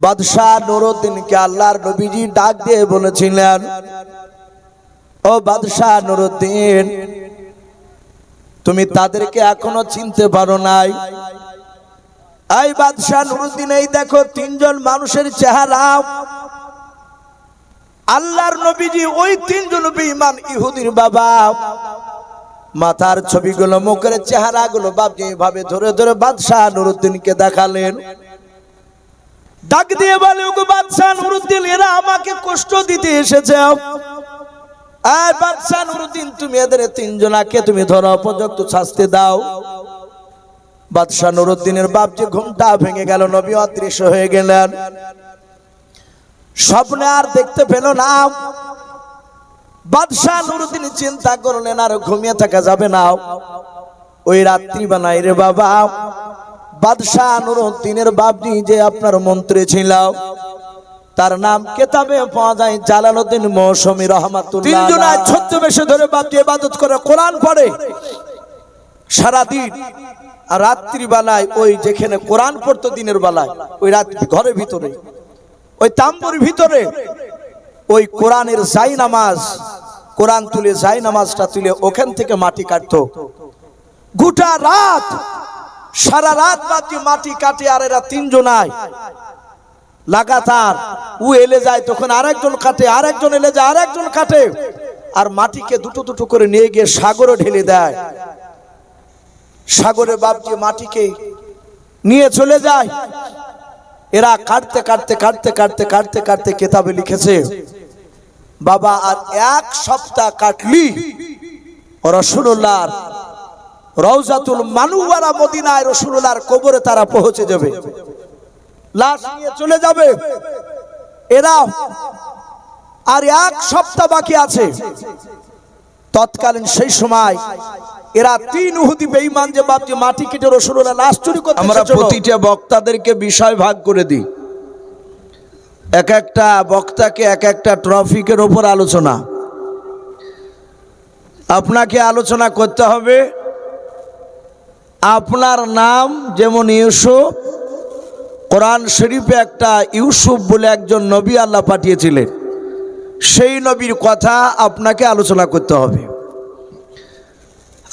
বাদশাহ নুরউদ্দিনকে আল্লাহর নবীজি ডাক দিয়ে বলেছিলেন, ও বাদশাহ নুরউদ্দিন, তুমি তাদেরকে এখনো চিনতে পারো নাই। এই বাদশাহ নুরউদ্দিন, এই দেখো তিনজন মানুষের চেহারা। আল্লাহর নবীজি ওই তিনজন বেঈমান ইহুদির বাবা, মাথার ছবিগুলো, মুখের চেহারাগুলো বাপজি এভাবে ধরে ধরে বাদশাহ নুরউদ্দিনকে দেখালেন। ডাক দিয়ে বলে, ওগো বাদশাহ নুরউদ্দিন, এরা আমাকে কষ্ট দিতে এসেছে। আর বাদশাহ নুরউদ্দিন, তুমি এদের তিনজনাকে তুমি ধরো, উপযুক্ত শাস্তি দাও। বাদশাহ নুরউদ্দিনের বাপজি ঘুমটা ভেঙে গেল, নবী অদৃশ্য হয়ে গেলেন, স্বপ্নে আর দেখতে পেল না। বাদশাহ নুরউদ্দিন চিন্তা করলেন আর ঘুমিয়ে থাকা যাবে না, ওই রাত্রি বানাই রে বাবা। বাদশাহ নুরউদ্দিনের বাপজি যে আপনার মন্ত্রী ছিল, তার নাম কেতাবে পাওয়া যায় জালালউদ্দিন মৌসুমী রহমাতুল্লাহ। তিনজনায় ছদ্মবেশে ধরে বাপজি ইবাদত করে, কোরআন পড়ে সারাদিন। আর রাত্রি বেলায় ওই যেখানে কোরআন পড়তো দিনের বেলায়, ওই রাত্রি ঘরের ভিতরে, ওই তাম্বুর ভিতরে ওই কোরআনের জাই নামাজ, কোরআন তুলে জাই নামাজটা তুলে ওখান থেকে মাটি কাটতো। গোটা রাত, সারা রাত বাপজি মাটি কাটে। আর এরা তিনজনায় লাগাতার, ও এলে যায় তখন আরেকজন কাটে, আরেকজন এলে যায় আরেকজন কাটে, আর মাটিকে দুটো দুটো করে নিয়ে গিয়ে সাগরে ঢেলে দেয়। সাগরে বাপজি মাটিকে নিয়ে চলে যায়। এরা কাটতে কাটতে কাটতে কাটতে কাটতে কাটতে কেতাবে লিখেছে, বাবা আর এক সপ্তাহ কাটলি রাসূলুল্লাহর রওজাতুল মানুওয়ারা মদিনায় রাসূলুল্লাহর কবরে তারা পৌঁছে যাবে, লাশ নিয়ে চলে যাবে। এরা আর এক সপ্তাহ বাকি আছে। তৎকালীন সেই সময় এরা তিন ইহুদি বেঈমান যে বাপজি মাটি কেটে রাসূলুল্লাহ লাশ চুরি করতে এসেছিল। আমরা প্রতিটা বক্তাদেরকে বিষয় ভাগ করে দিই, এক একটা বক্তাকে এক একটা টপিকের উপর আলোচনা। আপনাকে আলোচনা করতে হবে আপনার নাম, যেমন ইউসুফ, কোরআন শরীফে একটা ইউসুফ বলে একজন নবী আল্লাহ পাঠিয়েছিলেন, সেই নবীর কথা আপনাকে আলোচনা করতে হবে।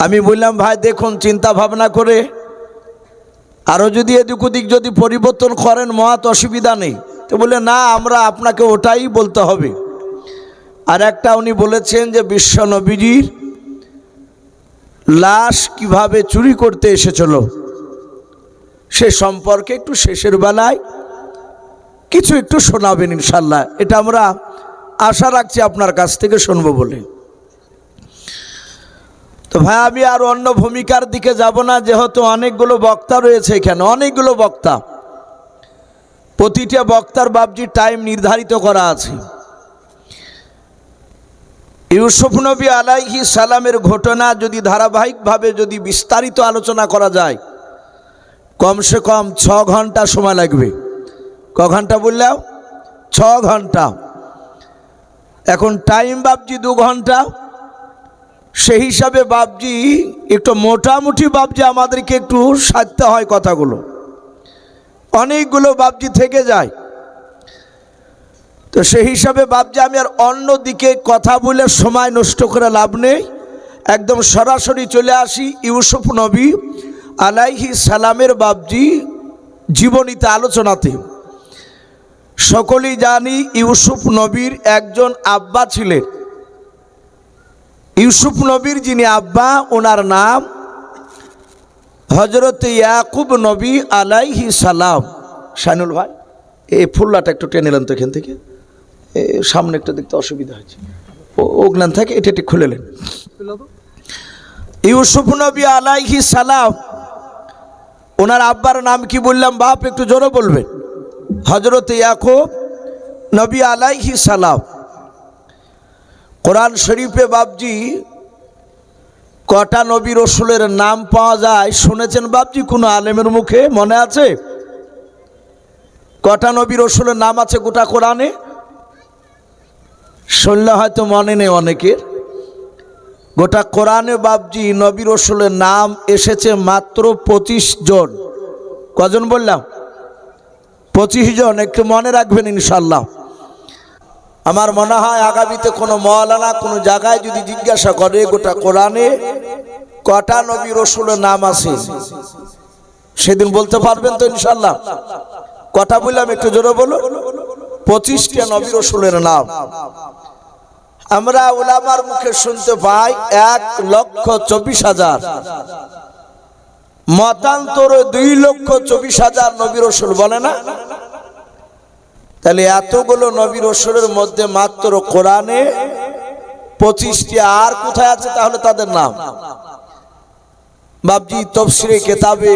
আমি বললাম, ভাই দেখুন চিন্তা ভাবনা করে আরো যদি এদিক ওদিক যদি পরিবর্তন করেন মহৎ অসুবিধা নেই। তো বলে না, আমরা আপনাকে ওটাই বলতে হবে। আর একটা উনি বলেছেন যে বিশ্ব নবীজির লাশ কিভাবে চুরি করতে এসেছিল সে সম্পর্কে একটু শেষের বেলায় কিছু একটু শোনাবেন ইনশাল্লাহ। এটা আমরা আশা রাখছি আপনার কাছ থেকে শুনবো বলে। তো ভাই আমি আর অন্য ভূমিকার দিকে যাব না, যেহেতু অনেকগুলো বক্তা রয়েছে এখানে, অনেকগুলো বক্তা, প্রতিটা বক্তার বাপজি টাইম নির্ধারিত করা আছে। ইউসুফ নবী আলাইহিস সালামের ঘটনা যদি ধারাবাহিকভাবে যদি বিস্তারিত আলোচনা করা যায়, কমসে কম 6 ঘন্টা সময় লাগবে। ক ঘন্টা বললাম? 6 ঘন্টা। এখন টাইম বাপজি 2 ঘন্টা, সেই হিসাবে বাপজি একটু মোটামুটি বাপজি আমাদেরকে একটু সারতে হয় কথাগুলো, অনেকগুলো বাপজি থেকে যায়। তো সেই হিসাবে বাপজি আমি আর অন্য দিকে কথা বলে সময় নষ্ট করে লাভ নেই, একদম সরাসরি চলে আসি ইউসুফ নবী আলাইহিস সালামের বাপজি জীবনীতে আলোচনাতে। সকলেই জানি ইউসুফ নবীর একজন আব্বা ছিলেন। ইউসুফ নবীর যিনি আব্বা, ওনার নাম হযরত ইয়াকুব নবী আলাইহিস সালাম। শাইনুল ভাই এই ফুল্লাটা একটু টেনে নেন তো এখান থেকে, সামনে একটু দেখতে অসুবিধা হয়েছে, ওগলান থেকে এটা একটু খুলে নেন। ইউসুফ নবী আলাইহিস সালাম, ওনার আব্বার নাম কি বললাম বাপ? একটু জোরে বলবেন। হযরত ইয়াকুব নবী আলাইহিস সালাম। কোরআন শরীফে বাপজি কটা নবী রসুলের নাম পাওয়া যায় শুনেছেন বাপজি কোনো আলেমের মুখে? মনে আছে কটা নবী রসুলের নাম আছে গোটা কোরআনে? শুনলে হয়তো মনে নেই অনেকের। গোটা কোরআনে বাপজি নবী রসুলের নাম এসেছে মাত্র 25 জন। কজন বললাম? 25 জন, একটু মনে রাখবেন ইনশাআল্লাহ। আমার মনে হয় আগামীতে কোনো মাওলানা কোনো জায়গায় যদি জিজ্ঞাসা করে গোটা কোরআনে কটা নবী রাসূলের নাম আছে, সেদিন বলতে পারবেন তো ইনশাআল্লাহ? কথা বললাম, একটু জোরে বলো। 25টা নবী রাসূলের নাম আমরা উলামার মুখে শুনতে পাই 1,24,000, মতান্তরে 2,24,000 নবী রাসূল বলে না? তাহলে এতগুলো নবী রাসূলের মধ্যে মাত্র কোরআনে 25টি, আর কোথায় আছে তাহলে তাদের নাম? বাবজি তাফসীরে কিতাবে,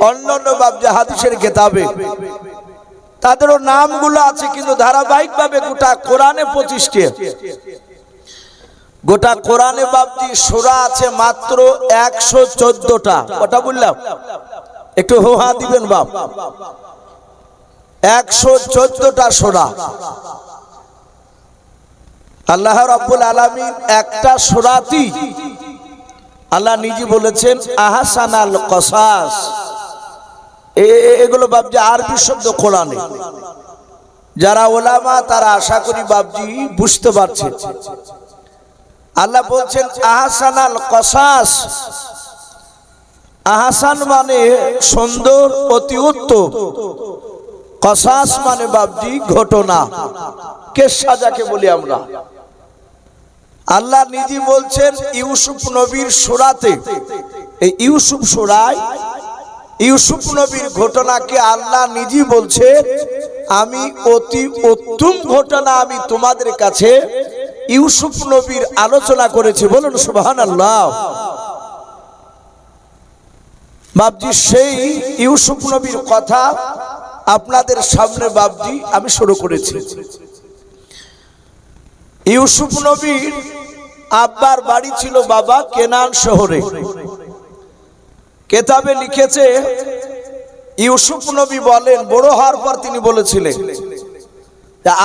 অন্যান্য বাবজি হাদিসের কিতাবে তাদেরও নামগুলো আছে, কিন্তু ধারাবাহিকভাবে গোটা কোরআনে 25টি। গোটা কোরআনে বাবজি সূরা আছে মাত্র 114টা। কথা বললাম, একটু হোহা দিবেন বাপ। 114টা সূরা। আল্লাহ রাব্বুল আলামিন একটা সূরাতি আল্লাহ নিজে বলেছেন আহসানাল কসাস। এগুলো বাবজি আরবি শব্দ কোরআনে। যারা ওলামা তারা আশা করি বাবজি বুঝতে পারছে। আল্লাহ বলছেন আহসানাল কসাস। আহসান মানে সুন্দর, অতি উত্তম। কসাস মানে বাবজি ঘটনা, কেসা যাকে বলি আমরা। আল্লাহ নিজে বলছেন ইউসুফ নবীর সূরাতে, এই ইউসুফ সূরায় ইউসুফ নবীর ঘটনাকে আল্লাহ নিজে বলছে আমি অতি উত্তম ঘটনা আমি তোমাদের কাছে ইউসুফ নবীর আলোচনা করেছি। বলুন সুবহানাল্লাহ। বাবজি সেই ইউসুফ নবীর কথা আপনাদের সামনে বাবজি আমি শুরু করেছি। ইউসুফ নবীর আব্বার বাড়ি ছিল বাবা কেনান শহরে। কিতাবে লিখেছে ইউসুফ নবী বলেন, বড় হওয়ার পর তিনি বলেছিলেন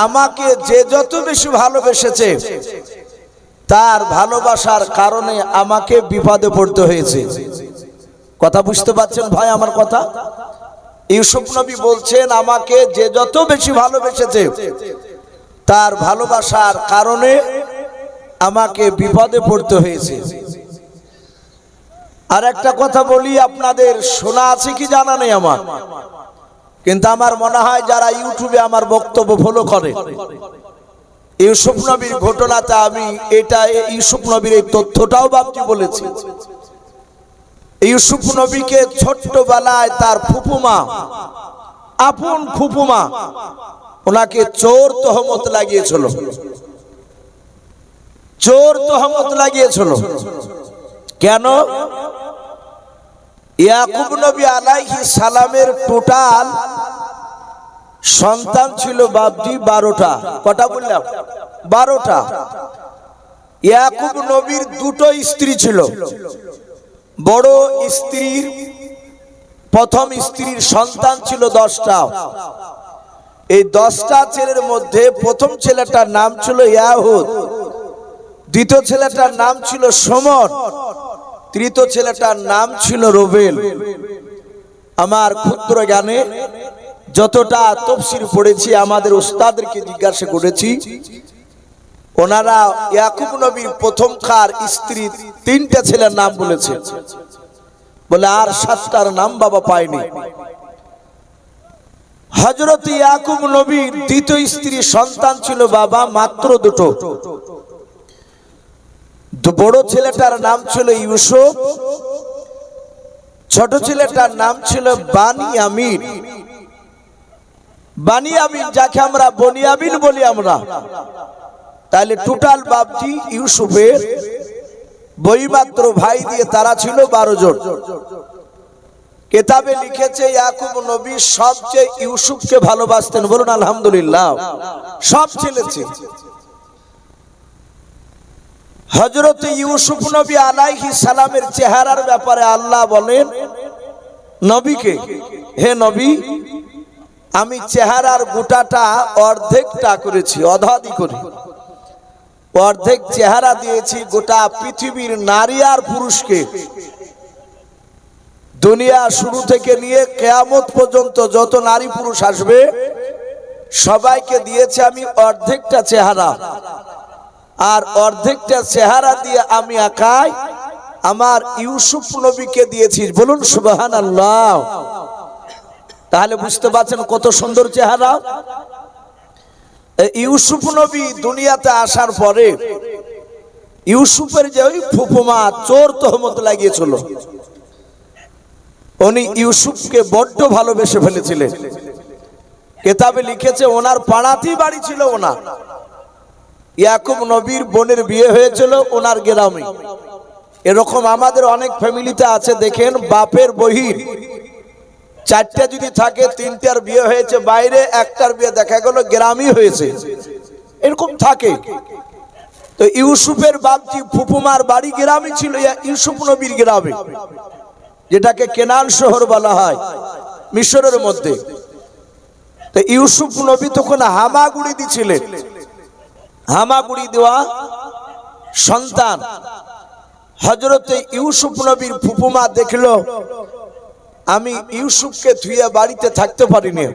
আমাকে যে যত বেশি ভালোবেসেছে তার ভালোবাসার কারণে আমাকে বিপদে পড়তে হয়েছে। কথা বুঝতে পারছেন ভাই আমার কথা? ইউসুফ নবী বলছেন আমাকে যে যত বেশি ভালোবেসেছে তার ভালোবাসার কারণে আমাকে বিপদে পড়তে হয়েছে। আর একটা কথা বলি, আপনাদের শোনা আছে কি জানা নেই আমার, কিন্তু আমার মনে হয় যারা ইউটিউবে আমার বক্তব্য ফলো করে ইউসুফ নবীর ঘটনাতে আমি এটা ইউসুফ নবীর এই তথ্যটাও বাবজি বলেছি। ইউসুফ নবীকে ছোট্টবেলায় তার ফুফুমা, আপন ফুফুমা, ওনাকে চোর তহমত লাগিয়েছিল। চোর তহমত লাগিয়েছিল কেন? ইয়াকুব নবী আলাইহিস সালামের টোটাল সন্তান ছিল বাবজি 12টা। কটা বললাম? 12টা। ইয়াকুব নবীর দুটো স্ত্রী ছিল। বড় স্ত্রীর প্রথম স্ত্রীর সন্তান ছিল 10টা। এই 10টা ছেলের মধ্যে প্রথম ছেলেটার নাম ছিল ইয়াহুদ, দ্বিতীয় ছেলেটার নাম ছিল শমর, তৃতীয় ছেলেটার নাম ছিল রুবেল। আমার ক্ষুদ্র জ্ঞানে যতটা তাফসীর পড়েছি, আমাদের উস্তাদদেরকে জিজ্ঞাসা করেছি, ওনারা ইয়াকুব নবীর প্রথমকার স্ত্রী 3টা ছেলের নাম বলেছে, বলে আর 7টার নাম বাবা পায়নি। হযরত ইয়াকুব নবীর দ্বিতীয় স্ত্রীর সন্তান ছিল বাবা মাত্র 2টো। বড় ছেলেটার নাম ছিল ইউসুফ, ছোট ছেলেটার নাম ছিল বানিয়ামিন। বানিয়ামিন যাকে আমরা বনিয়ামিন বলি আমরা। তাহলে টোটাল বাবজি ইউসুফের বইমাত্র ভাই দিয়ে তারা ছিল 12 জন। কিতাবে লিখেছে ইয়াকুব নবী সবচেয়ে ইউসুফকে ভালোবাসতেন। বলুন আলহামদুলিল্লাহ। সব ছেলেছে হযরত ইউসুফ নবী আলাইহিস সালামের চেহারার ব্যাপারে আল্লাহ বলেন নবীকে, হে নবী আমি চেহারার গোটাটা অর্ধেকটা করেছি, অধাদি করে অর্ধেক চেহারা দিয়েছি গোটা পৃথিবীর নারী আর পুরুষকে। দুনিয়া শুরু থেকে নিয়ে কিয়ামত পর্যন্ত যত নারী পুরুষ আসবে সবাইকে দিয়েছে আমি অর্ধেকটা চেহারা, আর অর্ধেকটা চেহারা দিয়ে আমি একাই আমার ইউসুফ নবীকে দিয়েছি। বলুন সুবহানাল্লাহ। তাহলে বুঝতে পারছেন কত সুন্দর চেহারা। ইউসুফ নবী দুনিয়াতে আসার পরে ইউসুফের যে ওই ফুফুমা চোর তহমত লাগিয়েছিল, উনি ইউসুফকে বড্ড ভালোবেসে ফেলেছিলেন। কিতাবে লিখেছে ওনার পাড়াতেই বাড়ি ছিল ওনার। ইয়াকুব নবীর বোনের বিয়ে হয়েছিল ওনার গ্রামে। এরকম আমাদের অনেক ফ্যামিলিতে আছে, দেখেন বাপের বহির চারটা যদি থাকে, তিনটার বিয়ে হয়েছে বাইরে, একটার বিয়ে দেখা গেল গ্রামই হয়েছে, এরকম থাকে। তো ইউসুফের বাপজি ফুফুমার বাড়ি গ্রামই ছিল, ইউসুফ নবীর গ্রামে, যেটাকে কেনান শহর বলা হয় মিশরের মধ্যে। তো ইউসুফ নবী তখন হামাগুড়ি দিছিলেন, হামাগুড়ি দেওয়া সন্তান। হযরতে ইউসুফ নবীর ফুফুমা দেখলো আমি ইউসুফকে ধুয়ে বাড়িতে থাকতে পারিনি,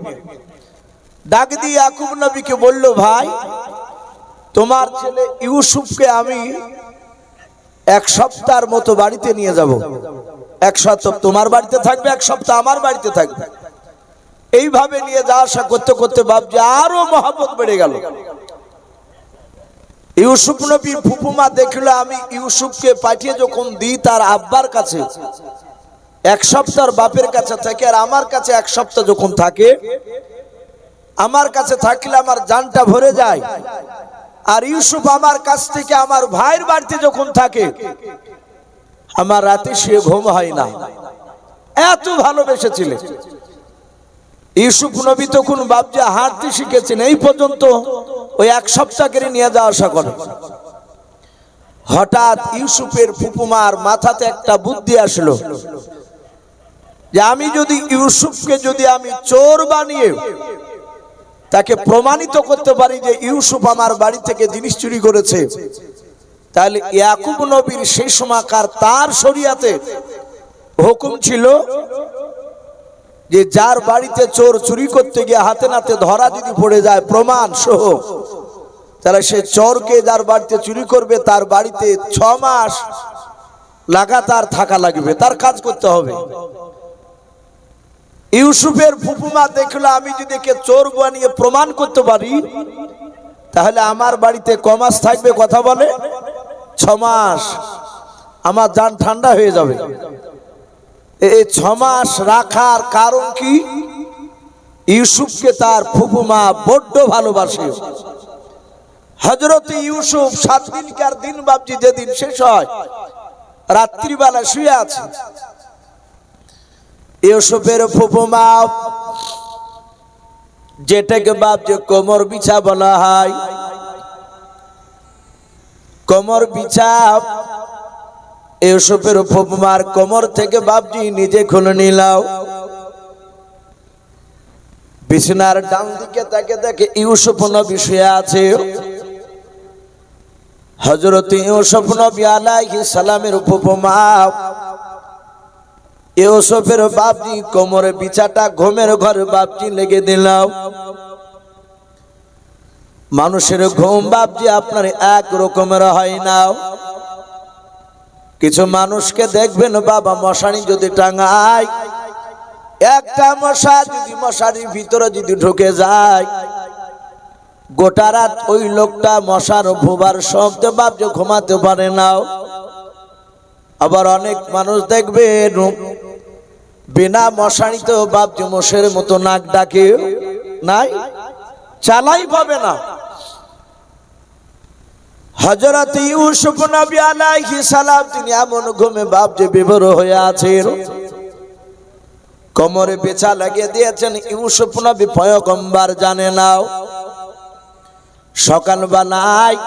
ডাক দিয়ে ইয়াকুব নবীকে বলল, ভাই তোমার ছেলে ইউসুফকে আমি এক সপ্তাহের মতো বাড়িতে নিয়ে যাব, এক সপ্তাহ তোমার বাড়িতে থাকবে, এক সপ্তাহ আমার বাড়িতে থাকবে। এইভাবে নিয়ে যাওয়া আসা করতে করতে বাপজি আরো মহব্বত বেড়ে গেল। ইউসুফ নবীর ফুফুমা দেখলো আমি ইউসুফকে পাঠিয়ে যখন দিই তার আব্বার কাছে, এক সপ্তাহ বাপের কাছে থাকে, আর আমার কাছে এক সপ্তাহ যখন থাকে, আমার কাছে থাকলে আমার জানটা ভরে যায়। আর ইউসুফ আমার কাছ থেকে আমার ভাইয়ের বাড়িতে যখন থাকে আমার রাতে শুয়ে ঘুম হয় না, এত ভালোবেসেছিলেন। ইউসুফ নবী তখন বাপজি হাঁটতে শিখেছেন, এই পর্যন্ত ওই এক সপ্তাহ করে নিয়ে যাওয়া আসা করে। হঠাৎ ইউসুফের ফুফুমার মাথাতে একটা বুদ্ধি আসলো যে আমি যদি ইউসুফকে যদি আমি চোর বানিয়ে তাকে প্রমাণিত করতে পারি যে ইউসুফ আমার বাড়ি থেকে জিনিস চুরি করেছে, তাহলে ইয়াকুব নবীর সেই সময়কার তার শরিয়াতে হুকুম ছিল যে যার বাড়িতে চোর চুরি করতে গিয়ে হাতে নাতে ধরা যদি পড়ে যায় প্রমাণ সহ, তাহলে সে চোরকে যার বাড়িতে চুরি করবে তার বাড়িতে 6 মাস লাগাতার থাকা লাগবে, তার কাজ করতে হবে। ইউসুফের ফুফুমা দেখলো আমি যদি একে চোর বানিয়ে প্রমাণ করতে পারি তাহলে আমার বাড়িতে ক মাস থাকবে, কথা বলে 6 মাস, আমার জান ঠান্ডা হয়ে যাবে। এই 6 মাস রাখার কারণ কি? ইউসুফকে তার ফুফুমা বড্ড ভালোবাসে। হযরত ইউসুফ 7 দিনকার দিন বাপজি যেদিন শেষ হয়, রাত্রিবেলা শুয়ে আছে, ইউসুফের ফুফুমা যেটাকে বাপজি কোমর বিছা বলা হয়, কোমর বিছা ইউসুফের ফুফুমার কোমর থেকে বাপজি নিজে খুলে নিলাও। বিছানার ডান দিকে তাকে দেখে ইউসুফ নবী শুয়ে আছে। হযরত ইউসুফ নবী আলাইহিস সালামের ফুফুমা ইউসুফের বাপজি কোমরে বিছাটা ঘুমের ঘরে বাপজি লেগে দিলাও। মানুষের ঘুম বাপজি আপনার এক রকমের হয় না। কিছু মানুষকে দেখবেন বাবা মশারি যদি টাঙায়, একটা মশা যদি মশারির ভিতরে যদি ঢুকে যায়, গোটা রাত ওই লোকটা মশার ভোবার শব্দে বাপজি ঘুমাতে পারে না। আবার অনেক মানুষ দেখবেন বিনা মশারিতেও বাপজি মশের মতো নাক ডাকে, নাই চালাই পাবে না। হযরত ইউসুফ নবী আলাইহিস সালাম তিনি এমন ঘুমে বাপজি বিভোর হয়ে আছেন, কোমরে পেঁচা লাগিয়ে দিয়েছেন। ইউসুফ নবী পয়গম্বর জানে নাও। সকালবেলায়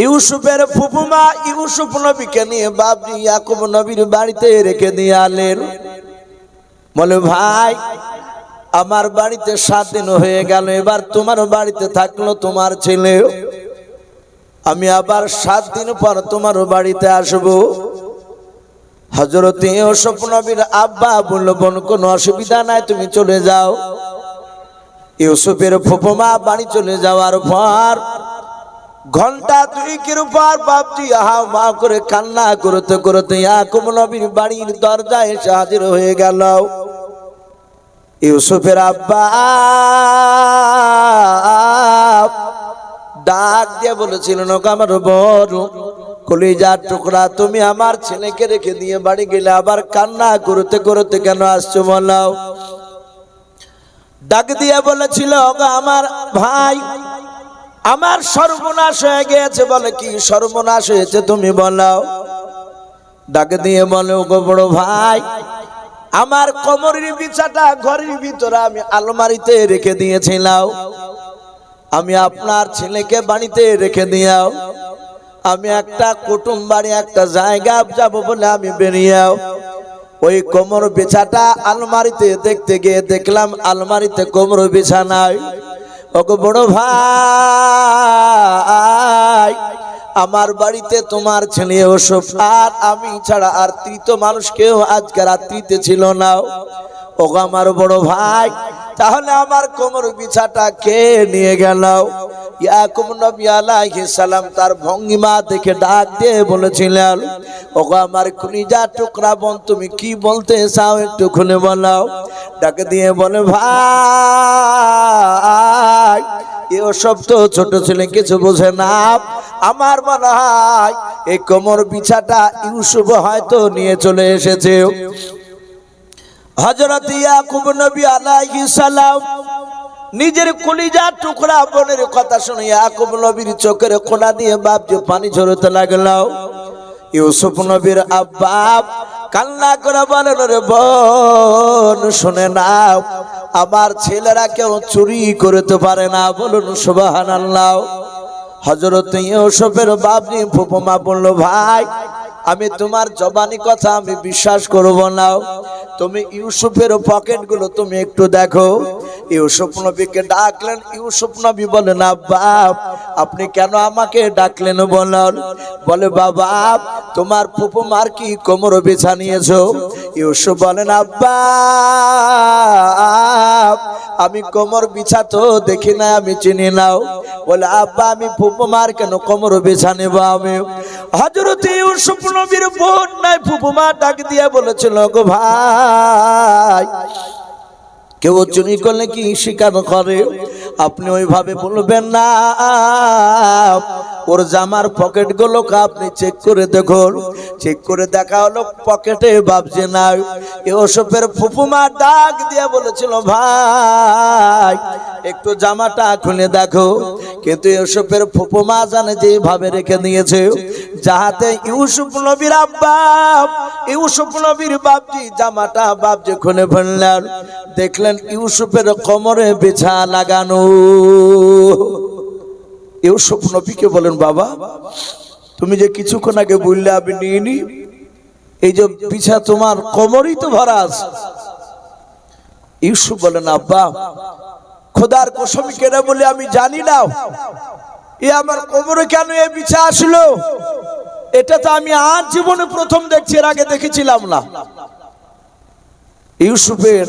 ইউসুফের ফুফুমা ইউসুফ নবীকে নিয়ে বাপজি ইয়াকুব নবীর বাড়িতে রেখে দিয়ে আলেন। বলে ভাই আমার বাড়িতে 7 দিন হয়ে গেল, এবার তোমার বাড়িতে থাকলো তোমার ছেলে, আমি আবার 7 দিন পর তোমার বাড়িতে আসবো। হযরত ইউসুফ নবীর আব্বা বলল, বোন কোনো অসুবিধা নাই, তুমি চলে যাও। ইউসুফের ফুফুমা বাড়ি চলে যাওয়ার পর ঘন্টা দুয়েকের পর বাপজি আহা মা করে কান্না করতে করতে ইয়াকুব নবীর বাড়ির দরজায় এসে হাজির হয়ে গেল। ইউসুফের আব্বা ডাক দিয়ে বলেছিলেন, ওগো আমার বোন, কলিজার টুকরা, তুমি আমার ছেলেকে রেখে দিয়ে বাড়ি গেলে, আবার কান্না করতে করতে কেন আসছো বলো? ডাক দিয়ে বলেছিল, ওগো আমার ভাই, আমার সর্বনাশ হয়ে গিয়েছে। বলে, কি সর্বনাশ হয়েছে তুমি বলো? ডাক দিয়ে বলে, ওগো বড় ভাই, আমার কোমরের বিছাটা ঘরের ভিতরে আমি আলমারিতে রেখে দিয়েছিলাম। আমি আপনার ছেলেকে বাড়িতে রেখে দিয়াও, আমি একটা কুটুম বাড়ি একটা জায়গা যাব বলে আমি বেরিয়েও ওই কোমর বিছাটা আলমারিতে দেখতে গিয়ে দেখলাম আলমারিতে কোমর বিছা নাই। ওগো বড় ভাই, আমার বাড়িতে তোমার ছেলে ইউসুফ আর আমি ছাড়া আর তৃতীয় মানুষ কেউ আজকে রাত্রিতে ছিল না। ওগো আমার বড় ভাই, তাহলে আমার কোমর বিছাটা কে নিয়ে গেল? ইয়াকুব নবী আলাইহিস সালাম তার ভঙ্গিমা দেখে ডাক দিয়ে বলেছিলেন, ওগো আমার কলিজা টুকরা বোন, তুমি কি বলতে চাও একটু খুলে বলো। ডাক দিয়ে বলে, ভাই, এসব তো ছোট ছেলে কিছু বোঝে না। আমার মনে হয় এই কোমর বিছাটা ইউসুফ হয়তো নিয়ে চলে এসেছে। হযরত ইয়াকুব নবী আলাইহিস সালাম নিজের কলিজার টুকরা বোনের কথা শুনে ইয়াকুব নবীর চোখের কোনা দিয়ে বাপজি পানি ঝরতে লাগলো। ইউসুফ নবীর আব্বা কান্না করে বলেন, রে বোন, শুনে নাও, আমার ছেলেরা কেউ চুরি করতে পারে না, বলুন সুবহানাল্লাহ। হযরত ইউসুফের বাপজি ফুফুমা বলল, ভাই, আমি তোমার জবানি কথা আমি বিশ্বাস করব না। তুমি ইউসুফের পকেটগুলো তুমি একটু দেখো। ইউসুফ নবীকে ডাকলেন। ইউসুফ নবী বলেন, আব্বা, আপনি কেন আমাকে ডাকলেন বলেন? বলে, বাবা, তোমার ফুফুমার কি কোমর বিছা নিয়েছো? ইউসুফ বলেন, আব্বা, আমি কোমর বিছা তো দেখি না, আমি চিনি নাও। বলে, আব্বা, আমি ফুফুমার কেন কোমর বিছা নেব আমি? হযরত ইউসুফ নবীর বোন নাই ফুফুমা ডাক দিয়ে বলেছিল, গো ভাই, কেউ চুরি করলে কি স্বীকার করে? আপনি ওইভাবে বলবেন না। ওর জামার পকেট গুলোকে আপনি চেক করে দেখুন। চেক করে দেখা হলো পকেটে বাবজে নাই। ইউসুফের ফুফুমা ডাক দিয়ে বলেছিল, ভাই, একটু জামাটা খুলে দেখো। কিন্তু ইউসুফের ফুফুমা জানে যে এইভাবে রেখে দিয়েছে যাহাতে ইউসুফ নবীর আব্বা, ইউসুফ নবীর বাপজি জামাটা বাবজি খুলে ফেললেন। দেখলেন ইউসুফের কোমরে বিছা লাগানো। ইউসুফ নবীকে বলেন, বাবা, তুমি যে কিছুক্ষণ আগে বললে আমি নিইনি, এই যে বিছা তোমার কোমরই তো ভরা আছে। ইউসুফ বলেন, আব্বা, খোদার কসম কেন বলে আমি জানি না এ আমার কোমরে কেন এ বিছা আসলো। এটা তো আমি আজ জীবনে প্রথম দেখছি, এর আগে দেখেছিলাম না। ইউসুফের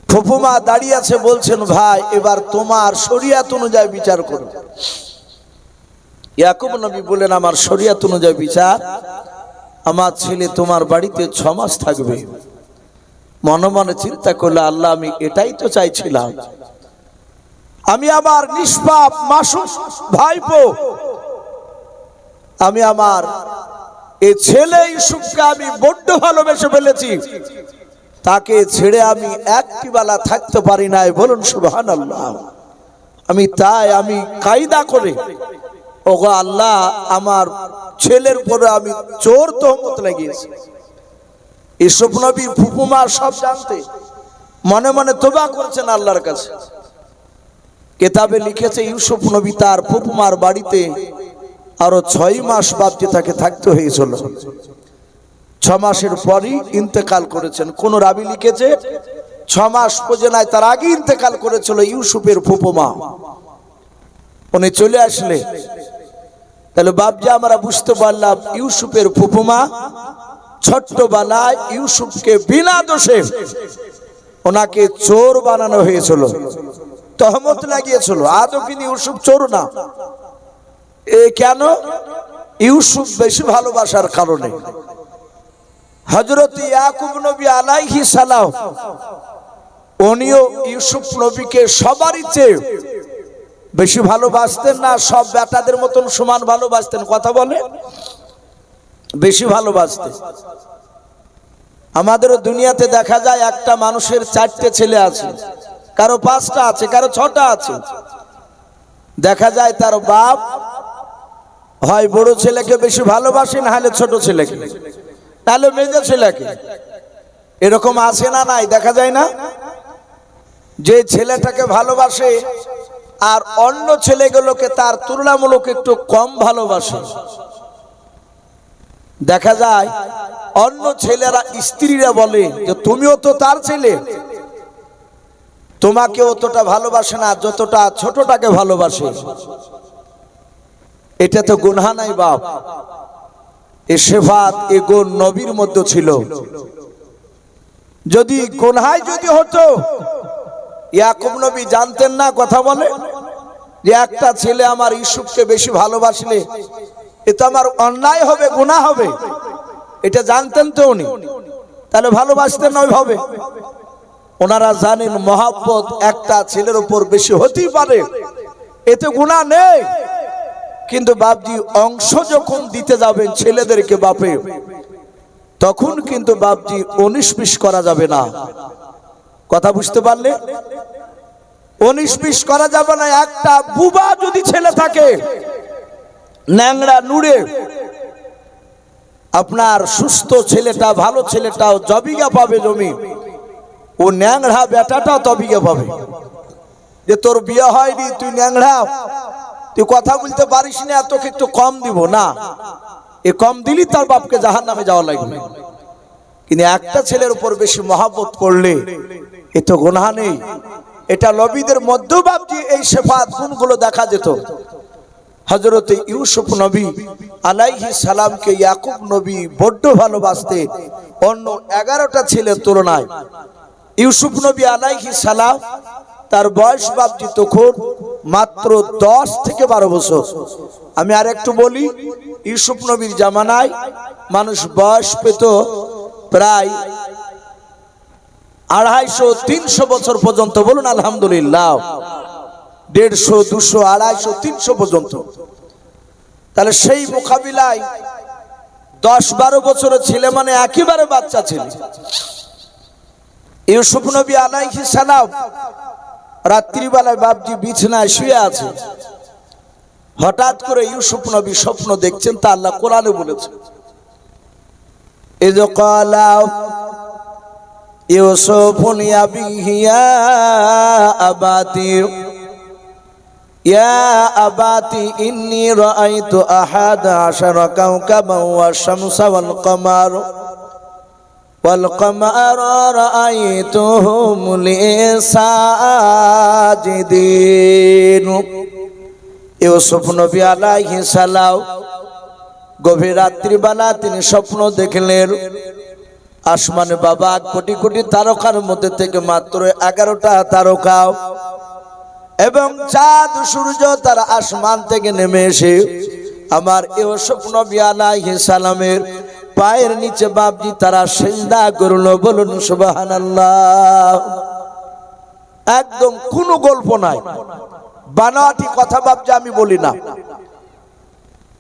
ফুফুমা দাঁড়িয়ে আছে, বলছেন, ভাই, এবার তোমার শরিয়ত অনুযায়ী বিচার করো। ইয়াকুব নবী বলেন, আমার শরিয়ত অনুযায়ী বিচার, আমার ছেলে তোমার বাড়িতে 6 মাস থাকবে। মনে মনে চিন্তা করলে, আল্লাহ, আমি এটাই তো চাইছিলাম। আমি আমার নিষ্পাপ মাসুম ভাইপো, আমি আমার এই ছেলে ইউসুফকে আমি বড্ড ভালোবেসে ফেলেছি। তাকে ছেড়ে আমি একটি বেলা থাকতে পারি নাই, বলুন সুবহানাল্লাহ। আমি কায়দা করে, ওগো আল্লাহ, আমার ছেলের পরে আমি চোর তহমত লাগিয়েছি। ইউসুফ নবী ফুফুমা সব জানতে মনে মনে তওবা করেছেন আল্লাহর কাছে। কিতাবে লিখেছে, ইউসুফ নবী তার ফুফুমার বাড়িতে আরো 6 মাস বাপজি তাকে থাকতে হয়েছিল। 6 মাসের পরই ইন্তেকাল করেছেন। কোন রাবি লিখেছে 6 মাস পর্যন্ত নাই, তার আগে ইন্তেকাল করেছিল ইউসুফের ফুফুমা। উনি চলে আসলে তাহলে বাপজি আমরা বুঝতে পারলাম ইউসুফের ফুফুমা ছোট্টবেলায় ইউসুফকে বিনা দোষে ওনাকে চোর বানানো হয়েছিল, তহমত লাগিয়েছিল। আদৌ কিন্তু ইউসুফ চোর না। কেন? ইউসুফ বেশি ভালোবাসার কারণে। হযরত ইয়াকুব নবী আলাইহিস সালাম উনিও ইউসুফ নবীকে সবারই চেয়ে বেশি ভালোবাসতেন না, সব বেটাদের মতন সমান ভালোবাসতেন। কথা বলে বেশি ভালোবাসতেন। আমাদের দুনিয়াতে দেখা যায় একটা মানুষের 4টে ছেলে আছে, কারো 5টা আছে, কারো 6টা আছে। দেখা যায় তার বাপ হয় বড় ছেলেকে বেশি ভালোবাসে, না হলে ছোট ছেলেকে, তাহলে মেজো ছেলেকে। এরকম আছে না নাই? দেখা যায় না? যে ছেলেটাকে ভালোবাসে আর অন্য ছেলেগুলোকে তার তুলনামূলক একটু কম ভালোবাসে। দেখা যায় অন্য ছেলেরা স্ত্রীরা বলে যে তুমিও তো তার ছেলে, তোমাকে অতটা ভালোবাসে না যতটা ছোটটাকে ভালোবাসে। এটা তো গুনাহ নাই বাপ। এ সিফাত এ গুণ নবীর মধ্যে ছিল। যদি গুনাহ যদি হতো, ইয়াকুব নবী জানতেন না? কথা বলে যে একটা ছেলে আমার ইউসুফকে বেশি ভালোবাসলে এটা আমার অন্যায় হবে, গুনাহ হবে। এটা জানতেন তো উনি, তাহলে ভালোবাসতেন না ওইভাবে। ওনারা জানেন মহব্বত একটা ছেলের উপর বেশি হতেই পারে, এতে গুনাহ নেই। কিন্তু বাপজি অংশ যখন দিতে যাবেন ছেলেদেরকে বাপে, তখন কিন্তু বাপজি 19-20 করা যাবে না। কথা বুঝতে পারলে? 19-20 করা যাবে না। একটা বুবা যদি ছেলে থাকে, ন্যাংরা নুড়ে, আপনার সুস্থ ছেলেটা ভালো ছেলেটাও জবিগা পাবে জমি, ও ন্যাংরা বেটাটাও তবিগা পাবে। যে তোর বিয়ে হয়নি, তুই ন্যাংরা, তুই কথা বলতে পারিস না, তোকে একটু কম দিব না, এ কম দিলি তার বাপকে জাহান্নামে যাওয়া লাগবে। কিন্তু একটা ছেলের উপর বেশি মহব্বত করলে এ তো গুনাহ নেই। এটা নবীদের মধ্যেও বাপজি এই সিফাত গুণগুলো দেখা যেত। হযরত ইউসুফ নবী আলাইহিস সালামকে ইয়াকুব নবী বড্ড ভালোবাসতেন অন্য 11টা ছেলের তুলনায়। ইউসুফ নবী আলাইহিস সালাম তার বয়স বাপজি তখন মাত্র 10 থেকে 12 বছর। আমি আর একটু বলি, ইউসুফ নবীর জামানায় মানুষ বয়স পেত প্রায় 250-300 বছর পর্যন্ত। বলুন আলহামদুলিল্লাহ। 150, 200, 250, 300 পর্যন্ত। তাহলে সেই মোকাবিলায় 10-12 বছরের ছেলে মানে একেবারে বাচ্চা ছেলে। ইউসুফ নবী আলাইহিস সালাম রাত্রিবেলায় বাপজি বিছানায় শুয়ে আছে। হঠাৎ করে ইউসুফ নবী স্বপ্ন দেখছেন, তা আল্লাহ কোরআনে বলেছে, ইয ক্বালা ইউসুফ লিআবিহি ইয়া আবাতি ইন্নী রাআইতু আহাদা আশারা কাওকাবান ওয়াশ শামসা ওয়াল কামারা রাআইতুহুম লি সাজিদিন। ইউসুফ নবী আলাইহিস সালাম গভীর রাত্রিবেলা তিনি স্বপ্ন দেখলেন, আসমানে বাবা কোটি কোটি তারকার মধ্যে থেকে মাত্র 11টা তারকা এবং চাঁদ সূর্য তারা আসমান থেকে নেমে এসে আমার ইউসুফ নবী আলাইহিস সালামের পায়ের নিচে বাপজি তারা সিজদা করলো। বলুন সুবহানাল্লাহ। একদম কোনো গল্প নাই, বানোয়াটি কথা বাপজি আমি বলি না।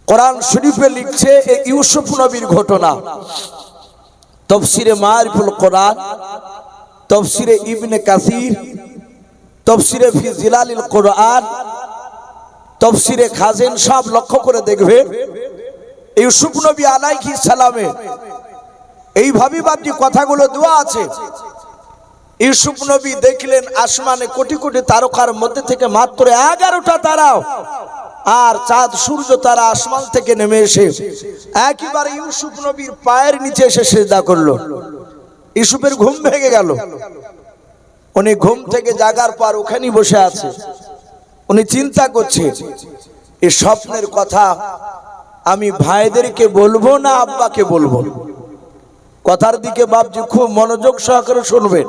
কোরআন শরীফে লিখছে এই ইউসুফ নবীর ঘটনা। তাফসীরে মারিফুল কোরআন, তাফসীরে ইবনে কাসির, তাফসীরে ফি জিলালিল কোরআন, তাফসীরে খাজিন সব লক্ষ্য করে দেখবে ইউসুফ নবী আলাইহিস সালামে এইভাবে বাপজি কথাগুলো দেওয়া আছে। ইউসুফ নবী দেখলেন আসমানে কোটি কোটি তারকার মধ্যে থেকে মাত্র 11টা তারা আর চাঁদ সূর্য তারা আসমান থেকে নেমে এসে একেবারে ইউসুফ নবীর পায়ের নিচে এসে সিজদা করলো। ইউসুফের ঘুম ভেঙে গেল। উনি ঘুম থেকে জাগার পর ওখানেই বসে আছে। উনি চিন্তা করছে এই স্বপ্নের কথা আমি ভাইদেরকে বলবো না আব্বাকে বলবো? কথার দিকে বাপজি খুব মনোযোগ সহকারে শুনবেন।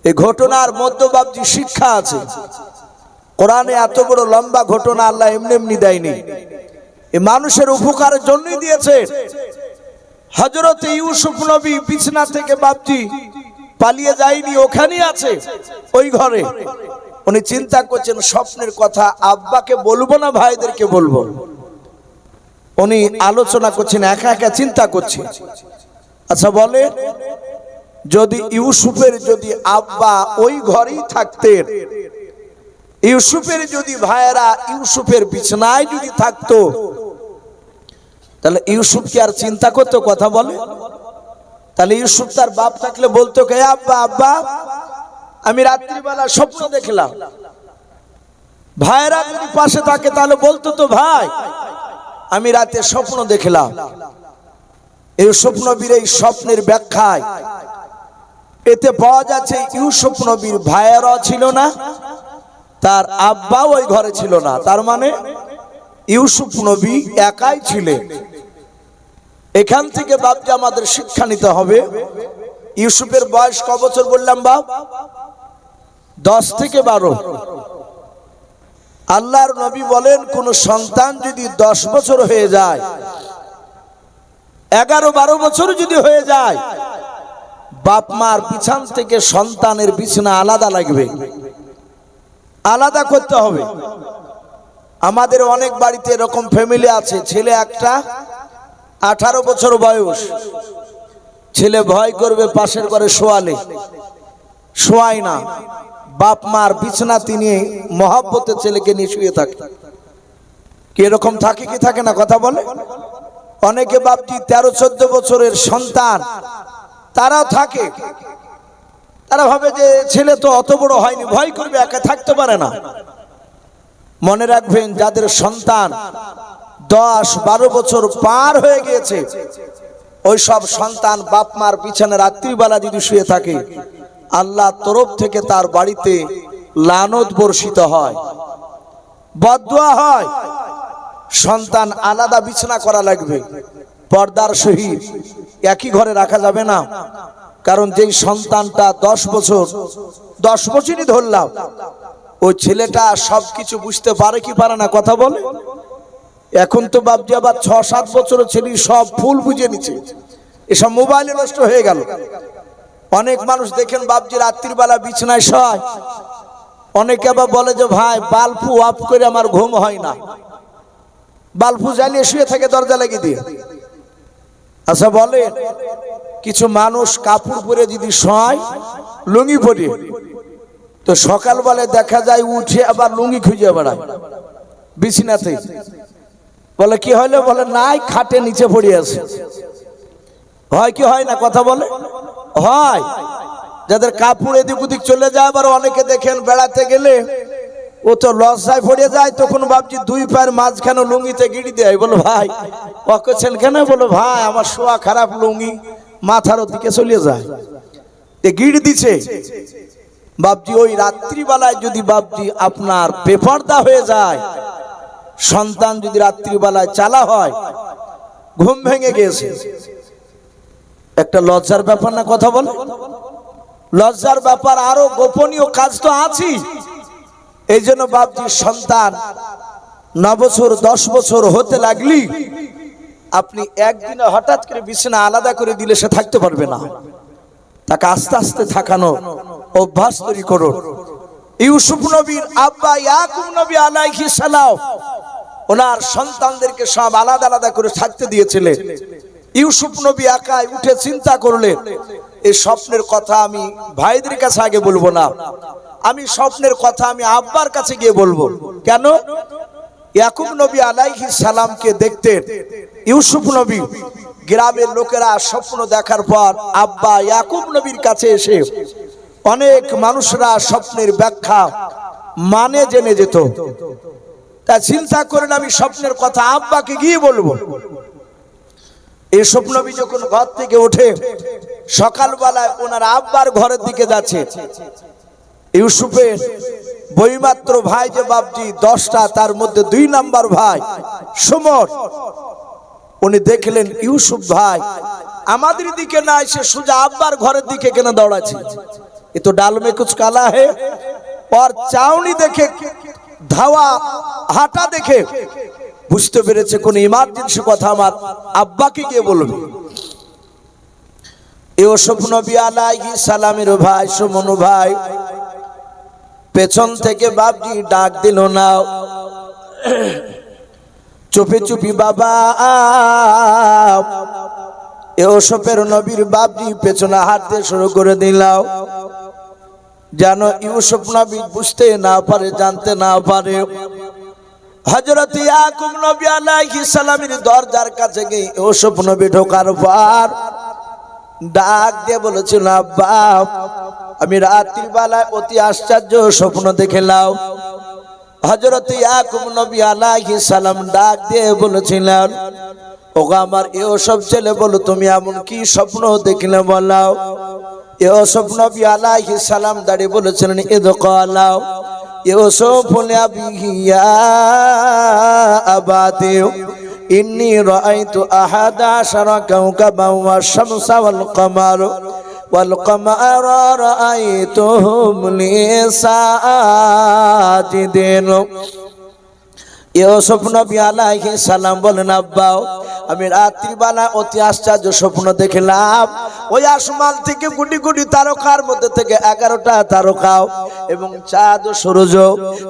এই ঘটনার মধ্যে বাপজি শিক্ষা আছে। কোরআনে এত বড় লম্বা ঘটনা আল্লাহ এমনি এমনি দেয়নি, এই মানুষের উপকারের জন্যই দিয়েছে। হযরতে ইউসুফ নবী বিছনা থেকে বাপজি পালিয়ে যায়নি, ওখানেই আছে ওই ঘরে। উনি চিন্তা করছেন স্বপ্নের কথা আব্বাকে বলবো না ভাইদেরকে বলবো। উনি আলোচনা করছেন, একা একা চিন্তা করছেন। আচ্ছা বলে, যদি ইউসুফের যদি আব্বা ওই ঘরেই থাকতেন, ইউসুফের যদি ভাইয়েরা ইউসুফের বিছানায় যদি থাকতো, তাহলে ইউসুফ কি আর চিন্তা করতো? কথা বলে। তাহলে ইউসুফ তার বাপ থাকলে বলতো কে, আব্বা আব্বা আমি রাত্রিবেলা স্বপ্ন দেখলাম। ভাইয়েরা যদি পাশে থাকে তাহলে বলতো তো, ভাই আমি রাতে স্বপ্ন দেখলাম। ইউসুফ নবীর এই স্বপ্নের ব্যাখ্যায় এতে পাওয়া যাচ্ছে ইউসুফ নবীর ভাইয়েরা ছিল না, তার আব্বাও ওই ঘরে ছিল না। তার মানে ইউসুফ নবী একাই ছিলেন। এখান থেকে বাপজি আমাদের শিক্ষা নিতে হবে। ইউসুফের বয়স ক বছর বললাম বাপ? 10 থেকে 12। আল্লাহর নবী বলেন, কোন সন্তান যদি 10 বছর হয়ে যায়, 11-12 বছর যদি হয়ে যায়, বাপ মার পিছন থেকে সন্তানের বিছানা আলাদা লাগবে, আলাদা করতে হবে। আমাদের অনেক বাড়িতে এরকম ফ্যামিলি আছে, ছেলে একটা 18 বছর বয়স, ছেলে ভয় করবে পাশের ঘরে শোয়ালে, শোয়ায় না, বাপ মার বিছানা তিনি মহব্বতে ছেলেকে নিয়ে শুয়ে থাকে। কি এরকম থাকে কি থাকে না? কথা বলে। অনেকে বাপজি 13-14 বছরের সন্তান তারাও থাকে, তারা ভাবে যে ছেলে তো অত বড় হয়নি, ভয় করবে, একা থাকতে পারে না। মনে রাখবেন, যাদের সন্তান 10-12 বছর পার হয়ে গিয়েছে, ওই সব সন্তান বাপ মার পিছনে রাত্রিবেলা যদি শুয়ে থাকে, আল্লাহ তরফ থেকে তার বাড়িতে লানত বর্ষিত হয়, বদদুয়া হয়। সন্তান আলাদা বিছানা করা লাগবে, পর্দার সহিত একই ঘরে রাখা যাবে না। কারণ যেই সন্তানটা 10 বছরই ধরলাম, ওই ছেলেটা সবকিছু বুঝতে পারে কি পারে না? কথা বলে। এখন তো বাপজি আবার 6-7 বছরের ছেলে সব ফুল বুঝে নিচ্ছে, এসব মোবাইলে নষ্ট হয়ে গেল। অনেক মানুষ দেখেন বাপজি রাত্রিবেলা বিছানায় শয়, অনেকে আবার বলে যে ভাই বাল্বু অফ করে আমার ঘুম হয় না, বাল্বু জ্বালিয়ে শুয়ে থাকে দরজা লাগিয়ে দিয়ে। আচ্ছা বলে, কিছু মানুষ কাপড় পরে যদি শয়, লুঙ্গি পরে, তো সকালবেলায় দেখা যায় উঠে আবার লুঙ্গি খুঁজে বেড়ায় বিছানাতে। বলে কি হইলো? বলে নাই, খাটে নিচে পড়ে আছে। হয় কি হয় না? কথা বলে। হয়। যাদের কাপড় এদিক ওদিক চলে যায়, আবার অনেকে দেখেন বেড়াতে গেলে ও তো লজ্জায় পড়ে যায়, তখন ভাবছি 2 পায়ের মাঝখানে লুঙ্গিতে গিড়ি দেয়। বলো ভাই অকেছেন কেন? বলো ভাই আমার শোয়া খারাপ, লুঙ্গি মাথার দিকে চলে যায়, গিড়ি দিছে। বাপজি ওই রাত্রিবেলায় যদি বাপজি আপনার বেপরদা হয়ে যায়, সন্তান যদি রাত্রিবেলায় চালা হয়, ঘুম ভেঙে গেছে, একটা লজ্জার ব্যাপার না? কথা বলে। লজ্জার ব্যাপার, আরো গোপনীয় কাজ তো আছে। এই জন্য বাপজি সন্তান 9 বছর 10 বছর হতে লাগলি আপনি একদিনে হঠাৎ করে বিছানা আলাদা করে দিলে সে থাকতে পারবে না। তাকে আস্তে আস্তে থাকানো অভ্যাস তৈরি করুন। ইউসুফ নবীর আব্বা ইয়াকুব নবী আলাইহিস সালাম ওনার সন্তানদেরকে সব আলাদা আলাদা করে থাকতে দিয়েছিলেন। ইউসুফ নবী একাই উঠে চিন্তা করলেন, এই স্বপ্নের কথা আমি ভাইদের কাছে আগে বলবো না, আমি স্বপ্নের কথা আমি আব্বার কাছে গিয়ে বলবো। কেন? ইয়াকুব নবী আলাইহিস সালামকে দেখতেন ইউসুফ নবী। গ্রামের লোকেরা স্বপ্ন দেখার পর আব্বা ইয়াকুব নবীর কাছে এসে অনেক মানুষরা স্বপ্নের ব্যাখ্যা মানে জেনে যেত। তা চিন্তা করেন আমি স্বপ্নের কথা আব্বাকে গিয়ে বলবো। এই স্বপ্ন নবী যখন ঘর থেকে ওঠে, সকালবেলায় ওনার আব্বার ঘরের দিকে যাচ্ছে, ইউসুফের বইমাত্র ভাই যে বাপজি 10টা, তার মধ্যে 2 নাম্বার ভাই সমর, উনি দেখলেন ইউসুফ ভাই আমাদের দিকে না এসে সোজা আব্বার ঘরের দিকে কেন দৌড়াচ্ছে। এ তো ডাল মে কুছ কালা হে। और চাউনি দেখে, ধাওয়া হাঁটা দেখে বুঝতে পেরেছে কোন ইমার্জেন্সি কথা আমার আব্বাকে গিয়ে বলবে। ইউসুফ নবী আলাইহিস সালামের ভাই সুমন ভাই পেছন থেকে বাপজি ডাক দিল না, চুপি চুপি বাবা। ইউসুফের নবীর বাপজি পেছনে হাঁটতে শুরু করে দিলাও, যেন ইউসুফ নবী বুঝতে না পারে, জানতে না পারে। হযরত ইয়াকুব নবী আলাইহিস সালামের দরজার কাছে গিয়ে ইউসুফ নবী ঢোকার পর ডাক দিয়ে বলেছিল, আব্বা আমি রাত্রি বেলায় অতি আশ্চর্য স্বপ্ন দেখলাম। হযরত ইয়াকুব নবী আলাইহিস সালাম ডাক দিয়ে বলেছিলেন, ওগো আমার ইউসুফ ছেলে, বলো তুমি এমন কি স্বপ্ন দেখলে বলাও। ইউসুফ নবী আলাইহিস সালাম দাঁড়িয়ে বলেছিলেন, ইদ ক্বালা ইউসুফ লিআবিহি ইয়া আবাতি ইন্নী রাআইতু আহাদা আশারা কাওকাবান ওয়াশ-শামসা ওয়াল-কমারা রাআইতুহুম লি সাজিদিন। ইউসুফ নবী আলাইহিস সালাম বলেন, আব্বা আমি রাত্রিবেলা অতি আশ্চর্য স্বপ্ন দেখলাম। ওই আসমান থেকে কোটি কোটি তারকার মধ্যে থেকে 11টা তারকা এবং চাঁদ ও সূর্য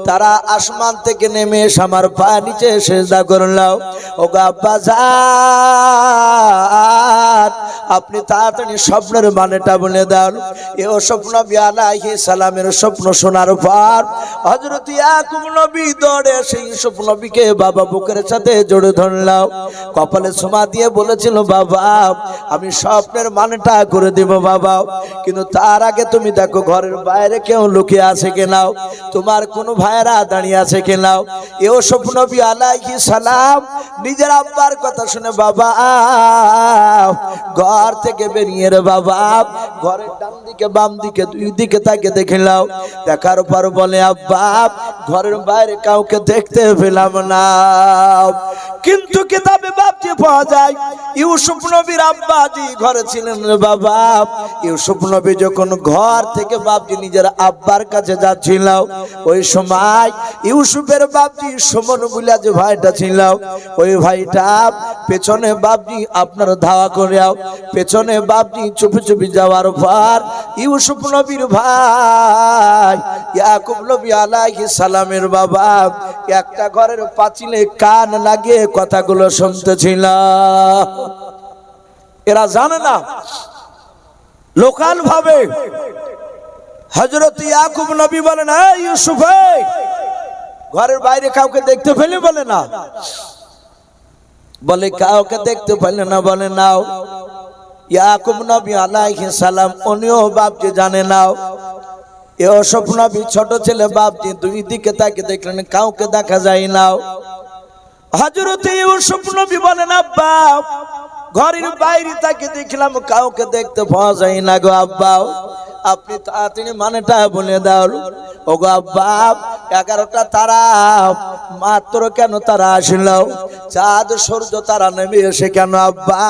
তারা আসমান থেকে নেমে এসে আমার পা নিচে সিজদা করলাম। ওগো আব্বা জান, আপনি তাড়াতাড়ি স্বপ্নের মানেটা বলে দেন। ইউসুফ নবী আলাইহিস সালামের স্বপ্ন শোনার পর হযরত ইয়াকুব নবী দৌড়ে সেই ইউসুফ নবীকে বাবা বুকের সাথে জড়ে ধরলাম, কপালে চুমা দিয়ে বলেছিল, বাবা আমি স্বপ্নের মানেটা করে দেব বাবা, কিন্তু তার আগে তুমি দেখো ঘরের বাইরে কেউ লুকিয়ে আছে কিনা, তোমার কোন ভাইরা দাঁড়িয়ে আছে কিনা। ইউসুফ নবী আলাইহিস সালাম নিজের আব্বার কথা শুনে বাবা ঘর থেকে বেরিয়ে রে বাবা ঘরের ডান দিকে বাম দিকে 2 দিকে তাকে দেখলাম। দেখার পর বলে, আব্বা ঘরের বাইরে কাউকে দেখতে পেলাম না, কিন্তু কিতাবে বাপজি পাওয়া যায় ইউসুফ নবীর আব্বাজি ঘরে ছিলেন রে বাবা। ইউসুফ নবী যখন ঘর থেকে বাপজি নিজের আব্বার কাছে যাচ্ছিল, ওই সময় ইউসুফের বাপজি সুমন বলে যে ভাইটা ছিল, ওই ভাইটা পেছনে বাপজি আপনার ধাওয়া করে পেছনে বাপজি চুপি চুপি যাওয়ার পর ইউসুফ নবীর ভাই ইয়াকুব নবী আলাইহিস সালামের বাবা একটা ঘরের পাঁচিলে কান লাগিয়ে কথাগুলো শুনতেছিল। এরা জানে না লোকাল ভাবে হযরত ইয়াকুব নবী বলেন, এই ইউসুফ ঘরের বাইরে কাউকে দেখতে পেলে? বলে না। বলে কাউকে দেখতে পেলে না? বলে নাও। ইয়াকুব নবী আলাইহিস সালাম উনিও বাপজি জানে নাও। ইউসুফ নবী ছোট ছেলে বাপজি 2 দিকে তাকে দেখলেন, কাউকে দেখা যায় না। হযরত ইউসুফ নবী বলেন, আব্বা ঘরের বাইরে তাকে দেখলাম, কাউকে দেখতে পাওয়া যায় না গো আব্বা, আপনি তাড়াতাড়ি মানেটা বলে দাও। ওগো আব্বা 11টা তারা মাত্র কেন তারা আসলো? চাঁদ সূর্য তারা নেমে এসে কেন আব্বা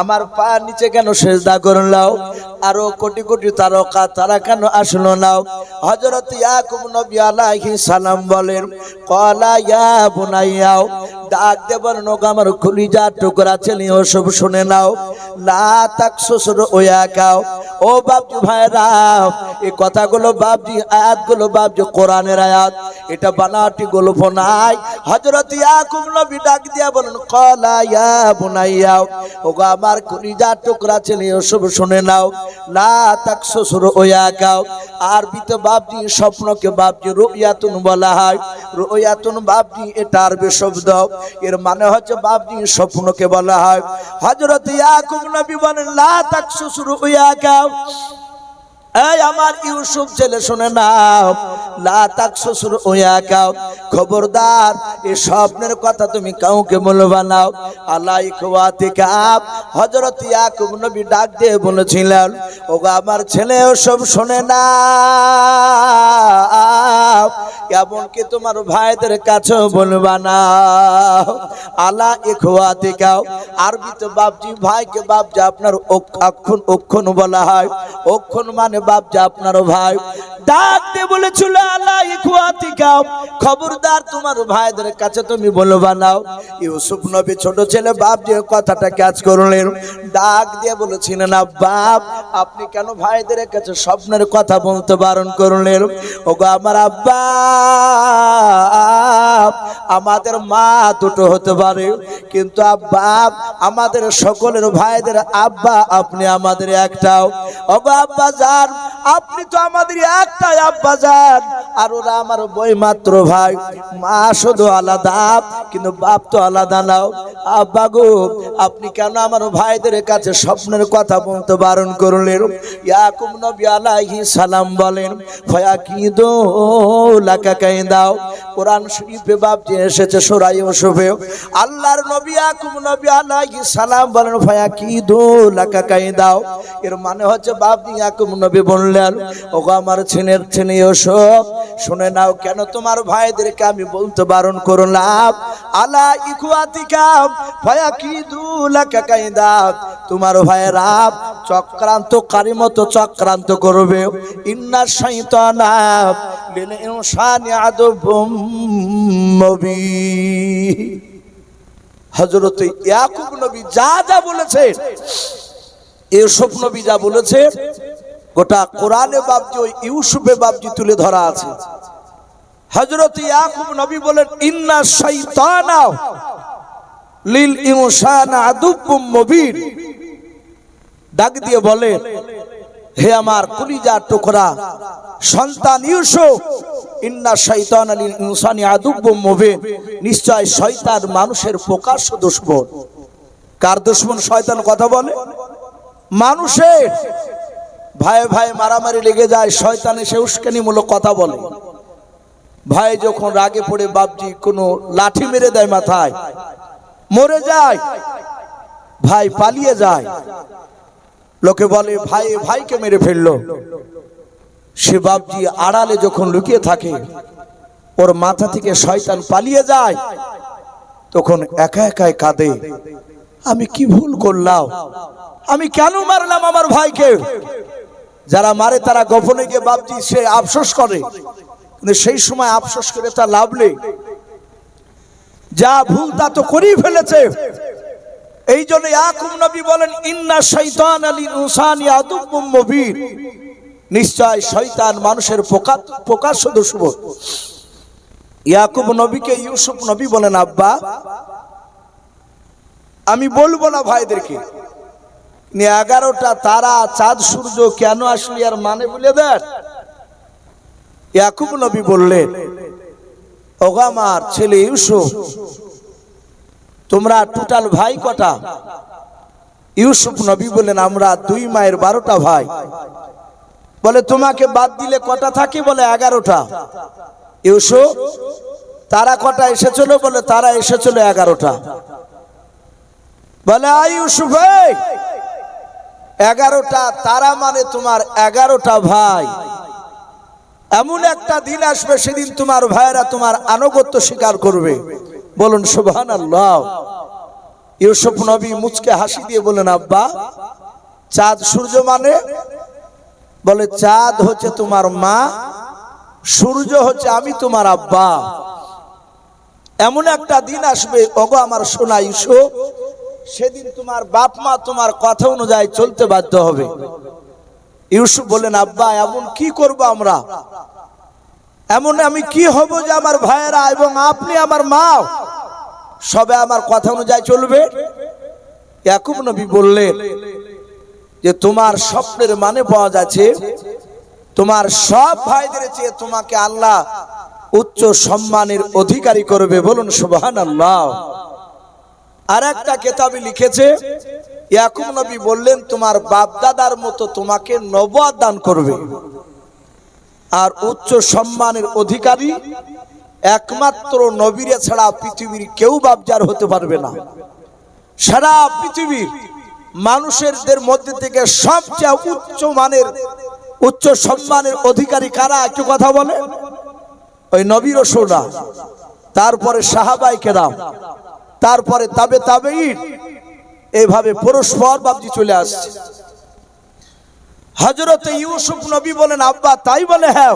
আমার পা নিচে কেন সিজদা করলো? আরো কোটি কোটি তারকা তারা কেন আসলো না? হযরত ইয়াকুব নবী আলাইহিস সালাম বলেন, ক্বালা ইয়া বুনাইয়া, ডাক দে বলেন, ওগো আমার কলিজার টুকরা ছেলে সব শুনে নাও, লা তাকসুসুর ওয়াকাও। ও বাপজি ভাইরা, এই কথাগুলো বাপজি আয়াতগুলো বাপজি কোরআনের আয়াত, এটা বানাটি গল্প নাই। হযরত ইয়াকুব নবী ডাক দিয়া বলেন, ক্বালা ইয়া বুনাইয়া, ওগো আমার কলিজার টুকরা ছেলে সব শুনে নাও, লা তাকসুসুর ওয়াকাও। আরবিতে বাপজি স্বপ্নকে বাপজি রুয়াতুন বলা হয়। রুয়াতুন বাপজি এটা আরবি শব্দ, এর মানে হচ্ছে বাপজি স্বপ্নকে বলা হয়। হযরত ইয়াকুব নবী বলেন, লা তাকসুসুর ওয়াকাও, এই আমার ইউসুফ ছেলে শুনে নাও, লা তাকসুসুর উয়াকা, খবরদার এই স্বপ্নের কথা তুমি কাউকে বলবা না। আলা ইখওয়াতিকা, হযরত ইয়াকুব নবী ডাক দিয়ে বলেছিলেন, ওগো আমার ছেলে ওসব শোনে না, এমনকি তোমার ভাইদের কাছেও বলবা না। আলা ইখওয়াতিকা, আরবিতে বাপজি ভাইকে বাপজি আপনার অক্ষণ বলা হয়। অক্ষণ মানে বাপজি আপনার ভাই। ডাক দিয়ে বলেছিল আলা ইখওয়াতিকা, খবরদার তোমার ভাইদের কাছে তুমি বলবা না। ইউসুফ নবী ছোট ছেলে বাপজি কথাটা ক্যাচ করলেন, ডাক দিয়ে বলেছিলেন, বাপ আপনি কেন ভাইদের কাছে স্বপ্নের কথা বলতে বারণ করলেন? ওগো আমার আব্বা, আমাদের মা দুটো হতে পারে, কিন্তু আব্বা আমাদের সকলের ভাইদের আব্বা আপনি আমাদের একটাও। ওগো আব্বা জান, আপনি তো আমাদের একটাই আব্বা জান, আর ওরা আমার বই মাত্র ভাই। মা শুধু আলাদা কিন্তু বাপ তো আলাদা নাও। আব্বা গো, আপনি কেন আমার ভাইদের কাছে স্বপ্নের কথা বলতে বারণ করলেন? ইয়াকুব নবী আলাইহিস সালাম বলেন, ফায়াকিদু লাকা কাইদাও। কোরআন শরীফে বাপজি এসেছে সূরা ইউসুফে, আল্লাহর নবী ইয়াকুব নবী আলাইহিস সালাম বলেন, ফায়াকিদু লাকা কাইদাও। এর মানে হচ্ছে বাপজি ইয়াকুব নবী বললেন, ওগো আমার ছেলের ছেলে ইউসুফ, শুনে নাও কেন তোমার ভাইদেরকে আমি বলতে বারণ করলাম। আলা ইখওয়াতিকা ফায়াকিদু লাকা কাইদা, তোমার ভাইয়েরা চক্রান্তকারী মতো চক্রান্ত করবে। ইন্না শাইতানা লিল ইনসানি আদুবুম মুবিন। হযরত ইয়াকুব নবী যা যা বলেছে, ইউসুফ নবী যা বলেছে, গোটা কোরআনে বাপজি ওই ইউসুফে বাপজি তুলে ধরা আছে। হযরত ইয়াকুব নবী বলেন, ইন্না শাইতানা লিল ইনসানি আদুবুম মুবিন। ডাক দিয়ে বলেন, হে আমার কলিজার টুকরা সন্তান ইউসুফ, ইন্না শাইতানা লিল ইনসানি আদুবুম মুবিন, নিশ্চয় শয়তান মানুষের প্রকাশ্য দুশমন। কার দুশমন? শয়তান কথা বলে মানুষের। ভাই ভাই মারামারি লেগে যায়, শয়তান এসে উস্কানিমূলক কথা বলে। ভাই যখন রাগে পড়ে বাপজি কোনো লাঠি মেরে দেয় মাথায়, মরে যায়, ভাই পালিয়ে যায়, লোকে বলে ভাই ভাইকে মেরে ফেললো। সে বাপজি আড়ালে যখন লুকিয়ে থাকে, ওর মাথা থেকে শয়তান পালিয়ে যায়, তখন একা একাই কাঁদে, আমি কি ভুল করলাম, আমি কেন মারলাম আমার ভাইকে। যারা মারে তারা গোপনে গিয়ে বাপজি সে আফসোস করে, কিন্তু সেই সময় আফসোস করে তা লাভ নেই, যা ভুল তা তো করেই ফেলেছে। এই জন্য ইয়াকুব নবী বলেন, ইন্না শাইতানা লিল ইনসানি আদুবুম মুবিন, নিশ্চয় শয়তান মানুষের প্রকাশ্য দুশমন। ইয়াকুব নবীকে ইউসুফ নবী বলেন, আব্বা আমি বলবো না ভাইদেরকে 11টা তারা চাঁদ সূর্য কেন আসলি, আর মানে বলে দেন। ইয়াকুব নবী বললেন, ওগো আমার ছেলে ইউসুফ, তোমরা টোটাল ভাই কটা? ইউসুফ নবী বলেন, আমরা 2 মায়ের 12টা ভাই। বলে তোমাকে বাদ দিলে কটা থাকে? বলে 11টা। ইউসুফ তারা কটা এসেছিল? বলে তারা এসেছিল 11টা। বলে আই ইউসুফ, 11টা তারা মানে তোমার 11টা ভাই। এমন একটা দিন আসবে সেদিন তোমার ভাইরা তোমার আনুগত্য স্বীকার করবে। বলুন সুবহানাল্লাহ। ইউসুফ নবী মুচকে হাসি দিয়ে বলেন, আব্বা চাঁদ সূর্য মানে? বলে চাঁদ হচ্ছে তোমার মা, সূর্য হচ্ছে আমি তোমার আব্বা। এমন একটা দিন আসবে ওগো আমার সোনা ইউসুফ, সেদিন তোমার বাপ মা তোমার কথা অনুযায়ী চলতে বাধ্য হবে। ইউসুফ বলেন, আব্বা এমন কি করব আমরা, এমন আমি কি হব যে আমার ভাইয়েরা এবং আপনি আমার মা সবে আমার কথা অনুযায়ী চলবে? ইয়াকুব নবী বললেন যে তোমার স্বপ্নের মানে পাওয়া যাচ্ছে, তোমার সব ভাইদের চেয়ে তোমাকে আল্লাহ উচ্চ সম্মানের অধিকারী করবে। বলুন সুবহানাল্লাহ। আর একটা কিতাবে লিখেছে, ইয়াকুব নবী বললেন তোমার বাপ দাদার মতো তোমাকে নবুয়ত দান করবে। আর উচ্চ সম্মানের অধিকারী একমাত্র নবীরে ছাড়া পৃথিবীর কেউ বাপজার হতে পারবে না। সারা পৃথিবীর মানুষেরদের মধ্যে থেকে সবচেয়ে উচ্চ মানের উচ্চ সম্মানের অধিকারী কারা একটু কথা বলে? ওই নবী রাসূলরা, তারপরে সাহাবায়ে কেরাম, তারপরে তাবে তাবেঈন, এইভাবে পরস্পর বাপজি চলে আসছে। হযরত ইউসুফ নবী বলেন, আব্বা তাই বলে? হ্যাঁ।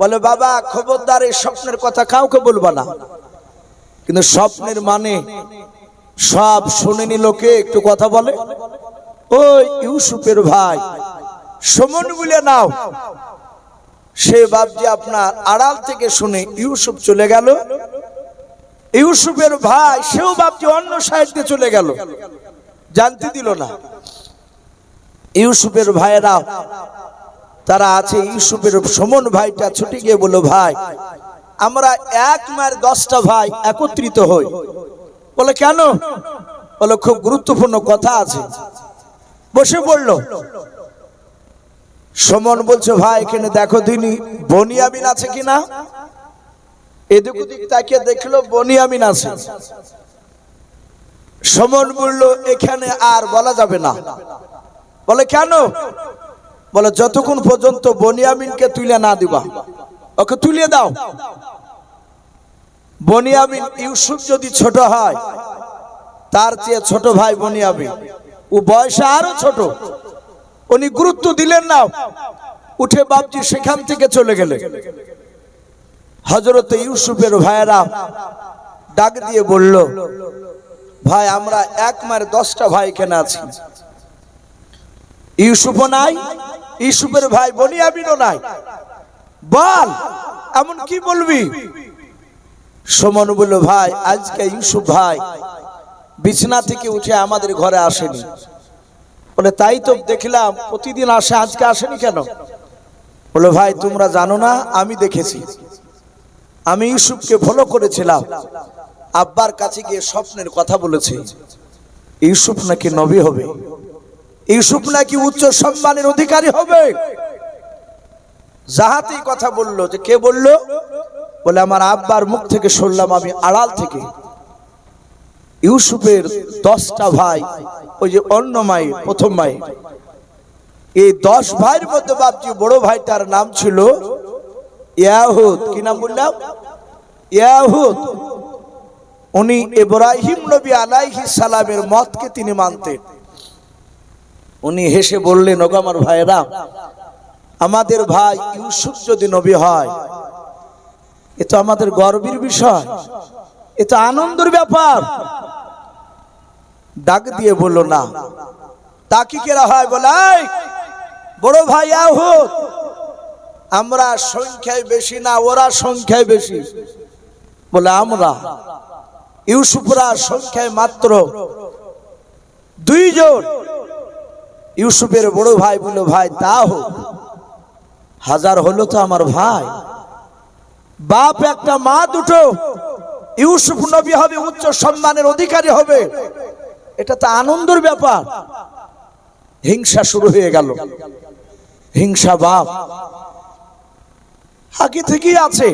বলে, বাবা খবরদার এই স্বপ্নের কথা কাউকে বলবা না। কিন্তু স্বপ্নের মানে সব শুনেনি লোকে, একটু কথা বলে। ওই ইউসুফের ভাই সমন বলে নাও, সে বাপজি আপনার আড়াল থেকে শুনে ইউসুফ চলে গেল। ইউসুফের ভাই সেও বাপজি অন্য সাইডে চলে গেল, জানতে দিল না। ইউসুফের ভাইয়েরা তারা আছে, ইউসুফের সমন ভাইটা ছুটে গিয়ে বলল, ভাই আমরা এক মায়ের 10টা ভাই একত্রিত হই। বলে, কেন? বলে, খুব গুরুত্বপূর্ণ কথা আছে। বসে পড়ল। সমন বলছে, ভাই এখানে দেখো দিনি বনিয়ামিন আছে কিনা। এদিক ওদিক তাকিয়ে দেখলো বনিয়ামিন আছে। সমন বলল, এখানে আর বলা যাবে না। বলে, কেন? বলে, যতক্ষণ পর্যন্ত বনিয়ামিনকে তুলে না দিবা। ওকে তুলে দাও। বনিয়ামিন ইউসুফ যদি ছোট হয়, তার চেয়ে ছোট ভাই বনিয়ামিন, ও বয়সে আরো ছোট। উনি গুরুত্ব দিলেন না, উঠে বাপজি সেখান থেকে চলে গেলেন। হযরত ইউসুফের ভাইয়েরা ডাক দিয়ে বলল, ভাই আমরা এক মায়ের 10টা ভাই এখানে আছি। ইউসুফও নাই, ইউসুফের ভাই বনিয়ামিনও নাই। বল এমন কি বলবি? সমন বলল, ভাই আজকে ইউসুফ ভাই বিছানা থেকে উঠে আমাদের ঘরে আসেনি। বলে, তাই তো দেখলাম প্রতিদিন আসে, আজকে আসেনি কেন? বলে, ভাই তোমরা জানো না, আমি দেখেছি। আমি ইউসুফকে ফলো করেছিলাম, আব্বার কাছে গিয়ে স্বপ্নের কথা বলেছি, ইউসুফ নাকি নবী হবে, ইউসুফ নাকি উচ্চ সম্মানের অধিকারী হবে। যাহাতেই কথা বললো, যে কে বললো? বলে, আমার আব্বার মুখ থেকে শুনলাম আমি আড়াল থেকে। ইউসুফের 10টা ভাই, ওই যে অন্য মাই প্রথম মাই, এই 10 ভাইয়ের মধ্যে বাপজি বড় ভাইটার নাম ছিল ইয়াহুদ। কি নাম বললাম? ইয়াহুদ। উনি ইব্রাহিম নবী আলাইহিস সালামের মতকে তিনি মানতেন। উনি হেসে বললেন, ওগো আমার ভাইরা, আমাদের ভাই ইউসুফ যদি নবী হয়, এ তো আমাদের গর্বের বিষয়, এ তো আনন্দের ব্যাপার। ডাক দিয়ে বলল, না তা কি কেরা হয়? বলে, বড় ভাই ইয়াহুদ, আমরা সংখ্যায় বেশি না, ওরা সংখ্যায় বেশি। বলে, আমরা ইউসুফরা সংখ্যায় মাত্র 2 জন। ইউসুফের বড় ভাই বলল, ভাই তা হোক, 1000 হলো তো আমার ভাই। বাপ একটা মা দুটো, ইউসুফ নবী হবে, উচ্চ সম্মানের অধিকারী হবে, এটা তো আনন্দের ব্যাপার। হিংসা শুরু হয়ে গেল। হিংসা বাপ আগে থেকেই আছে,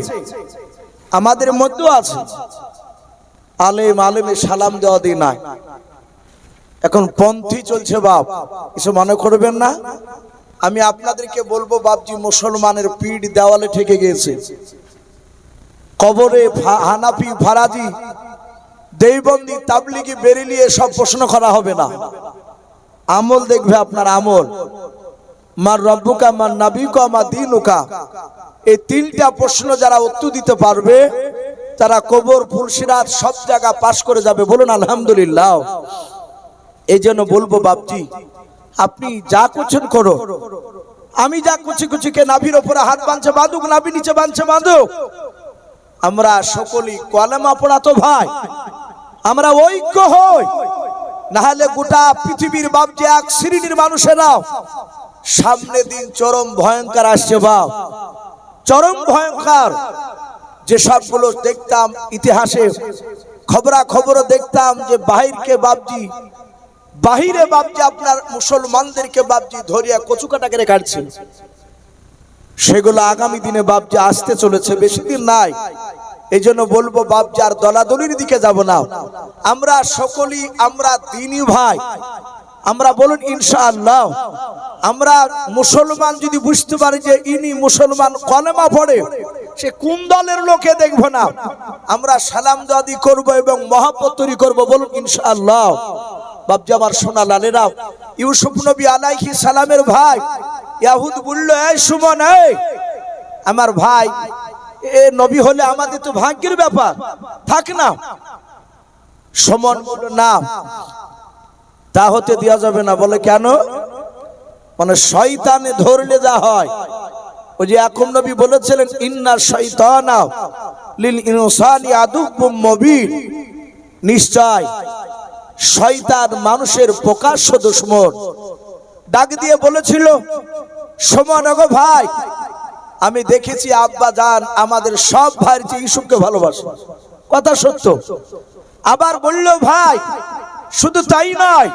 আমাদের মধ্যেও আছে। আলেমে সালাম দেওয়া দিই নাই, এখন পন্থী চলছে বাপ, কিছু মনে করবেন না। আমি আপনাদেরকে বলবো, বাপজি মুসলমানের পিঠ দেওয়ালে ঠেকে গিয়েছে। কবরে হানাফি, ফারাজি, দেওবন্দি, তাবলিগি, বেরেলি সব প্রশ্ন করা হবে না। আমল দেখবে আপনার আমল। মার রব্বুকা, মার নাবিকা, মার দীনুকা, এই 3টা প্রশ্ন যারা উত্তর দিতে পারবে, তারা কবর, ফুলসিরাত সব জায়গা পাস করে যাবে। বলুন আলহামদুলিল্লাহ। এই জন্য বলবো, বাপজি আপনি যা করছেন করো, আমি যা করছি করছি, কে নাভির ওপরে হাত বাঁধছে বাঁধুক, নাভি নিচে বাঁধছে বাঁধুক। আমরা সকলেই কলেমা পড়া তো ভাই, আমরা ঐক্য হই, না হলে গোটা পৃথিবীর বাপজি এক শ্রেণীর মানুষেরা সামনে দিন চরম ভয়ঙ্কর আসছে বাপ, চরম ভয়ঙ্কর। যে সবগুলো দেখতাম ইতিহাসে, খবরাখবরও দেখতাম যে বাহিরকে বাপজি, বাহিরে বাপজি আপনার মুসলমানদেরকে বাপজি ধরিয়া কচুকাটা করে কাটছে। সেগুলো আগামী দিনে বাপজি আসতে চলেছে, বেশি দিন নাই। এই জন্য বলবো বাপজি আর দলাদলির দিকে যাব না, আমরা সকলেই আমরা দিনী ভাই, আমরা বলুন ইনশাআল্লাহ। আমরা মুসলমান যদি বুঝতে পারি যে ইনি মুসলমান, কলেমা পড়ে, সে কোন দলের লোকে দেখবো না, আমরা সালাম দাদি করব এবং মহব্বত তৈরি করবো, বলুন ইনশাআল্লাহ। বাপজি আমার সোনা লালেরা, ইউসুফ নবী আলাইহিস সালামের ভাই ইয়াহুদ বলল, এই সুমন, এই আমার ভাই, এ নবী হলে আমাদের তো ভাগ্যের ব্যাপার, থাক না। সুমন বলল, না, তা হতে দেওয়া যাবে না। বলে কেন? মানে শয়তানে ধরলে যা হয়, ওই যে এখন নবী বলেছিলেন, ইন্না শাইতানা লিল ইনসানি আদুব্বুম মুবিন, নিশ্চয় শয়তান মানুষের প্রকাশ্য দুশমন। ডাক দিয়ে বলেছিল, সুমন গো ভাই, আমি দেখেছি আব্বা জান আমাদের সব ভাইয়ের চেয়ে ইউসুফকে ভালোবাসে, কথা সত্য। আবার বলল, ভাই শুধু তাই নয়,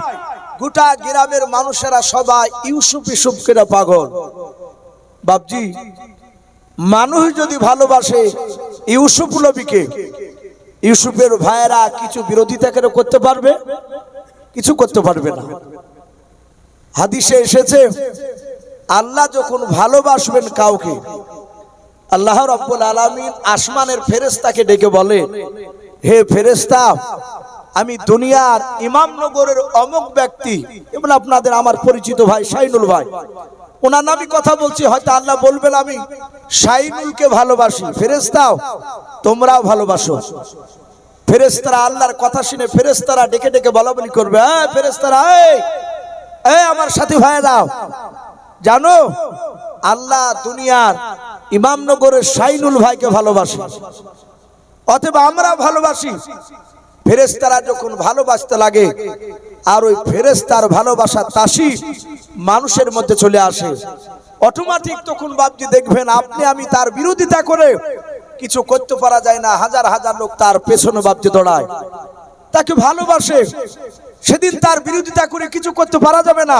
গোটা গ্রামের মানুষেরা সবাই ইউসুফ ইউসুফকে পাগল। বাপজি, মানুষ যদি ভালোবাসে ইউসুফ নবীকে, ইউসুফের ভাইয়েরা কিছু বিরোধিতা কেন করতে পারবে? কিছু করতে পারবে না। হাদিসে এসেছে, আল্লাহ যখন ভালোবাসবেন কাউকে, আল্লাহ রাব্বুল আলামিন আসমানের ফেরেশতাকে ডেকে বলে, হে ফেরেশতা, আমি দুনিয়ার ইমামনগরের অমুক ব্যক্তি, এবং আপনাদের আমার পরিচিত ভাই শাইনুল ভাই, ওনার নামে কথা বলছি, হয়তো আল্লাহ বলবেন আমি শাইনুলকে ভালোবাসি, ফেরেশতাও তোমরাও ভালোবাসো। ফেরেশতারা আল্লাহর কথা শুনে ফেরেশতারা ডেকে ডেকে বলা বলি করবে, ফেরেশতারা, এই আমার সাথী ভাইরা, জানো আল্লাহ দুনিয়ার ইমামনগরের শাইনুল ভাইকে ভালোবাসে, অতএব আমরা ভালোবাসি। ফেরেশতারা যখন ভালোবাসতে লাগে, আর ওই ফেরেশতার ভালোবাসা তাসি মানুষের মধ্যে চলে আসে, অটোমেটিক তখন বাপজি দেখবেন আপনি আমি তার বিরোধিতা করে কিছু করতে পারা যায় না, হাজার হাজার লোক তার পেছনে বাপজি দৌড়ায়, তাকে ভালোবাসে। সেদিন তার বিরোধিতা করে কিছু করতে পারা যাবে না,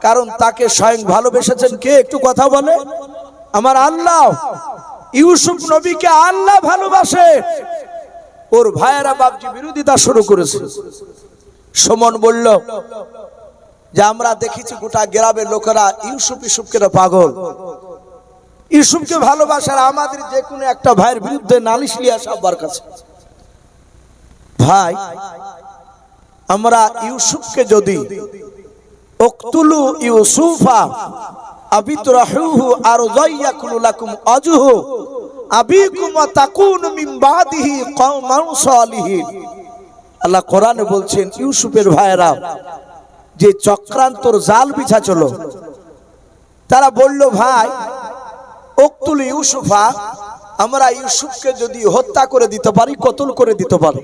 কারণ তাকে স্বয়ং ভালোবেসেছেন কে? একটু কথা বলে, আমার আল্লাহ। ইউসুফ নবীকে আল্লাহ ভালোবাসে, ওর ভাইয়েরা বাপজি বিরোধিতা শুরু করেছে। সুমন বলল যে আমরা দেখেছি গোটা গ্রামের লোকেরা ইউসুফ ইউসুফকে পাগল, ইউসুফকে ভালোবাসার আমাদের যে কোনো একটা ভাইয়ের বিরুদ্ধে নালিশ নিয়ে আসা আব্বার কাছে। ভাই, আমরা ইউসুফকে যদি উকতুলু ইউসুফা আবিতরাহুহু আরযায়াকুলু লাকুম আজহু আবিকুম ওয়া তাকুনু মিন বাদিহি কওমান সালিহিন, আল্লাহ কোরআনে বলছেন ইউসুফের ভাইয়েরা যে চক্রান্তর জাল বিছাছিল, তারা বলল, ভাই উকতুলু ইউসুফা, আমরা ইউসুফকে যদি হত্যা করে দিতে পারি, কতল করে দিতে পারি,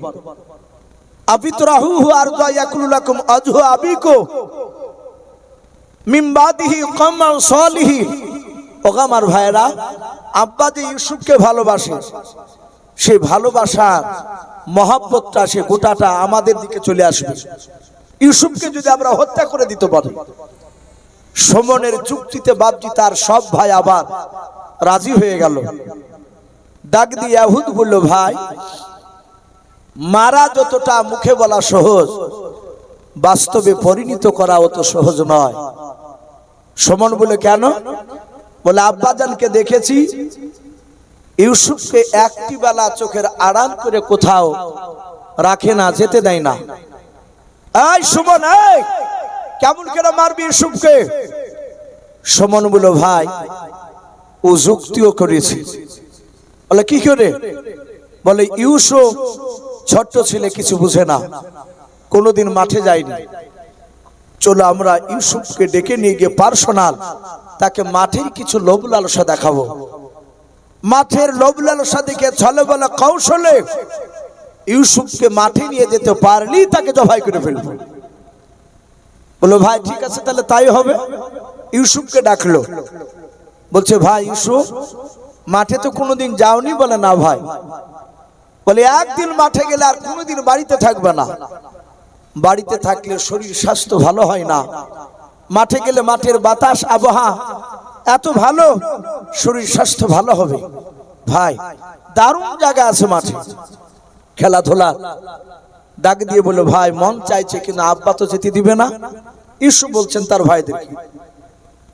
আবিতরাহুহু আরযায়াকুলু লাকুম আজহু আবিকুম মিন বাদিহি কওমান সালিহিন। ও আমার ভাইয়েরা, আব্বা যে ইউসুফকে ভালোবাসে, সেই ভালোবাসার মহব্বতটা সে গোটাটা আমাদের দিকে চলে আসবে। ইউসুফকে যদি আমরা হত্যা করে দিতে পারি, সুমনের যুক্তিতে বাপজি তার সব ভাই আবার রাজি হয়ে গেল। ডাক দিয়ে ইয়াহুদ বলল, ভাই মারা যতটা মুখে বলা সহজ, বাস্তবে পরিণত করা অত সহজ নয়। সুমন বলে, কেন? বলে, আব্বাজানকে দেখেছি ইউসুফকে একটি বেলা চোখের আড়াল করে কোথাও রাখে না, যেতে দেয় না। এই সুমন, এই কেমন করে মারবি ইউসুফকে? সুমন বলল, ভাই ও যুক্তিও করেছে। বলে, কি করে? বলে, ইউসুফ ছোট্ট ছেলে, কিছু বুঝে না, কোনোদিন মাঠে যায়নি, চলো আমরা ইউসুফকে ডেকে নিয়ে গিয়ে পার্সোনাল তাকে মাঠের কিছু লোভ লালসা দেখাবো। মাঠের লোভ লালসা দেখে ছলে বলে কৌশলে ইউসুফকে মাঠে নিয়ে যেতে পারলি তাকে জবাই করে ফেলবো। বলো, ভাই ঠিক আছে, তাহলে তাই হবে। ইউসুফকে ডাকলো, বলছে, ভাই ইউসুফ মাঠে তো কোনোদিন যাওনি? বলে, না ভাই। বলে, একদিন মাঠে গেলে আর কোনোদিন বাড়িতে থাকবে না, বাড়িতে থাকলে শরীর স্বাস্থ্য ভালো হয় না, মাঠে গেলে মাঠের বাতাস আবহাওয়া এত ভালো, শরীর স্বাস্থ্য ভালো হবে। ভাই দারুণ জায়গা আছে মাঠে খেলাধুলা। ডাক দিয়ে বলল, ভাই মন চাইছে কিন্তু আব্বা তো যেতে দিবে না। ইউসুফ বলছেন তার ভাইদেরকে,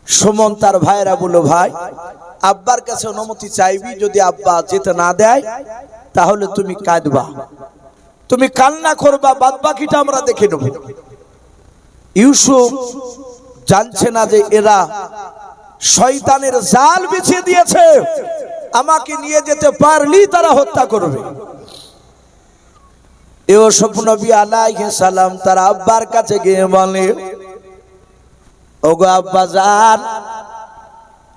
সুমন তার ভাইরা বলল, ভাই আব্বার কাছে অনুমতি চাইবি, যদি আব্বা যেতে না দেয় তাহলে তুমি কাঁদবা, তুমি কান্না করবা, বাদ বাকিটা আমরা দেখে নেব। ইউসুফ জানছে না যে এরা শয়তানের জাল বিছিয়ে দিয়েছে, আমাকে নিয়ে যেতে পারলি তারা হত্যা করবে। ইউসুফ নবী আলাইহিস সালাম তার আব্বার কাছে গিয়ে বলে, ওগো আব্বা জান,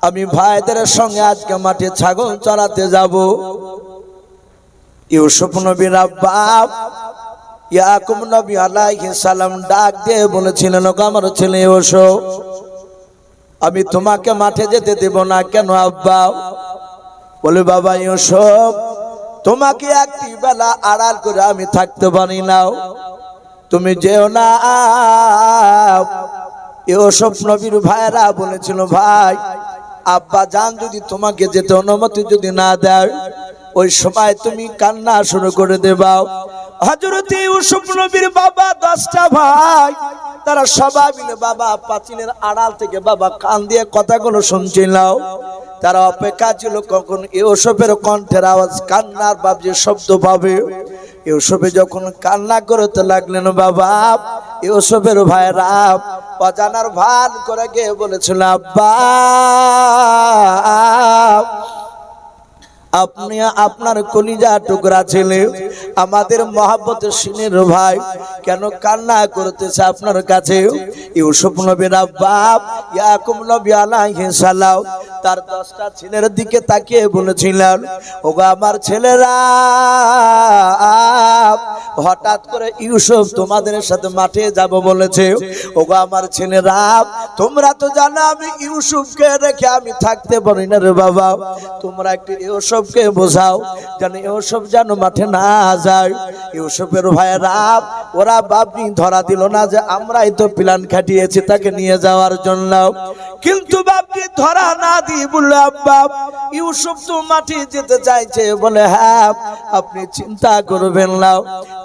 আমি ভাইদের সঙ্গে আজকে মাঠে ছাগল চড়াতে যাব। ইউসুফ নবীর আব্বা ইয়াকুব নবী আলাইহিস সালাম ডাক দিয়ে বলেছিলেন, ওগো আমার ছেলে ইউসুফ, আমি তোমাকে মাঠে যেতে দেব না। কেন আব্বা? বলে, বাবা ইউসুফ, তোমাকে একটি বেলা আড়াল করে আমি থাকতে পারি না, তুমি যেও না। ইউসুফ নবীর ভাইরা বলেছিল, ভাই আব্বা জান যদি তোমাকে যেতে অনুমতি যদি না দেয়, ওই সময় তুমি কান্না শুরু করে দেবা। হযরত ইউসুফ নবীর বাবা 10টা ভাই, তারা সবাই মিলে বাবা পাঁচিলের আড়াল থেকে বাবা কান দিয়ে কথাগুলো শুনছিল। তারা অপেক্ষা ছিল কখন ইউসুফের কণ্ঠের আওয়াজ, কান্নার বাজে শব্দ পাবে। ইউসুফে যখন কান্না করতে লাগলেন, বাবা ইউসুফের ভাইরা অজানার ভান করে গিয়ে বলেছিল, আব্বা আপনি আপনার কলিজা টুকরা ছেলে, আমাদের মহব্বতের সিনের ভাই কেন কান্না করতেছে আপনার কাছে? ইউসুফ নবীর আব্বা ইয়াকুব নবী আলাইহিস সালাম তার 10টা ছেলের দিকে তাকিয়ে বলেছিলেন, ওগো আমার ছেলেরা, হঠাৎ করে ইউসুফ তোমাদের সাথে মাঠে যাব বলেছে। ওগো আমার ছেলেরা, তোমরা তো জানো আমি ইউসুফকে রেখে আমি থাকতে পারি না রে বাবা, তোমরা একটু ইউসুফকে বোঝাও যেন ইউসুফ যেন মাঠে না যায়। ইউসুফের ভাইয়েরা ওরা বাপনি ধরা দিল না যে আমরাই তো প্ল্যান খাটিয়েছি তাকে নিয়ে যাওয়ার জন্য, কিন্তু বাপনি ধরা না দিয়ে বললো, আব্বা ইউসুফ তো মাঠে যেতে চাইছে। বলে, হ্যাঁ আপনি চিন্তা করবেন না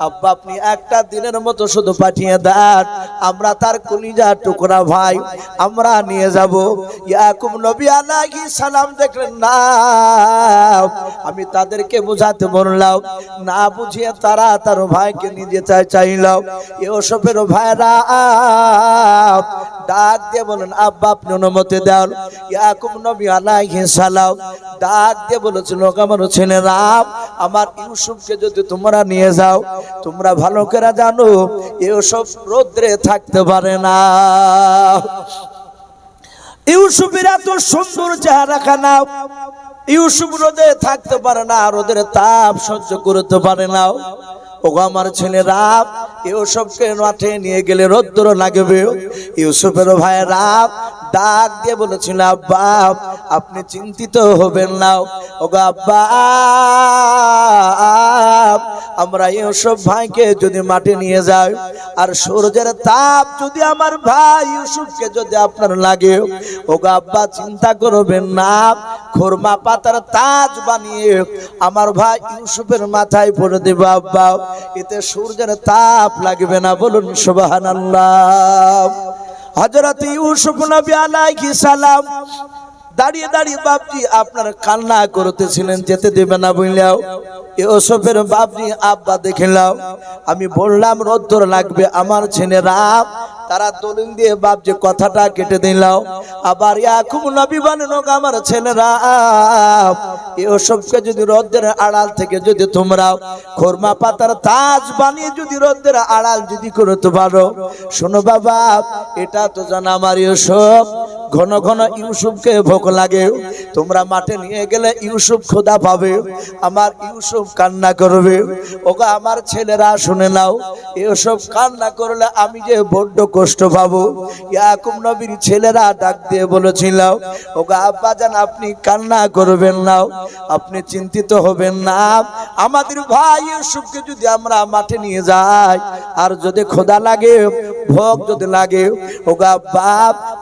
আব্বা, আপনি একটা দিনের মতো শুধু পাঠিয়ে দেন, আমরা তার কলিজা টুকরা ভাই আমরা নিয়ে যাব। ইয়াকুব নবী আলাইহিস সালাম দেখলেন না, আমি তাদেরকে বোঝাতে বললাম, না বুঝিয়ে তারা তার ভাইকে নিয়ে যেতে চাইল। ইউসুফের ভাইরা ডাক দিয়ে বলেন, আব্বা আপনি অনুমতি দেন। ইয়াকুব নবী আলাইহিস সালাম ডাক দিয়ে বলেছিল, আমার ছেলেরা, আমার ইউসুফকে যদি তোমরা নিয়ে যাও, তোমরা ভালো করে জানো ইউসুফ রোদ্রে থাকতে পারে না। ইউসুফের এত সুন্দর চেহারাখানা, ইউসুফ রোদে থাকতে পারে না, রোদের তাপ সহ্য করতে পারে না। ওগো আমার ছেলেরা, ইউসুফকে মাঠে নিয়ে গেলে রোদ্র লাগবে। ইউসুফের ভাইয়েরা ডাক দিয়ে বলেছিল, আব্বা আপনি চিন্তিত হবেন না। ওগো আব্বা, আমরা ইউসুফ ভাইকে যদি মাঠে নিয়ে যাই আর সূর্যের তাপ যদি আমার ভাই ইউসুফকে যদি আপনার লাগে, ওগো আব্বা চিন্তা করবেন না, খুরমা পাতার তাজ বানিয়ে আমার ভাই ইউসুফের মাথায় পরে দেব আব্বা, এতে সূর্যের তাপ লাগবে না। বলুন সুবহানাল্লাহ। হযরত ইউসুফ নবী আলাইহিস সালাম দাঁড়িয়ে দাঁড়িয়ে বাপজি আপনার কান্না করতেছিলেন, যেতে দেবে না বললেও ইউসুফের বাপজি আব্বা দেখলাম, আমি বললাম রোদ্দুর লাগবে, আমার ছেলেরা তারা দলিল দিয়ে বাপজি কথাটা কেটে দিল। আবার ইয়াকুব নবী বলেন, আমার ছেলেরা ইউসুফকে যদি রোদ্দের আড়াল থেকে যদি তোমরা খুরমা পাতার তাজ বানিয়ে যদি রোদ্দের আড়াল যদি করতে পারো, শোনো বাবা এটা তো জানা আমার ইউসুফ ঘন ঘন ইউসুফকে ভোগ লাগে, তোমরা মাঠে নিয়ে গেলে ইউসুফ খোদা পাবে, আমার ইউসুফ কান্না করবে। ওগো আমার ছেলেরা শুনে নাও, ইউসুফ কান্না করলে আমি যে বড্ড কষ্ট পাবো। ইয়াকুব নবীর ছেলেরা ডাক দিয়ে বলেছিল, ওগো আব্বাজান আপনি কান্না করবেন না, আপনি চিন্তিত হবেন না, আমাদের ভাই ইউসুফকে যদি আমরা মাঠে নিয়ে যাই আর যদি খোদা লাগে, ভোগ যদি লাগে, ওগো আব্বা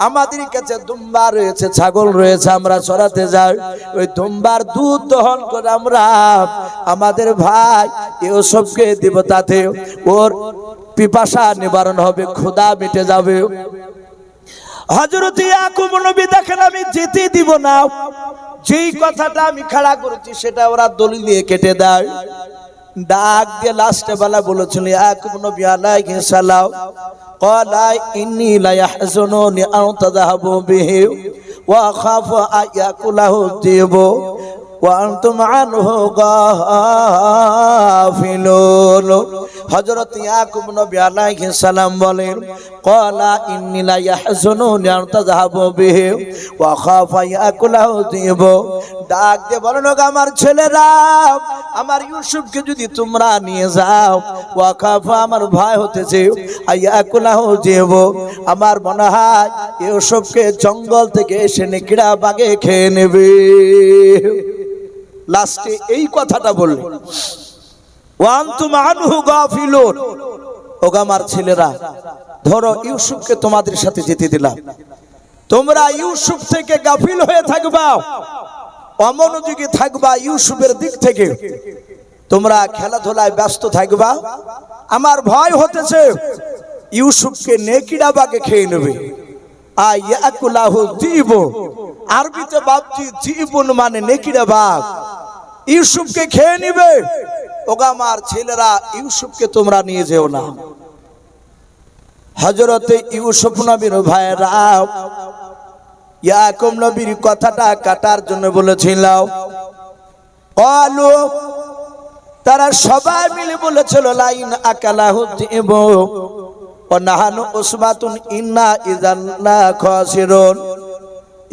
আমাদের কাছে দুম্বা রয়েছে, ছাগল রয়েছে, আমরা চড়াতে যাই, ওই দুম্বার দুধ দহন করে আমরা আমাদের ভাই ইউসুফকে দিব, তাতে ওর পিপাসা নিবারণ হবে, ক্ষুধা মিটে যাবে। হযরত ইয়াকুব নবী দেখেন আমি যেতে দিব না, যেই কথাটা আমি খাড়া করেছি সেটা ওরা দলিল দিয়ে কেটে দেয়। ডাক দিয়ে লাস্টে বেলা বলেছিল ইয়াকুব নবী আলাইহিস সালাম, ক্বালা ইন্নী লা ইয়াহজুনুনি আন তাযহাবু বিহি ওয়া আখাফু আন ইয়াকুলাহু যিবু ওয়া আনতুম আনহু গাফিলুন। হযরত ইয়াকুব নবী আলাইহিস সালাম বলেন, ক্বালা ইন্নী লা ইয়াহজুনুনি আন তাযহাবু বিহি ওয়া আখাফু আন ইয়াকুলাহু যিবু। ডাক দিয়ে বলেন, ওগো আমার ছেলেরা, আমার ইউসুফকে যদি তোমরা নিয়ে যাও, ওয়া আখাফু আমার ভয় হতেছে, ইয়াকুলাহু যিবু আমার মনে হয় ইউসুফকে জঙ্গল থেকে এসে নেকড়া বাগে খেয়ে নেবে। লাস্টে এই কথাটা বললেন, ওয়া আনতুম আনহু গাফিলুন। ওগো আমার ছেলেরা, ধরো ইউসুফকে তোমাদের সাথে যেতে দিলাম, তোমরা ইউসুফ থেকে গাফিল হয়ে থাকবা, অমনোযোগী থাকবা, ইউসুফের দিক থেকে তোমরা খেলাধুলায় ব্যস্ত থাকবা। আমার ভয় হতেছে ইউসুফকে নেকড়া বাগে খেয়ে নেবে। ইয়াকুলাহু যিবু, আরবিতে বাপজি জীবন মানে নেকড়া বাঘ, ইউসুফকে খেয়ে নিবে। ওগো আমার ছেলেরা, ইউসুফকে তোমরা নিয়ে যেও না। হযরতে ইউসুফ নবীর ভাইরা ইয়াকুব নবীর কথাটা কাটার জন্য বলেছিল। ক্বালু, তারা সবাই মিলে বলেছিল, লাইন আকালাহু যিবু ওয়া নাহানু উসবাতুন ইন্না ইযান লা খাসিরুন।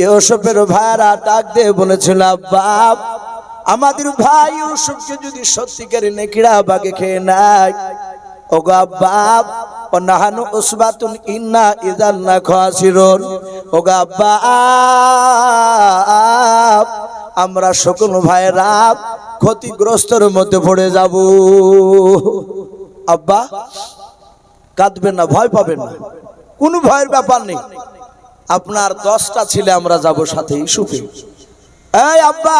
ইউসুফের ভাইরা ডাক দিয়ে বলেছিল, বাপ আমাদের ভাই ইউসুফকে যদি সত্যিকারে নেকড়া বাগে খেয়ে নেয়, ওগো বাপ ওয়া নাহানু উসবাতুন ইন্না ইযান লা খাসিরুন। ওগো বাপ আমরা সকল ভাইরা ক্ষতিগ্রস্তের মধ্যে পড়ে যাব। আব্বা কাঁদবেন না, ভয় পাবেন না, কোনো ভয়ের ব্যাপার নেই, আপনার 10টা ছেলে আমরা যাব সাথে ইউসুফে। এই আব্বা,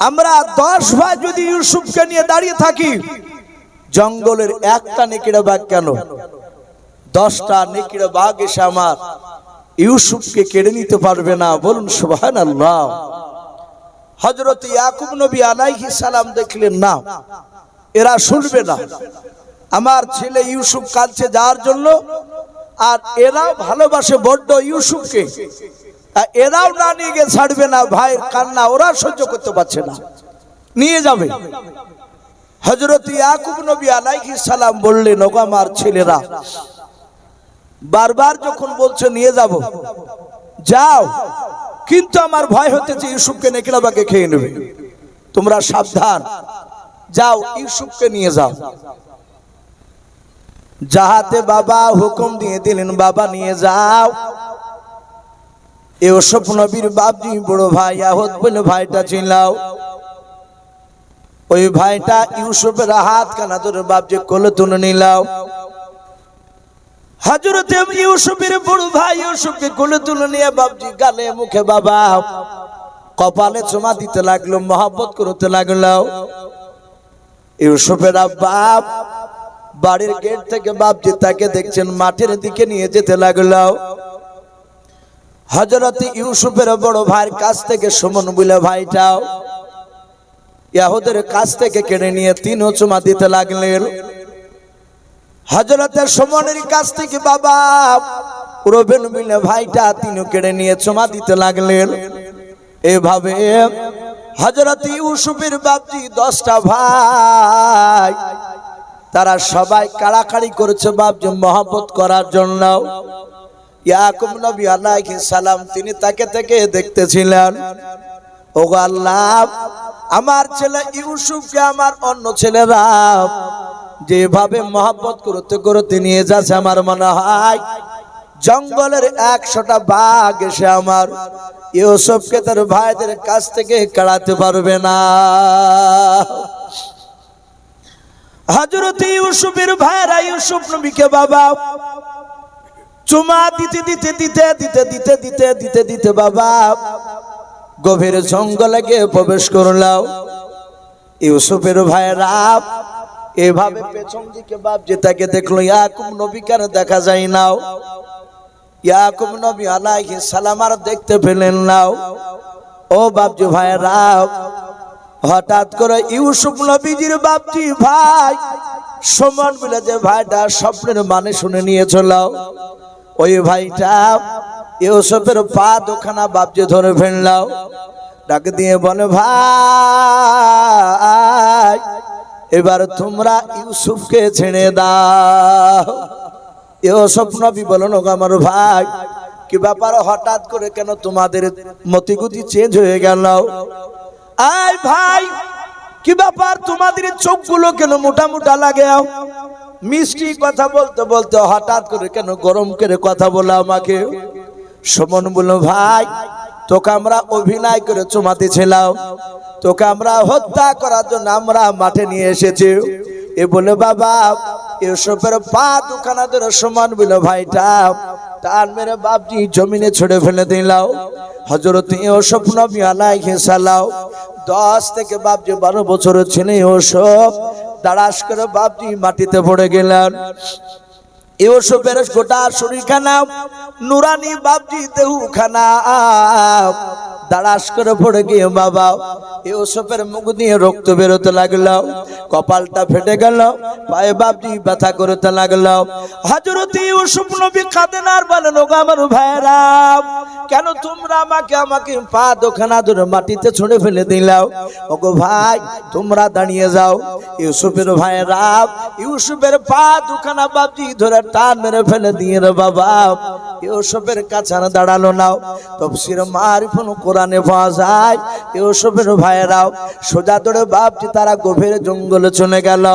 আমরা 10 ভাই যদি ইউসুফকে নিয়ে দাঁড়িয়ে থাকি, জঙ্গলের একটা নেকড়ে বাঘ কেন, 10টা নেকড়ে বাঘ এসে আমার ইউসুফকে কেড়ে নিতে পারবে না। বলুন সুবহানাল্লাহ। হযরত ইয়াকুব নবী আলাইহিস সালাম দেখলেন না, এরা শুনবে না, আমার ছেলে ইউসুফ কাঁদছে যার জন্য, আর এরাও ভালোবাসে বড্ড ইউসুফকে, এরাও না নিয়ে গিয়ে ছাড়বে না, ভাইয়ের কান্না ওরা সহ্য করতে পারছে না, নিয়ে যাবে। হযরত ইয়াকুব নবী আলাইহিস সালাম বললেন, ওগো আমার ছেলেরা, বারবার যখন বলছে নিয়ে যাব, যাও, কিন্তু আমার ভয় হতেছে ইউসুফকে নেকড়া বাগে খেয়ে নেবে, তোমরা সাবধান, যাও ইউসুফকে নিয়ে যাও। যাহাতে বাবা হুকুম দিয়ে দিলেন, বাবা নিয়ে যাও। ইউসুফ নবীর বাপজি বড় ভাই ইয়াহুদ বলে ভাইটা চিনলাও, ওই ভাইটা ইউসুফের হাত কানা ধরে বাপজি কোলে তুলে নিলাও। হযরত ইউসুফের বড় ভাই ইউসুফকে কোলে তুলে নিয়ে বাপজি গালে মুখে বাবা কপালে চুমা দিতে লাগলো, মহব্বত করতে লাগলো। ইউসুফের বাপ বাড়ির গেট থেকে বাপজি তাকে দেখছেন মাঠের দিকে নিয়ে যেতে লাগলো। হযরত ইউসুফের বড় ভাইয়ের কাছ থেকে সুমন বলে ভাইটাও ইয়াহুদের কাছ থেকে কেড়ে নিয়ে 3 চুমা দিতে লাগলেন। হযরত সুমনের কাছ থেকে বাবা রবেন বলে ভাইটা 3 কেড়ে নিয়ে চুমা দিতে লাগলেন। এভাবে হযরত ইউসুফের বাপজি 10টা ভাই, তারা সবাই কাড়াকাড়ি করেছে বাপজি মহব্বত করার জন্য। ইয়াকুব নবী আলাইহিস সালাম তিনি তাকে থেকে দেখতেছিলেন, ওগো আল্লাহ আমার ছেলে ইউসুফকে আমার অন্য ছেলেরা যেভাবে মহব্বত করতে করতে নিয়ে যাচ্ছে, আমার মনে হয় জঙ্গলের 100টা বাঘ এসে আমার ইউসুফকে তার ভাইদের কাছ থেকে কাড়াতে পারবে না। হযরত ইউসুফের ভাইরা ইউসুফ নবীকে বাবা চুমা দিতে দিতে দিতে দিতে দিতে দিতে দিতে দিতে বাবা গভীর জঙ্গলে গিয়ে প্রবেশ করলাম। ইউসুফের ভাইরা এভাবে পেছন দিকে বাপ যে তাকে দেখলো, ইয়াকুব নবীকে আর দেখা যায় না। ইয়াকুব নবী আলাইহিস সালাম আর দেখতে পেলেন না। ও বাপজি ভাইরা, হঠাৎ করে ইউসুফ নবীজির বাপজি ভাই সমান মিলে যে ভাইটা স্বপ্নের মানে শুনে নিয়েছিল, ওই ভাইটা ইউসুফের পা দুখানা বাপজি ধরে ফেললাম, ডাক দিয়ে বলে, ভাই এবার তোমরা ইউসুফকে ছেড়ে দাও। ইউসুফ নবী বলেন, ও আমার ভাই কি ব্যাপার, হঠাৎ করে কেন তোমাদের মতিগতি চেঞ্জ হয়ে গেল? আয় ভাই কি ব্যাপার, তোমাদের চোখগুলো কেন মোটা মোটা লাগে? মিষ্টি কথা বলতে বলতে হঠাৎ করে কেন গরম করে কথা বলে আমাকে? সুমন বলল, ভাই তোকে আমরা অভিনয় করে চুমা দিয়েছিলাম, তোকে আমরা হত্যা করার জন্য আমরা মাঠে নিয়ে এসেছি। এ বলে বাবা ইউসুফের পা দুখানা ধরে সুমন বলল, ভাইটা তার মেরে বাপজি জমিনে ছড়ে ফেলে দিলাম। হযরত ইউসুফ নবী আলাইহিস সালাম 10 থেকে বাপজি 12 বছরের ছেলে ইউসুফ দাঁড়াস করে বাপজি মাটিতে পড়ে গেলেন। ইউসুফের গোটা শরীরখানা নুরানি বাপজি দেহখানা দাঁড়াস করে পড়ে গিয়ে বাবা ইউসুফের মুখ দিয়ে রক্ত বেরোতে লাগলো, কপালটা ফেটে গেল, পায়ে বাপজি ব্যথা করতে লাগলো। হযরত ইউসুফ নবী কাঁদেন আর বলেন, ওগো আমার ভাইরা, কেন তোমরা আমাকে পা দুখানা ধরে মাটিতে ছুঁড়ে ফেলে দিলাও? ওগো ভাই তোমরা দাঁড়িয়ে যাও। ইউসুফের ভাইরা ইউসুফের পা দুখানা বাপজি ধরে টান মেরে ফেলে দিয়ে রে বাবা ইউসুফের কাছে দাঁড়ালো না। তাফসীর মারিফুল কোরআনে পাওয়া যায় ইউসুফের ভাইরাও সোজা দৌড়ে বাপজি তারা গভীর জঙ্গলে চলে গেল।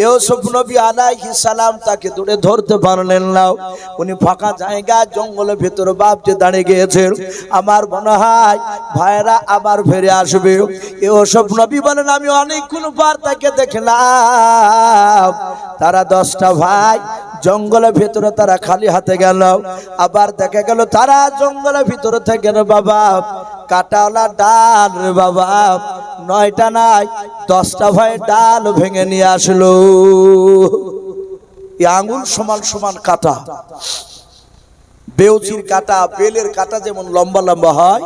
ইউসুফ নবী আলাইহিস সালাম তাকে দৌড়ে ধরতে পারলেন না। উনি ফাঁকা জায়গা জঙ্গলের ভিতরে বাপজি দাঁড়িয়ে গিয়েছেন। আমার মনে হয় ভাইরা আবার ফিরে আসবে। ইউসুফ নবী বলেন, আমি অনেকক্ষণ পর তাকে দেখলাম। তারা 10টা ভাই জঙ্গলের ভিতরে তারা খালি হাতে গেল। আবার দেখা গেল তারা জঙ্গলের ভিতরে থেকে বাবা কাটাওয়ালা ডাল রে বাবা 9টা নাই 10টা ভাই ডাল ভেঙে নিয়ে আসলো। আঙুল সমান সমান কাটা, বেউচির কাটা, বেলের কাটা যেমন লম্বা লম্বা হয়,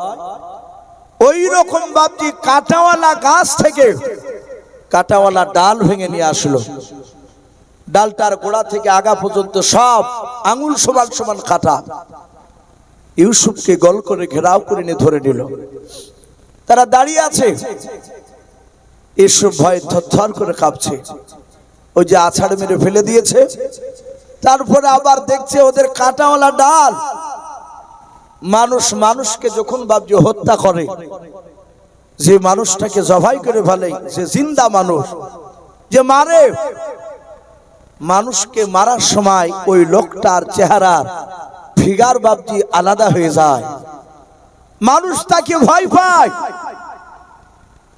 ওই রকম বাপজি কাটাওয়ালা গাছ থেকে কাটাওয়ালা ডাল ভেঙে নিয়ে আসলো। ডালটার গোড়া থেকে আগা পর্যন্ত সব আঙুল সমান সমান কাটা। ইউসুফকে গল করে ঘেরাও করে নিয়ে ধরে নিল। তারা দাঁড়িয়ে আছে। ইউসুফ ভয় থরথর করে কাঁপছে। ওই যে আছাড় মেরে ফেলে দিয়েছে, তারপরে আবার দেখছে ওদের কাঁটাওয়ালা ডাল। মানুষ মানুষকে যখন বাপজি হত্যা করে, যে মানুষটাকে জবাই করে ফেলে, যে জিন্দা মানুষ যে মারে, মানুষকে মারার সময় ওই লোকটার চেহারার ফিগার বাপজি আলাদা হয়ে যায়। মানুষ তাকে ভয় পায়।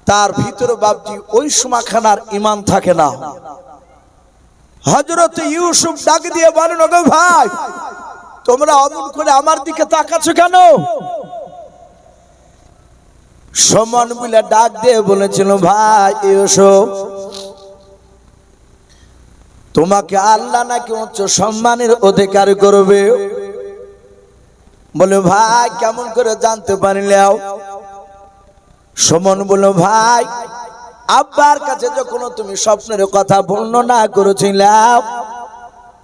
তার ভিতরে বাপজি ওই সময়খানার ঈমান থাকে না। হযরত ইউসুফ ডাক দিয়ে বলেন, ওগো ভাই তোমরা অমন করে আমার দিকে তাকাচ্ছো কেন? সমান মিলে ডাক দিয়ে বলেছিল, ভাই ইউসুফ তোমাকে আল্লাহ নাকি উচ্চ সম্মানের অধিকার করবে। বলে, ভাই কেমন করে জানতে পারলেও? সুমন বলল, ভাই আব্বার কাছে যখন তুমি স্বপ্নের কথা বর্ণনা করেছিলাম,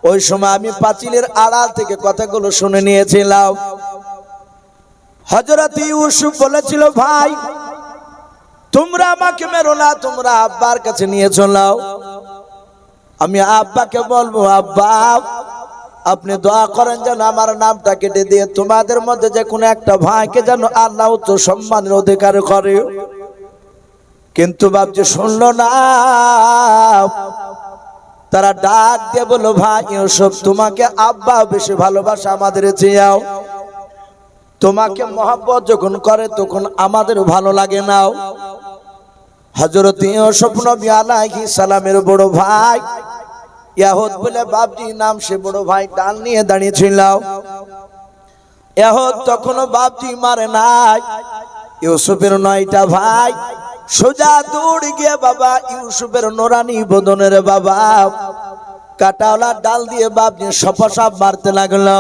ওই সময় আমি পাঁচিলের আড়াল থেকে কথাগুলো শুনে নিয়েছিলাম। হযরত ইউসুফ বলেছিল, ভাই তোমরা আমাকে মেরো না, তোমরা আব্বার কাছে নিয়ে চলাও। আমি আব্বাকে বলবো, আব্বা আপনি দোয়া করেন যেন আমার নামটা কেটে দিয়ে তোমাদের মধ্যে যে কোনো একটা ভাইকে যেন আল্লাহ উচ্চ সম্মানের অধিকার করে। কিন্তু বাপ যে শুনলো না। তারা ডাক দিয়ে বলল, ভাই ইউসুফ, তোমাকে আব্বা বেশি ভালোবাসা আমাদের চেয়েও, তোমাকে মহব্বত যখন করে তখন আমাদের ভালো লাগে নাও। হযরত ইউসুফ নবী আলাইহিস সালামের বড় ভাই ইয়াহুদ বলে বাপজি নাম, সে বড় ভাই ডাল নিয়ে দাঁড়িয়েছিল। ইয়াহুদ তখনও বাপজি মারে নাই। ইউসুফের 9টা ভাই সোজা দৌড়ে গিয়ে বাবা ইউসুফের নোরানি বদনের বাবা কাটাওয়ালা ডাল দিয়ে বাপজি সপাসাপ মারতে লাগলো।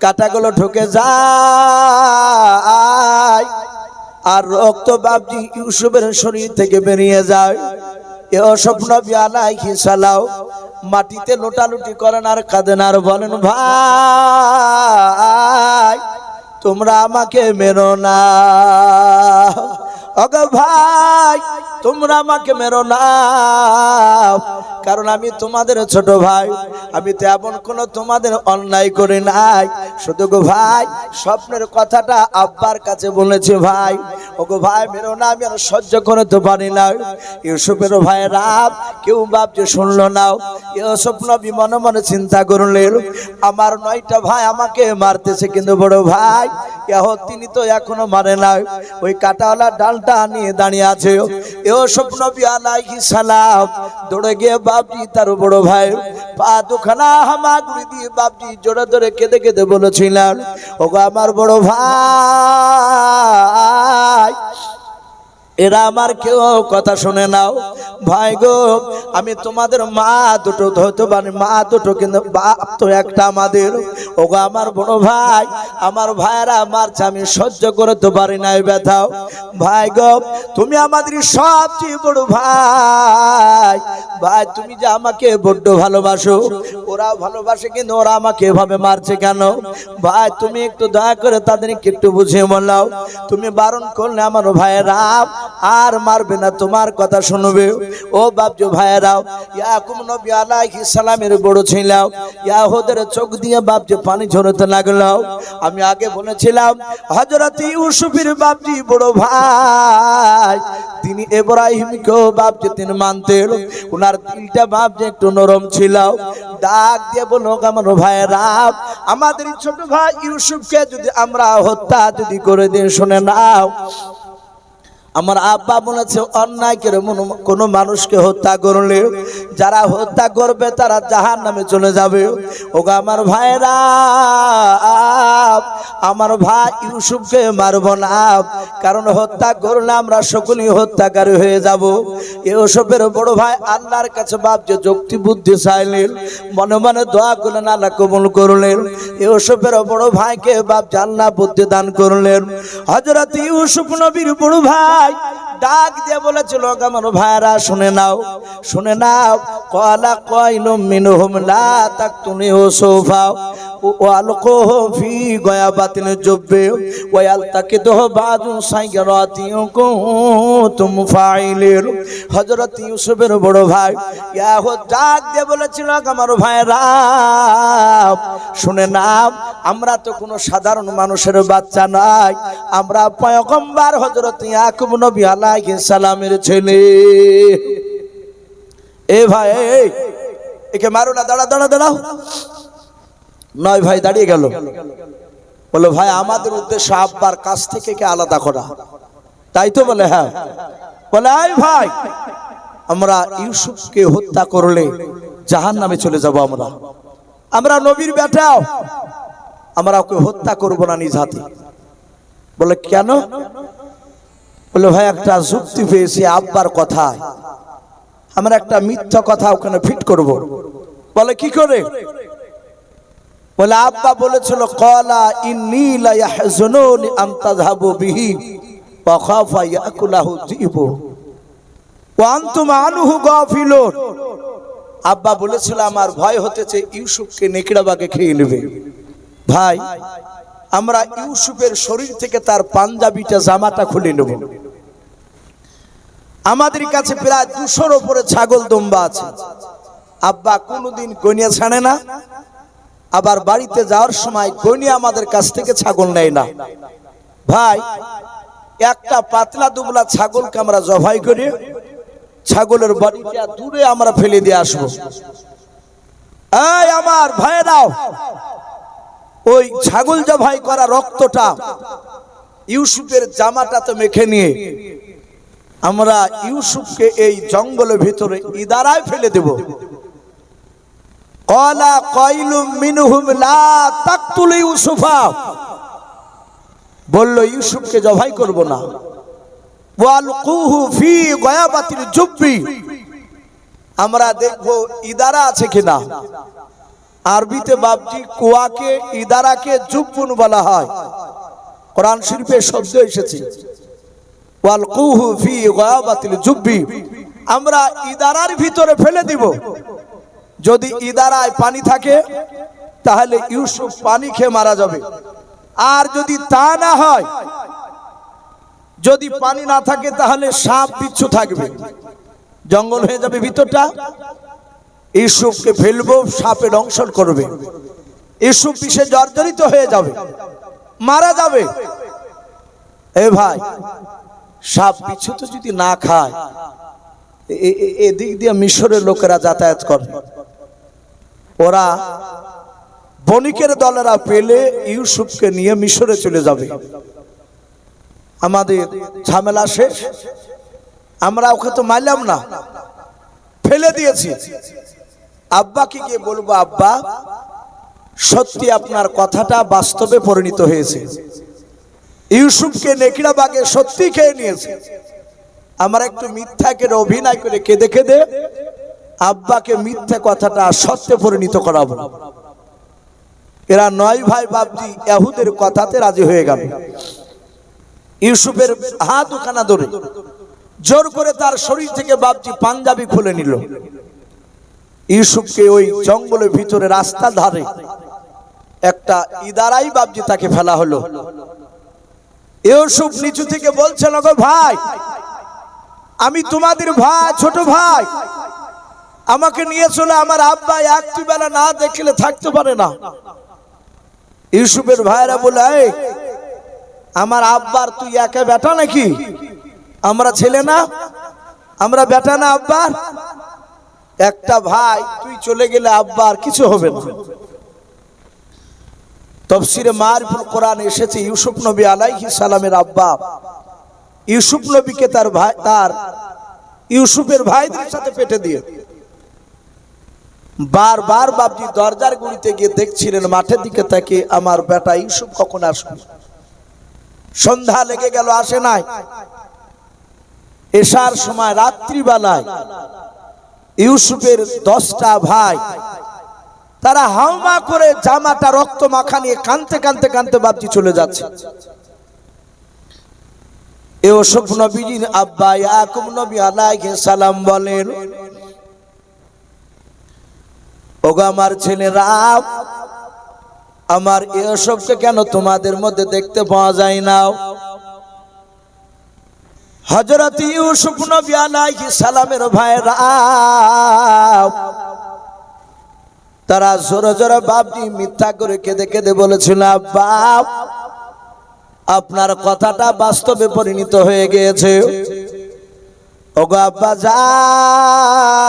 কাটাগুলো ঢুকে যায় আর রক্ত বাপজি ইউসুফের শরীর থেকে বেরিয়ে যায়। ইউসুফ নবী আলাইহিস সালাম মাটিতে লোটালুটি করেন আর কাঁদেন আর বলেন, ভাই তোমরা আমাকে মেরো না, ওগো ভাই তোমরা আমাকে মেরো না, কারণ আমি তোমাদের ছোট ভাই, আমি তো এমন কোনো তোমাদের অন্যায় করি নাই। শুধু গো ভাই স্বপ্নের কথাটা আব্বার কাছে বলেছি, ভাই ওগো ভাই মেরো না, আমি আর সহ্য করতে পারি না। ইউসুফের ভাই রাব কেউ বাপ যে শুনলো না। ইউসুফ নবী মনে মনে চিন্তা করলেন, আমার 9টা ভাই আমাকে মারতেছে, কিন্তু বড় ভাই ইয়াহুদ তিনি তো এখনো মারে নাই। ওই কাটাওয়ালা ডালটা নিয়ে দাঁড়িয়ে আছে। ইউসুফ নবী আলাইহিস সালাম দৌড়ে গিয়ে বাপজি তার বড় ভাই পা দুখানা হামাগুড়ি দিয়ে বাপজি জোরে ধরে কেঁদে কেঁদে বলেছিলেন, ওগো আমার বড় ভাই, এরা আমার কেউ কথা শুনে নাও। ভাই গো, আমি তোমাদের মা দুটো হতে পারি, মা দুটো কিন্তু বাপ তো একটা আমাদের। ওগো আমার বড় ভাই, আমার ভাইয়েরা মারছে, আমি সহ্য করতে পারি না এই ব্যথাও। ভাই গো, তুমি আমাদের সবচেয়ে বড় ভাই, ভাই তুমি যে আমাকে বড্ড ভালোবাসো, ওরাও ভালোবাসে, কিন্তু ওরা আমাকে এভাবে মারছে কেন? ভাই তুমি একটু দয়া করে তাদেরকে একটু বুঝিয়ে বলাও। তুমি বারণ করলে আমার ভাইয়েরা আর মারবে না, তোমার কথা শুনবে। ও বাপজো ভাইয়েরাও, ইয়াকুব নবী আলাইহিস সালামের বড় ছিল, ইয়াহুদের চোখ দিয়ে বাপজি পানি ঝরতে লাগলো। আমি আগে বলেছিলাম হযরত ইউসুফের বাপজি বড় ভাই তিনি ইব্রাহিমকেও বাপজি তিনি মানতেন, ওনার দিলটা বাপজি একটু নরম ছিল। ডাক দিয়ে বলল, আমার ভাইয়েরা, আমাদের ছোট ভাই ইউসুফকে যদি আমরা হত্যা যদি করে দিই, শুনে নাও, আমার আব্বা বলেছে অন্যায় করে কোনো মানুষকে হত্যা করলে যারা হত্যা করবে তারা জাহান্নামে চলে যাবে। ওগো আমার ভাইরা, আমার ভাই ইউসুফকে মারব না, কারণ হত্যা করলে আমরা সকলেই হত্যাকারী হয়ে যাব। ইউসুফের বড় ভাই আল্লাহর কাছে বাপ যে যুক্তি বুদ্ধি চাইলেন, মনে মনে দোয়া করলেন, আল্লাহ কবুল করলেন। ইউসুফের বড় ভাইকে বাপ জান্নাত বুদ্ধি দান করলেন। হযরত ইউসুফ নবীর বড় ভাই ডাক দিয়ে বলেছিল, আমার ভাইরা শুনে নাও, শুনে নাও। ক্বালা কাইলুম মিনহুম লা তাকতুনি ইউসুফা ওয়ালকুহু ফি গায়াবাতিল জুব্বি ওয়া ইয়ালতাকিতুহু বাদু সাইরাতিন কুনতুম ফাইলিন। হযরত ইউসুফের বড় ভাই ইয়াহুদ ডাক দিয়ে বলেছিল, আমার ভাইরা শুনে নাও, আমরা তো কোনো সাধারণ মানুষের বাচ্চা নয়, আমরা পয়গম্বর হযরত ইয়াকুব নবী আলাইহিস সালামের ছেলে। এ ভাই একে মারো না, দাঁড়া দাঁড়া দাঁড়াও। 9 ভাই দাঁড়িয়ে গেল, বলো ভাই আমাদের উদ্দেশ্য আব্বার কাছ থেকে কে আলাদা করা, তাই তো? বলে হ্যাঁ। বলে আই ভাই, আমরা ইউসুফকে হত্যা করলে জাহান্নামে চলে যাব, আমরা নবীর বেটাও, আমরা ওকে হত্যা করব না নিজ হাতে। বলে কেন? বলে ভাই একটা যুক্তি পেয়েছি আব্বার কথায়, আমরা একটা মিথ্যা কথা ওখানে ফিট করব। বলে কি করে? বলে আব্বা বলেছিল, ক্বালা ইন্নী লা ইয়াহজুনুনি আন তাযহাবু বিহি ওয়া খাফা ইয়াকুলাহু যিবু ওয়া আনতুম আনহু গাফিলুন। আব্বা বলেছিল আমার ভয় হতেছে ইউসুফকে নেকড়াবাগে খেয়ে নেবে। ভাই আমরা ইউসুফের শরীর থেকে তার পাঞ্জাবিটা জামাটা খুলে নেব। আমাদের কাছে প্রায় 200-র উপরে ছাগল দুম্বা আছে। আব্বা কোনোদিন গনিয়া ছাড়ে না, আবার বাড়িতে যাওয়ার সময় গনিয়া আমাদের কাছ থেকে ছাগল নেয় না। ভাই একটা পাতলা দুবলা ছাগলকে আমরা জবাই করি, ছাগলের বাড়িটা দূরে আমরা ফেলে দিয়ে আসবো। এই আমার ভাইরাও, ওই ছাগল জবাই করা রক্তটা ইউসুফের জামাটাতে মেখে নিয়ে আমরা ইউসুফকে এই জঙ্গলের ভিতরে ইদারায় ফেলে দেব। ক্বালা কাইলুম মিনহুম লা তাকতুল ইউসুফা, বলল ইউসুফকে জবাই করব না। ওয়ালকুহু ফি গায়াবাতিল জুব্বি, আমরা দেখব ইদারা আছে কিনা। আরবিতে বাবজি কুয়াকে ইদারাকে জুব্বুন বলা হয়, কোরআন শরীফে শব্দ এসেছে ওয়ালকুহু ফি গায়াবাতিল জুব্বি, আমরা ইদারার ভিতরে ফেলে দিব। যদি ইদারায় পানি থাকে তাহলে ইউসুফ পানি খেয়ে মারা যাবে, আর যদি তা না হয়, যদি পানি না থাকে তাহলে সাপ বিচ্ছু থাকবে, জঙ্গল হয়ে যাবে ভিতরটা। ইউসুফকে ফেলবো, সাপে দংশন করবে, ইউসুফ বিষে জর্জরিত হয়ে যাবে, মারা যাবে। এ ভাই, সাপ বিচ্ছু তো যদি না খায়, এদিক দিয়ে মিশরের লোকেরা যাতায়াত করে, ওরা বণিকের দলেরা পেলে ইউসুফকে নিয়ে মিশরে চলে যাবে, আমাদের ঝামেলা শেষ। আমরা ওকে তো মারলাম না, ফেলে দিয়েছি। আব্বাকে গিয়ে বলবো, আব্বা সত্যি আপনার কথাটা বাস্তবে পরিণত হয়েছে, ইউসুফকে নেকড়া বাগে সত্যি খেয়ে নিয়েছে। আমরা একটু মিথ্যা করে অভিনয় করে কেঁদে কেঁদে আব্বাকে মিথ্যা কথাটা সত্যে পরিণত করাবো। এরা 9 ভাই বাবজি ইহুদের কথাতে রাজি হয়ে গেল। ইউসুফের হাত দুখানা ধরে জোর করে তার শরীর থেকে বাবজি পাঞ্জাবি খুলে নিল। ইউসুফকে ওই জঙ্গলের ভিতরে রাস্তার ধারে একটা ইদারাই বাবজি তাকে ফেলা হলো। ইউসুফ নিচু থেকে বলছে, গো ভাই, আমি তোমাদের ভাই, ছোট ভাই, আমাকে নিয়ে চলে আমার আব্বা একটি বেলা না দেখলে থাকতে পারে না। ইউসুফের ভাইরা বলে, এই আমার আব্বার তুই একা বেটা নাকি? আমরা ছেলে না, আমরা বেটা না আব্বার? একটা ভাই, তুই চলে গেলে আব্বার কিছু হবে না। তাফসীরে মারিফুল কোরআন এসেছে ইউসুফ নবী আলাইহিস সালামের আব্বা ইউসুফ নবীকে তার ভাই, তার ইউসুফের ভাইদের সাথে পেটে দিয়ে বারবার বাবজি দরজার গুড়িতে গিয়ে দেখছিলেন মাঠের দিকে তাকে, আমার বেটা ইউসুফ কখন আসবে। সন্ধ্যা লেগে গেল, আসে নাই। এশার সময় রাত্রিবেলায় ইউসুফের 10টা ভাই তারা হাওমা করে জামাটা রক্ত মাখা নিয়ে কাঁদতে কাঁদতে কাঁদতে বাবজি চলে যাচ্ছে। ইউসুফ নবীর আব্বা ইয়াকুব নবী আলাইহিস সালাম বলেন, ওগো আমার ছেলেরা, আমার ইউসুফকে কেন তোমাদের মধ্যে দেখতে পাওয়া যায় না? হযরত ইউসুফ নবী আলাইহিস সালামের ভাইরা তারা জোরে জোরে বাবজি মিথ্যা করে কেঁদে কেঁদে বলেছিল, আব্বা আপনার কথাটা বাস্তবে পরিণত হয়ে গিয়েছে। ওগো আব্বা জান,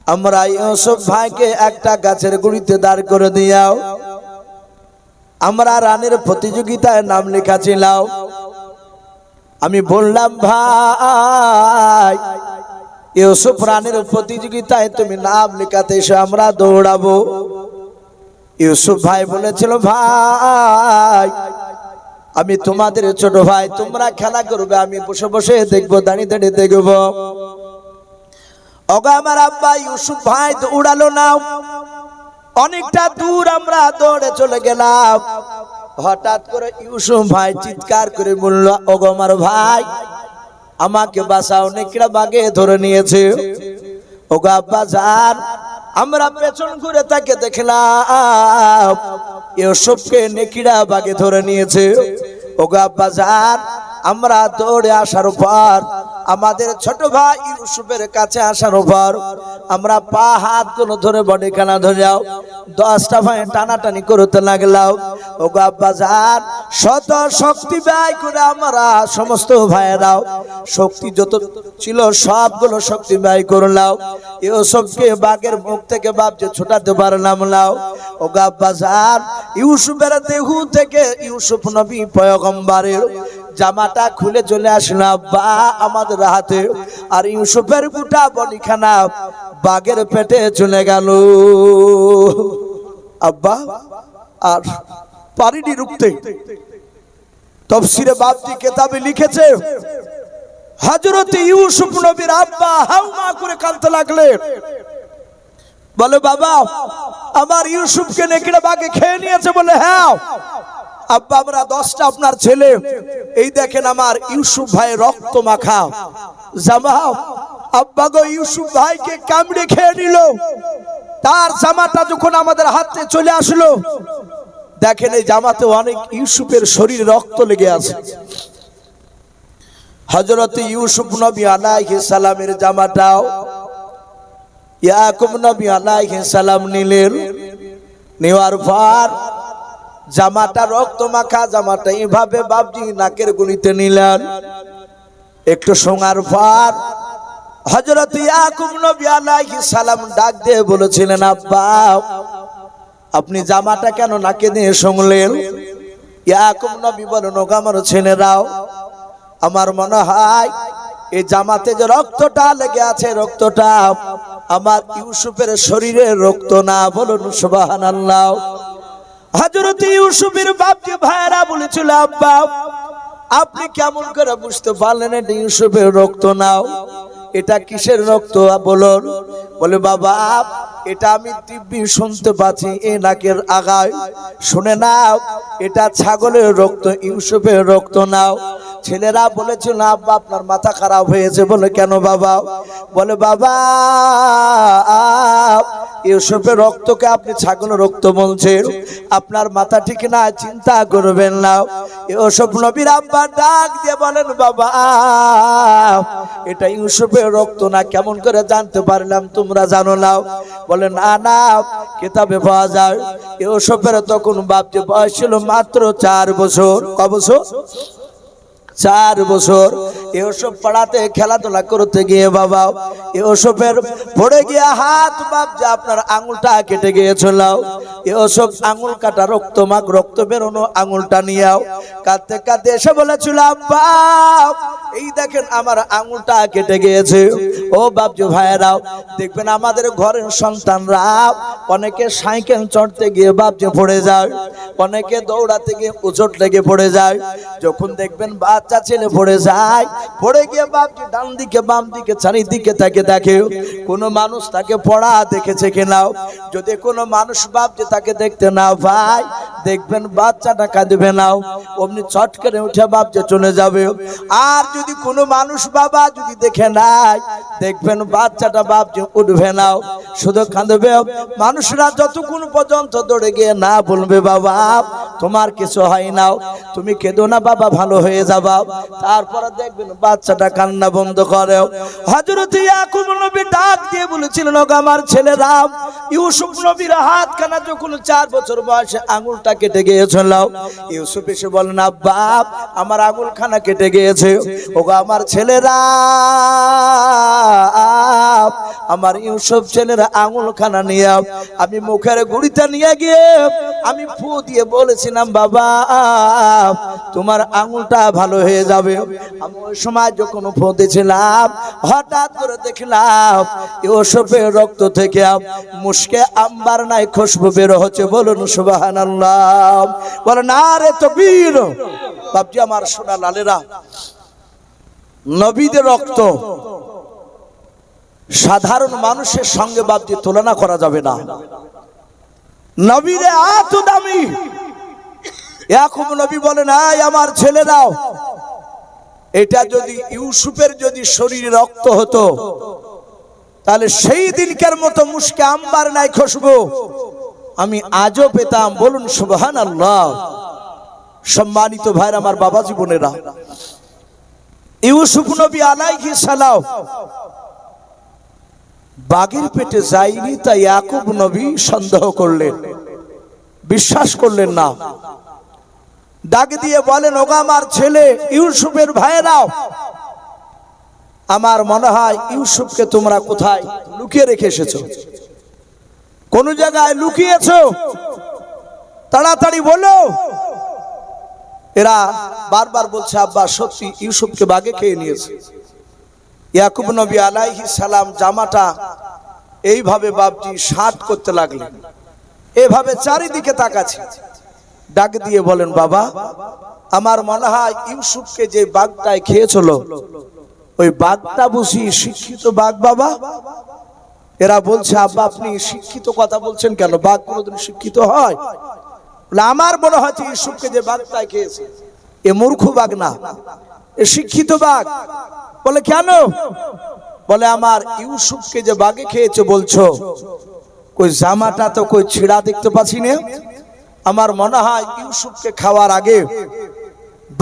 আমরা ইউসুফ ভাইকে একটা গাছের গুড়িতে দাঁড় করে দিয়াও, আমরা রানের প্রতিযোগিতায় নাম লেখাছিলাম। আমি বললাম, ভাই ইউসুফ রানের প্রতিযোগিতায় তুমি নাম লেখাতে এসে আমরা দৌড়াবো। ইউসুফ ভাই বলেছিল, ভাই আমি তোমাদের ছোট ভাই, তোমরা খেলা করবে, আমি বসে বসে দেখবো, দাঁড়িয়ে দাঁড়িয়ে দেখবো। ওগো আমার আব্বা ইউসুফ ভাই দৌড়ালো না, অনেকটা দূর আমরা দৌড়ে চলে গেলাম। হঠাৎ করে ইউসুফ ভাই চিৎকার করে বলল, ওগো আমার ভাই আমাকে বাঁচাও, নেকড়া বাগে ধরে নিয়েছে। ওগো আব্বা জান, আমরা পেছন ঘুরে তাকে দেখলাম ইউসুফকে নেকড়া বাগে ধরে নিয়েছে। ওগো আব্বা জান, আমরা দৌড়ে আসার পর আমাদের ছোট ভাই ইউসুফের কাছে আসার পর আমরা পা হাতগুলো ধরে বডি খানা ধরে যাও 10টা ভাই টানাটানি করতে লাগলাম। ও গো আব্বাজান, শত শক্তি ব্যয় করে আমরা সমস্ত ভাইয়েরাও শক্তি যত ছিল সবগুলো শক্তি ব্যয় করলাম, ইউসুফকে বাঘের মুখ থেকে বাপকে ছোটাতে পারলাম না। ও গো আব্বাজান, ইউসুফের দেহ থেকে ইউসুফ নবী পয়গম্বরের জামাটা খুলে চলে আসলো আব্বা আমাদের হাতে, আর ইউসুফের গোটা বডিখানা বাঘের পেটে চলে গেল আব্বা। আর পারিনি রুখতে। তাফসীরে বাবজি কিতাবে লিখেছে হযরত ইউসুফ নবীর আব্বা হাউমা করে কাঁদতে লাগলেন, বলে বাবা আমার ইউসুফকে নেকড়ে বাঘে খেয়ে নিয়েছে। বলে হ্যাঁ আব্বা, আমরা 10টা আপনার ছেলে, এই দেখেন আমার ইউসুফ ভাই রক্ত মাখা জামা আব্বা গো ইউসুফ ভাইকে কামড়ে খেয়ে নিল। তার জামাটা যখন আমাদের হাতে চলে আসলো, দেখেন এই জামাতে অনেক ইউসুফের শরীরে রক্ত লেগে আছে। হযরত ইউসুফ নবী আলাইহিস সালামের জামাটাও ইয়াকুব নবী আলাইহিস সালাম নিলেন। নেওয়ার পর জামাটা রক্ত মাখা জামাটা এইভাবে বাবজি নাকের গুলিতে নিলেন। একটু শোনার পর হযরত ইয়াকুব নবী আলাইহিস সালাম ডাক দিয়ে বলেছিলেন, আব্বা আপনি জামাটা কেন নাকে দিয়ে শুনলেন? ইয়াকুব নবী বলেন, ওগো আমার ছেলেরাও, আমার মনে হয় এই জামাতে যে রক্তটা লেগে আছে রক্তটা আমার ইউসুফের শরীরের রক্ত না। বলুন সুবহানাল্লাহ। হযরত ইউসুফের বাপজি ভাইরা বলেছিল, আব্বা আপনি কেমন করে বুঝতে পারলেন এটা ইউসুফের রক্ত নাও? এটা কিসের রক্ত বলুন? বলে বাবা এটা আমি দিব্যি শুনতে পাচ্ছি এই নাকের আগায়, শুনে নাও এটা ছাগলের রক্ত, ইউসুফের রক্ত নাও। ছেলেরা বলেছিল, আব্বা আপনার মাথা খারাপ হয়েছে। বলে কেন বাবা? বলে বাবা ইউসুফের রক্তকে আপনি ছাগলের রক্ত বলছেন, আপনার মাথা ঠিক না, চিন্তা করবেন না। ইউসুফ নবীর আব্বা ডাক দিয়ে বলেন, বাবা এটা ইউসুফের রক্ত না, কেমন করে জানতে পারলাম? তোমরা জানো না? বলে না না, কিতাবে পাওয়া যায় ইউসুফের তখন বাপজি বয়স ছিল মাত্র 4 বছর। ক বছর? 4 বছর। ইউসুফ পাড়াতে খেলাধুলা করতে গিয়ে বাবা ইউসুফের পড়ে গিয়ে হাত বাপজি আপনার আঙুলটা কেটে গিয়েছিল। ইউসুফ আঙুল কাটা রক্ত মাখ রক্ত বেরোনো আঙুলটা নিয়েও কাঁদতে কাঁদতে এসে বলেছিল, আব্বা এই দেখেন আমার আঙুলটা কেটে গিয়েছে। ও বাপজি ভাইয়েরাও দেখবেন আমাদের ঘরের সন্তানরা অনেকে সাইকেল চড়তে গিয়ে বাপজি পড়ে যায়, অনেকে দৌড়াতে গিয়ে উচট লেগে পড়ে যায়। যখন দেখবেন বাচ্চা ছেলে পড়ে যায়, পড়ে গিয়ে বাপজি ডান দিকে বাম দিকে চারিদিকে তাকে দেখে কোনো মানুষ তাকে পড়া দেখেছে কিনা। যদি কোনো মানুষ বাপজি তাকে দেখতে না পায়, দেখবেন বাচ্চাটা কাঁদবে না, অমনি চট করে উঠে বাপজি চলে যাবে। আর যদি কোনো মানুষ বাবা যদি দেখে নাই, দেখবেন বাচ্চাটা বাপজি উঠবে না, শুধু কাঁদবে। মানুষরা যতক্ষণ পর্যন্ত দৌড়ে গিয়ে না বলবে বাবা তোমার কিছু হয় না, তুমি কেঁদো না বাবা, ভালো হয়ে যাবা, তারপরে দেখবেন বাচ্চাটা কান্না বন্ধ করে। হযরত ইয়াকুব নবী ডাক দিয়ে বলেছিলেন, ওগো আমার ছেলেরা, ইউসুফ নবীর হাত খানা যখন 4 বছর বয়সে আঙুলটা কেটে গিয়েছিল, ইউসুফ এসে বলেন, আব্বা আমার আঙুল খানা কেটে গিয়েছে। ওগো আমার ছেলেরা, আমার ইউসুফ ছেলেরা আঙুল খানা নিয়ে আমি মুখের গুড়িটা নিয়ে গিয়ে আমি ফু দিয়ে বলেছিলাম, বাবা তোমার আঙুলটা ভালো হয়ে যাবে। আমি ওই সময় যখন ফু দিয়েছিলাম, হঠাৎ করে দেখলাম ইউসুফের রক্ত থেকে মুশকে আম্বার নাই খুশবু বের হচ্ছে। বলুন সুবহানাল্লাহ। বলে না রে তাকবীর। বাপজি আমার সোনা লালেরা, নবীদের রক্ত সাধারণ মানুষের সঙ্গে বাপজি তুলনা করা যাবে না। নবীরে এত দামি। ইয়াকুব নবী বলেন, আয় আমার ছেলেরাও, এটা যদি ইউসুফের যদি শরীরে রক্ত হতো, তাহলে সেই দিনকার মতো মুশকে আম্বার নাই খুশবু আমি আজও পেতাম। বলুন সুবহানাল্লাহ। সম্মানিত ভাইরা আমার, বাবা জীবনেরা, ইউসুফ নবী আলাইহিস সালাম বাঘের পেটে যায়নি, তাই ইয়াকুব নবী সন্দেহ করলেন, বিশ্বাস করলেন না। ডাক দিয়ে বলেন, ওগো আমার ছেলে ইউসুফের ভাইয়েরাও, আমার মনে হয় ইউসুফকে তোমরা কোথায় লুকিয়ে রেখে এসেছো, কোন জায়গায় লুকিয়েছো, তাড়াতাড়ি বলো। এরা বারবার বলছে, আব্বা সত্যি ইউসুফকে বাঘে খেয়ে নিয়েছে। ইয়াকুব নবী আলাইহিস সালাম জামাটা এইভাবে বাপজি শার্ট করতে লাগলেন, এভাবে চারিদিকে তাকাচ্ছে। ডাক দিয়ে বলেন, বাবা আমার মনে হয় ইউসুফকে যে বাঘটায় খেয়েছিল ওই বাঘটা বুঝি শিক্ষিত বাঘ বাবা। এরা বলছে, আব্বা আপনি শিক্ষিত কথা বলছেন কেন, বাঘ কোনোদিন শিক্ষিত হয়? আমার মনে হয় ইউসুফকে যে বাঘটায় খেয়েছে এ মূর্খ বাঘ না, এ শিক্ষিত বাঘ। বলে কেন? বলে আমার ইউসুফকে যে বাঘে খেয়েছে বলছো, কই জামাটা তো কই ছিঁড়া দেখতে পাচ্ছি না। আমার মনে হয় ইউসুফকে খাওয়ার আগে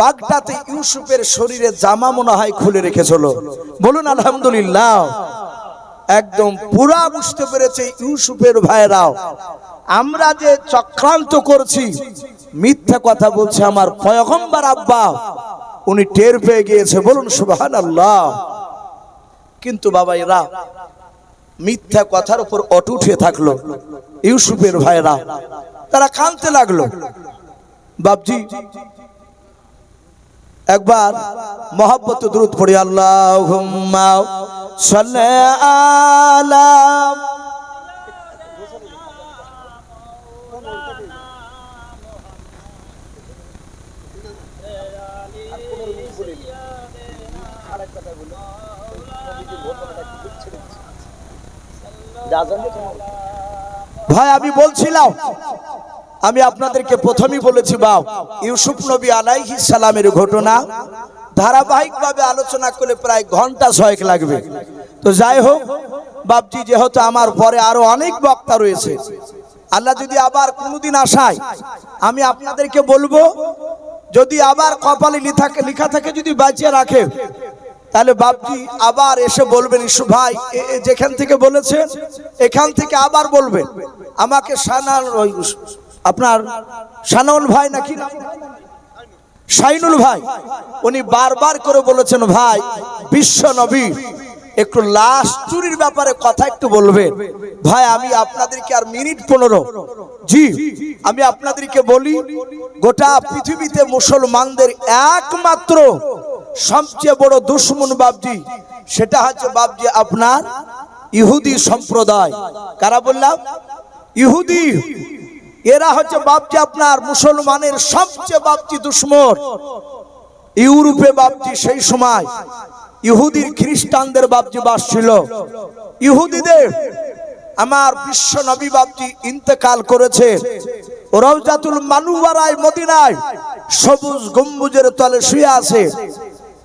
বাঘটাতে ইউসুফের শরীরে জামা মনে হয় খুলে রেখেছিল। বলুন আলহামদুলিল্লাহ। একদম পুরা বুঝতে পেরেছে ইউসুফের ভাইরাও, আমরা যে চক্রান্ত করছি, মিথ্যা কথা বলছে আমার পয়গম্বর আব্বা, উনি টের পেয়ে গিয়েছে। বলুন সুবহানাল্লাহ। কিন্তু বাবা এরা মিথ্যা কথার উপর অটুট হয়ে থাকলো। ইউসুফের ভাইরা তারা কাঁদতে লাগলো। বাপজি একবার মহব্বত দুরূদ পড়ি, আল্লাহুম্মা সাল্লি আলা। ভাই আমি বলছিলাম, আমি আপনাদেরকে প্রথমেই বলেছি বাপ ইউসুফ নবী আলাইহিস সালামের ঘটনা ধারাবাহিকভাবে আলোচনা করলে প্রায় ঘন্টা 6 লাগবে। তো যাই হোক বাপজি, যেহেতু আমার পরে আরো অনেক বক্তা রয়েছে, আল্লাহ যদি আবার কোনোদিন আসায় আমি আপনাদেরকে বলবো, যদি আবার কপালে লেখা থাকে যদি বাঁচিয়ে রাখে, তাহলে বাপজি আবার এসে বলবেন, ইউসুফ ভাই যেখান থেকে বলেছেন এখান থেকে আবার বলবেন। আমাকে আপনার সানাউল ভাই নাকি শাইনুল ভাই, উনি বারবার করে বলেছেন, ভাই বিশ্ব নবী একটু লাশ চুরির ব্যাপারে কথা একটু বলবেন। ভাই আমি আপনাদেরকে আর মিনিট 15, জি আমি আপনাদেরকে বলি, গোটা পৃথিবীতে মুসলমানদের একমাত্র সবচেয়ে বড় দুশমন বাপজি, সেটা হচ্ছে বাপজি আপনার ইহুদি সম্প্রদায়। কারা বললাম? ইহুদি। এরা হচ্ছে বাপজি আপনার মুসলমানের সবচেয়ে বাপজি দুশমন। ইউরোপে বাপজি সেই সময় ইহুদির খ্রিস্টানদের বাপজি বাস ছিল। ইহুদিদের আমার বিশ্ব নবী বাপজি ইন্তেকাল করেছে রওজাতুল মানুওয়ারায় মদিনায় সবুজ গম্বুজের তলে শুয়ে আছে।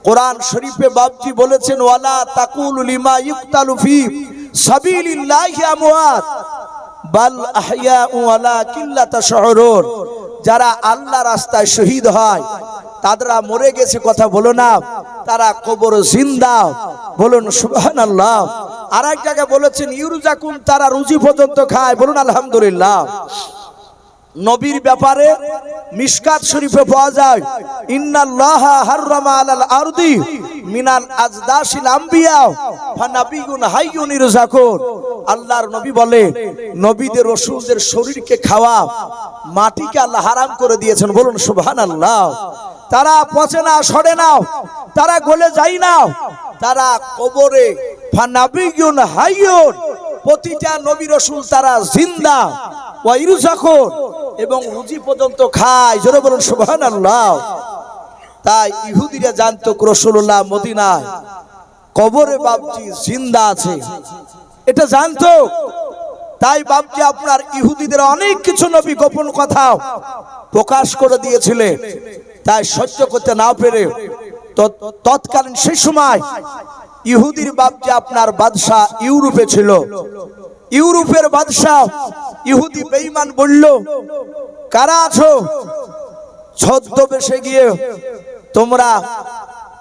কোরআন শরীফে বাপজি বলেছেন, ওয়ালা তাকুলু লিমা ইউকতালু ফি সাবিলিল্লাহি আমওয়াত বাল আহইয়াউ ওয়ালাকিন লা তাশউরুন। যারা আল্লাহ রাস্তায় শহীদ হয় তারা মরে গেছে কথা বলো না, তারা কবর জিন্দা। বলুন সুবহানাল্লাহ। আর এক জায়গায় বলেছেন, ইউরজাকুম, তারা রুজি পর্যন্ত খায়। বলুন আলহামদুলিল্লাহ। নবীর ব্যাপারে মিশকাত শরীফে পাওয়া যায়, ইন্নাল্লাহা হাররামা আলাল আরদি মিনাল আজদাশিল আমবিয়া ফানাবিয়ুন হাইয়ুন ইরজাকুন। আল্লাহর নবী বলে, নবীদের রাসূলদের শরীরকে খাওয়া মাটিকে আল্লাহ হারাম করে দিয়েছেন। বলুন সুবহানাল্লাহ। তারা পচে না, সড়ে না, তারা গলে যায় না, তারা কবরে ফানাবিয়ুন হাইয়ুন, প্রতিটা নবী রাসূল তারা জিন্দা, ওয়া ইরজাকুন, এবং রুজি পর্যন্ত খায়। জোরে বলুন সুবহানাল্লাহ। তাই ইহুদিরা জানতো রাসূলুল্লাহ মদিনায় কবরে বাপজি জিন্দা আছে, এটা জানতো। তাই বাপজি আপনার ইহুদিদের অনেক কিছু নবী গোপন কথা প্রকাশ করে দিয়েছিলেন। তাই সহ্য করতে না পেরে তৎকালীন সেই সময় ইহুদির বাপজি আপনার বাদশাহ ইউরোপে ছিল। ইউরোপের বাদশাহ ইহুদি বেঈমান বলল, কারা আছো? ছদ্মবেশে গিয়ে তোমরা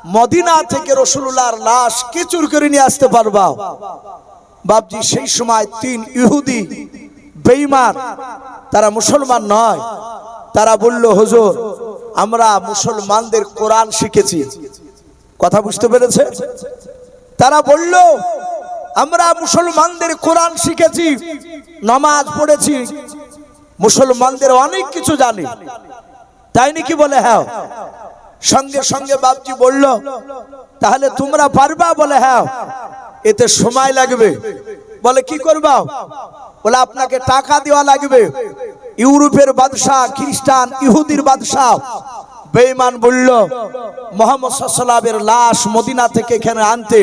মদিনা থেকে রাসূলুল্লাহর লাশ কে চুরি করে নিয়ে আসতে পারবা? বাপজি সেই সময় 3 ইহুদি বেঈমান, তারা মুসলমান নয়, তারা বলল হুজুর আমরা মুসলমানদের কোরআন শিখেছি। কথা বুঝতে পেরেছে? তারা বলল আমরা মুসলমানদের কোরআন শিখেছি, নামাজ পড়েছি, মুসলমানদের অনেক কিছু জানি, তাই নাকি? বলে হ্যাঁ। সঙ্গে সঙ্গে বাপজি বলল তাহলে তোমরা পারবা? বলে হ্যাঁ। এতে সময় লাগবে। বলে কি করবা? বলে আপনাকে টাকা দেওয়া লাগবে। ইউরোপের বাদশাহ, খ্রিস্টান ইহুদির বাদশাহ বেঈমান বলল মুহাম্মদ সাল্লাল্লাহু আলাইহি ওয়াসাল্লামের লাশ মদিনা থেকে এখানে আনতে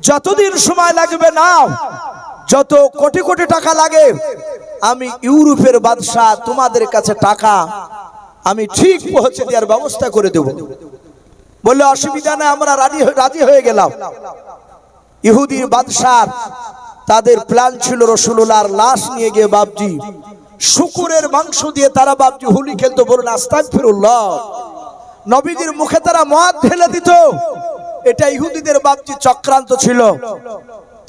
যতদিন সময় লাগবে নাও, যত কোটি কোটি টাকা লাগে, আমি ইউরোপের বাদশাহ তোমাদের কাছে টাকা আমি ঠিক পৌঁছে দেওয়ার ব্যবস্থা করে দেব। বললে অসুবিধা নেই, আমরা রাজি হয়ে গেলাম। ইহুদির বাদশাহ তাদের প্ল্যান ছিল রাসূলুল্লাহর লাশ নিয়ে গিয়ে বাপজি শুকুরের মাংস দিয়ে তারা বাপজি হুলি খেলতো। বলুন আস্তাগফিরুল্লাহ। নবীজির মুখে তারা মদ ঢেলে দিত। এটা ইহুদিদের বাপজি চক্রান্ত ছিল।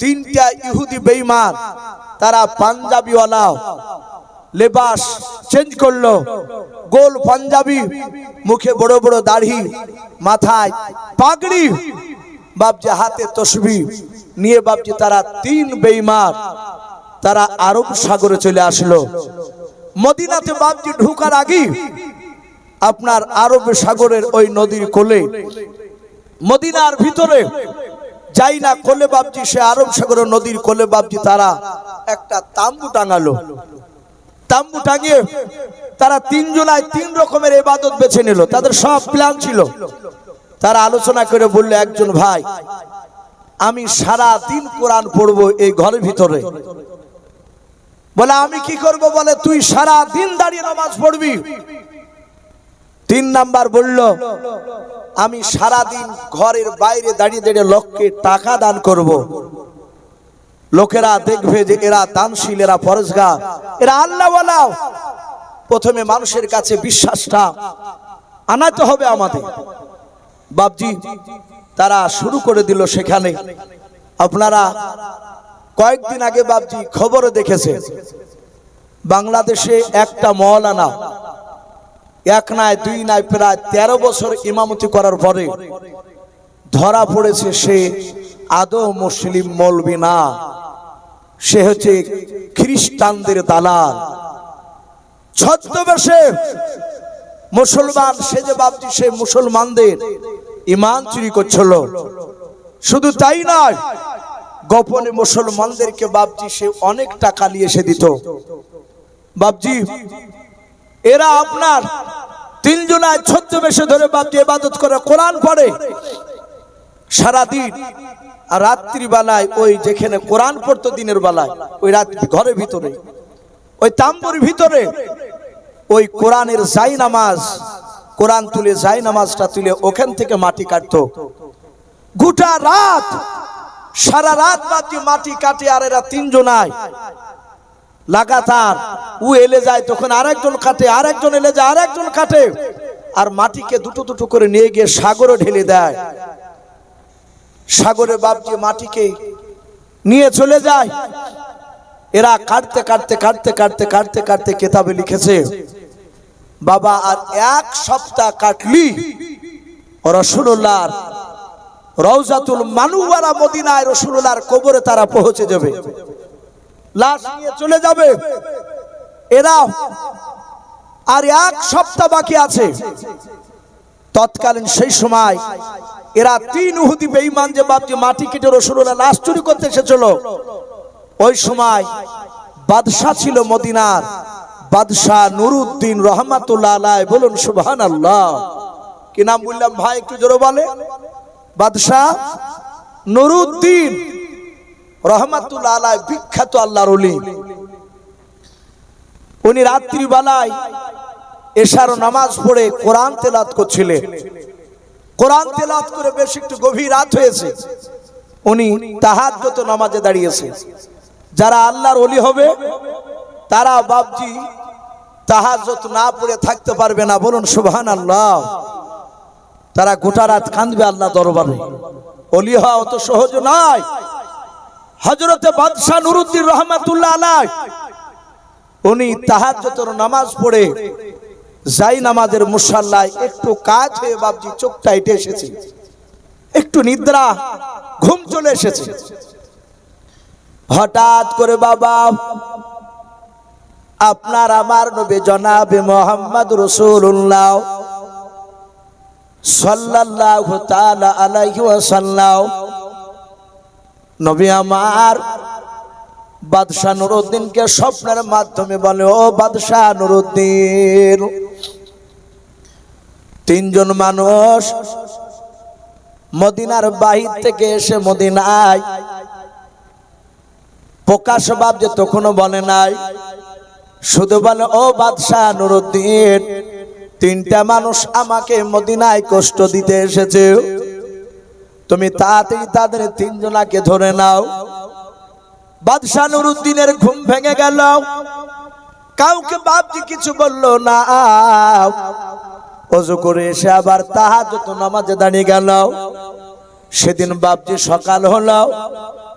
3টা ইহুদি বেঈমান, তারা পাঞ্জাবিওয়ালা লেবাস চেঞ্জ করলো, গোল পাঞ্জাবি, মুখে বড় বড় দাড়ি, মাথায় পাগড়ি, বাপজি হাতে তসবিহ নিয়ে বাপজি তারা 3 বেঈমান তারা আরব সাগরে চলে আসলো। মদিনাতে বাপজি ঢোকার আগে আপনার আরব সাগরের ওই নদীর কোলে, মদিনার ভিতরে যাই না কোলে বাপজি, সে আরব সাগরের নদীর কোলে বাপজি তারা একটা তাম্বু টাঙালো। তাম্বু টাঙিয়ে তারা 3 জনায় 3 রকমের ইবাদত বেছে নিল। তাদের সব প্ল্যান ছিল। তারা আলোচনা করে বলল একজন ভাই আমি সারা দিন কোরআন পড়বো এই ঘরের ভিতরে। বলে আমি কি করব? বলে তুই সারা দিন দাঁড়িয়ে নামাজ পড়বি। 3 নাম্বার বলল আমি সারা দিন ঘরের বাইরে দাঁড়িয়ে দাঁড়িয়ে লোককে টাকা দান করব। লোকেরা দেখবে যে এরা দানশীল, এরা পরহেজগার, এরা আল্লাহওয়ালা। প্রথমে মানুষের কাছে বিশ্বাসটা আনাতে হবে আমাদের। বাপজি তারা শুরু করে দিল। সেখানে আপনারা কয়েকদিন আগে বাপজি খবরে দেখেছে বাংলাদেশে একটা মাওলানা, 1 নয় 2 নয়, প্রায় 13 বছর ইমামতি করার পরে ধরা পড়েছে সে আদৌ মুসলিম মৌলবি না, সে হচ্ছে খ্রিস্টানদের দালাল। ছদ্মবেশে মুসলমান সেজে বাপজি সে মুসলমানদের ঈমান চুরি করছিল। শুধু তাই নয়, গোপনে মুসলমানদেরকে বাপজি সে অনেক টাকা নিয়ে এসে দিত। বাপজি এরা আপনার 3 জনায় ছদ্মবেশে ধরে বাপজি ইবাদত করে, কোরআন পড়ে সারাদিন। আর রাত্রি বেলায় ওই যেখানে কোরআন পড়তো দিনের বেলায়, ওই রাত্রি ঘরের ভিতরে ওই তাম্বুর ভিতরে ওই কোরআনের জাই নামাজ, কোরআন তুলে জাই নামাজটা তুলে ওখান থেকে মাটি কাটতো। গোটা রাত, সারা রাত বাপজি মাটি কাটে। আর এরা 3 জনায় লাগাতার, ও এলে যায় তখন আরেকজন কাটে, আরেকজন এলে যায় আরেকজন কাটে, আর মাটিকে দুটো দুটো করে নিয়ে গিয়ে সাগরে ঢেলে দেয়। সাগরে বাপজি মাটিকে নিয়ে চলে যায়। এরা কাটতে কাটতে কাটতে কাটতে কাটতে কাটতে কিতাবে লিখেছে বাবা আর 1 সপ্তাহ কাটলি রাসূলুল্লাহর রওজাতুল মানুওয়ারা মদিনায় রাসূলুল্লাহর কবরে তারা পৌঁছে যাবে, লাশ নিয়ে চলে যাবে। এরা আর 1 সপ্তাহ বাকি আছে। তৎকালীন সেই সময় এরা 3 ইহুদি বেঈমান যে বাপজি মাটি কেটে রাসূলুল্লাহর লাশ চুরি করতে এসেছিল, ওই সময় বাদশা ছিল মদিনার বাদশা নুরউদ্দিন রহমাতুল্লাহ আলাইহি। বলুন সুবহানাল্লাহ। কি নাম বললাম ভাই? একটু জোরে বলে। বাদশা নুরউদ্দিন রহমাতুল্লাহ আলাইহি, বিখ্যাত আল্লাহর ওলি। উনি রাত্রি বেলায় এশার নামাজ পড়ে কোরআন তেলাওয়াত করছিলেন। কোরআন তেলাওয়াত করে বেশ একটু গভীর রাত হয়েছে। উনি তাহাজ্জুদ নামাজে দাঁড়িয়েছে। যারা আল্লাহর ওলি হবে তারা বাপজি তাহাজ্জুদ না পড়ে থাকতে পারবে না। বলুন সুবহানাল্লাহ। তারা গোটা রাত কাঁদবে আল্লাহ দরবারে। ওলি হওয়া অত সহজ নয়। হযরতে বাদশাহ নুরউদ্দিন রহমাতুল্লাহ আলাইহি উনি তাহাজ্জুদের নামাজ পড়ে যাই নামাজের মুসাল্লায় একটু কাজ হয়ে বাপজি চোখটা এঁটে এসেছে, একটু নিদ্রা ঘুম চলে এসেছে। হঠাৎ করে বাবা আপনার আমার নবী জনাবে মুহাম্মদ রাসূলুল্লাহ সাল্লাল্লাহু তাআলা আলাইহি ওয়াসাল্লাম নবী আমার বাদশাহ নুরউদ্দিনকে স্বপ্নের মাধ্যমে বলে, ও বাদশাহ নুরউদ্দিন, তিনজন মানুষ মদিনার বাহির থেকে এসে মদিনায় প্রকাশ ভাব যে তখনও বলে নাই, শুধু বলে, ও বাদশাহ নুরউদ্দিন, তিনটা মানুষ আমাকে মদিনায় কষ্ট দিতে এসেছে, তুমি তাড়াতাড়ি তাদের তিনজনাকে ধরে নাও। বাদশাহ নুরউদ্দিনের ঘুম ভেঙে গেল, কাউকে বাপজি কিছু বলল না। ওযু করে এসে আবার তাহাজ্জুদ নামাজে দাঁড়িয়ে গেল। সেদিন বাপজি সকাল হলো,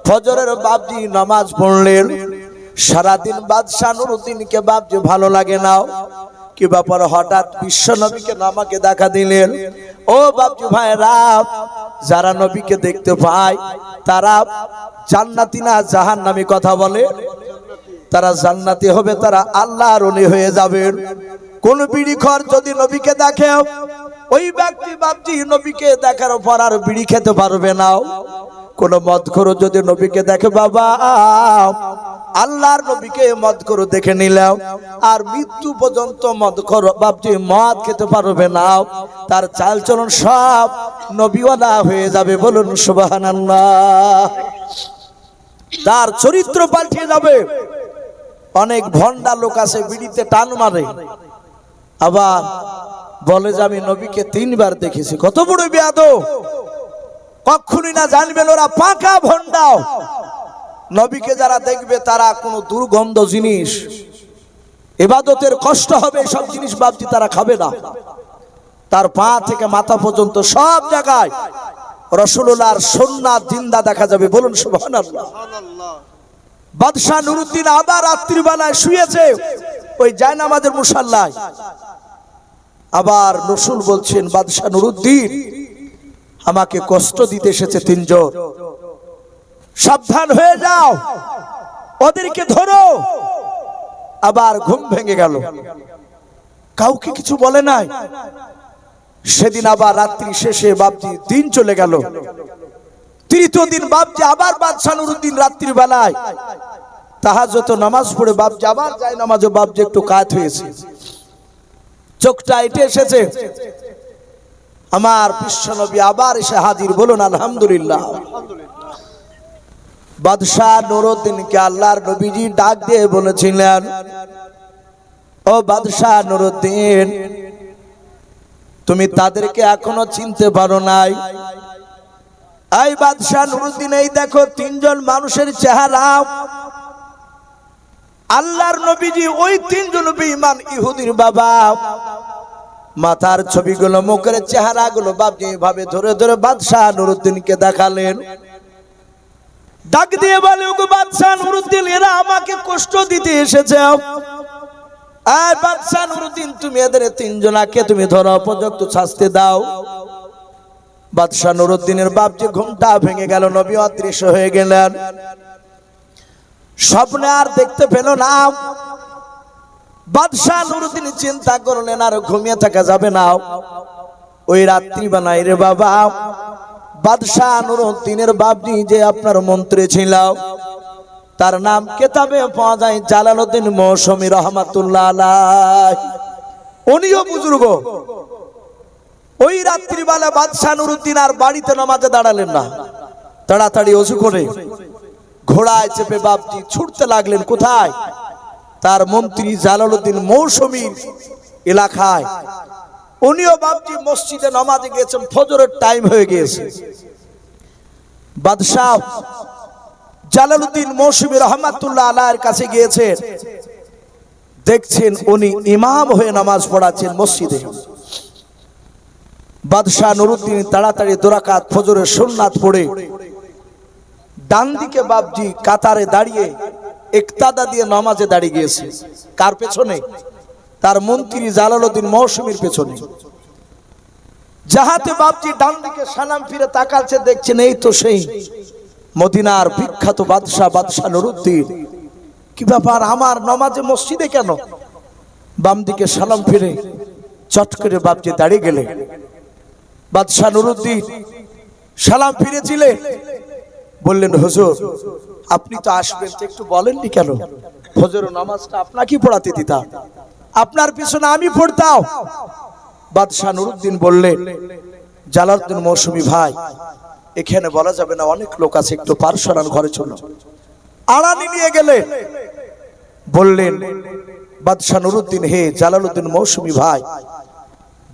ফজরের বাপজি নামাজ পড়লেন। সারাদিন বাদশাহ নুরউদ্দিনকে বাপজি ভালো লাগে না। কি ব্যাপার, হঠাৎ বিশ্ব নবীকে আমাকে দেখা দিলেন। ও বাপজি ভাইরা, যারা নবীকে দেখতে পায় তারা জান্নাতি না জাহান্নামী কথা বলে? তারা জান্নাতি হবে, তারা আল্লাহর ওলি হয়ে যাবেন। কোন বিড়িখোর যদি নবীকে দেখে, ওই ব্যক্তি বাপজি নবীকে দেখার পর আর বিড়ি খেতে পারবে না। কোন মদখোর যদি নবীকে দেখে, বাবা আল্লাহর নবীকে মদখোর দেখে নিলাম, আর মৃত্যু পর্যন্ত মদখোর বাপজি মদ খেতে পারবে না। তার চালচলন সব নবীওয়ালা হয়ে যাবে। বলুন সুবহানাল্লাহ। তার চরিত্র পাল্টে যাবে। অনেক ভন্ডা লোক আছে, বিড়িতে টান মারে, আবার বলে যে আমি নবীকে 3 বার দেখেছি। কত বড় বেয়াদব! কখনই না জানবেন ওরা পাকা ভন্ডা। নবীকে যারা দেখবে তারা কোনো দুর্গন্ধ জিনিস, ইবাদতের কষ্ট হবে সব জিনিস বাপজি তারা খাবে না। তার পা থেকে মাথা পর্যন্ত সব জায়গায় রাসূলুল্লাহর সুন্নাত জিন্দা দেখা যাবে। বলুন সুবহানাল্লাহ। বাদশাহ নুরউদ্দিন আবার রাত্রিবেলায় শুয়েছে ওই জায়নামাজের মুসাল্লায়। আবার রাসূল বলছেন, বাদশাহ নুরউদ্দিন আমাকে কষ্ট দিতে এসেছে তিনজন, সাবধান হয়ে যাও, ওদেরকে ধরো। আবার ঘুম ভেঙে গেল, কাউকে কিছু বলে নাই। সেদিন আবার রাত্রি শেষে বাপজি দিন চলে গেল। তৃতীয় দিন বাপজি আবার বাদশাহ নুরউদ্দিন রাত্রি বেলায় তাহাজ্জুদ নামাজ পড়ে বাপজি আবার যায় নামাজে, বাপজি একটু কাত হয়েছে, চোখটা এঁটে এসেছে। আমার বিশ্বনবী আবার এসে হাজির। বলুন আলহামদুলিল্লাহ। বাদশাহ নুরউদ্দিনকে আল্লাহর নবীজি ডাক দিয়ে বলেছিলেন, ও বাদশাহ নুরউদ্দিন, তুমি তাদেরকে এখনো চিনতে পারো নাই। এই বাদশাহ নুরউদ্দিন, এই দেখো তিনজন মানুষের চেহারা। আল্লাহর নবীজি ওই তিনজন বেঈমান ইহুদির বাবা, মাথার ছবিগুলো, মুখের চেহারাগুলো বাপজি এভাবে ধরে ধরে বাদশাহ নুরউদ্দিনকে দেখালেন। ডাক দিয়ে বলে, ওগো বাদশাহ নুরউদ্দিন, এরা আমাকে কষ্ট দিতে এসেছে। এই বাদশাহ নুরউদ্দিন, তুমি এদের তিনজনাকে তুমি ধরো, উপযুক্ত শাস্তি দাও। বাদশাহ নুরউদ্দিনের বাপজি ঘুমটা ভেঙে গেল। নবী অদৃশ্য হয়ে গেলেন, স্বপ্নে আর দেখতে পেল না। বাদশাহ নুরউদ্দিন চিন্তা করলেন আর ঘুমিয়ে থাকা যাবে না। ওই রাত্রি বানাই রে বাবা, বাদশাহ নুরউদ্দিনের বাপজি যে আপনার মন্ত্রী ছিল, তার নাম কিতাবে পাওয়া যায় জালালউদ্দিন মৌসুমী রহমাতুল্লাহ আলাইহি। উনিও বুজুর্গ। ওই রাত্রিবেলা বাদশাহ নুরউদ্দিন আর বাড়িতে নামাজে দাঁড়ালেন না, তাড়াতাড়ি ওযু করে ঘোড়ায় চেপে বাপজি ছুটতে লাগলেন। কোথায়? তার মন্ত্রী জালালউদ্দিন মৌসুমীর এলাকায়। উনিও বাপজি মসজিদে নামাজে গিয়েছেন, ফজরের টাইম হয়ে গিয়েছে। বাদশাহ জালালউদ্দিন মৌসুমী রহমাতুল্লাহ আলাইহির কাছে গিয়েছেন, দেখছেন উনি ইমাম হয়ে নামাজ পড়াচ্ছেন মসজিদে। বাদশাহ নুরুদ্দিন তাড়াতাড়ি 2 রাকাত ফজরের সুন্নাত পড়ে ডান দিকে বাপজি কাতারে দাঁড়িয়ে ইক্তাদা দিয়ে নামাজে দাঁড়িয়ে গিয়েছে। কার পেছনে? তার মন্ত্রী জালালউদ্দিন মৌসুমীর পেছনে। যাহাতে বাপজি ডান দিকে সালাম ফিরে তাকাচ্ছে, দেখছেন এই তো সেই মদিনার বিখ্যাত বাদশাহ নুরুদ্দিন। কি ব্যাপার, আমার নামাজে মসজিদে কেন? বাম দিকে সালাম ফিরে চট করে বাপজি দাঁড়িয়ে গেলে। বাদশাহ নুরুদ্দিন সালাম ফিরেছিলেন, বললেন হুজুর আপনি তো আসবেন, তো একটু বলেননি কেন? ফজরের নামাজটা আপনাকে পড়াতে দিতাম, আপনার পিছনে আমি পড়তাম। বাদশাহ নুরুদ্দিন বললেন, জালালউদ্দিন মৌসুমী ভাই, এখানে বলা যাবে না, অনেক লোক আছে, একটু পার সরান, ঘরে চলো। আড়ানি নিয়ে গেলে বললেন, বাদশাহ নুরুদ্দিন, হে জালালউদ্দিন মৌসুমী ভাই,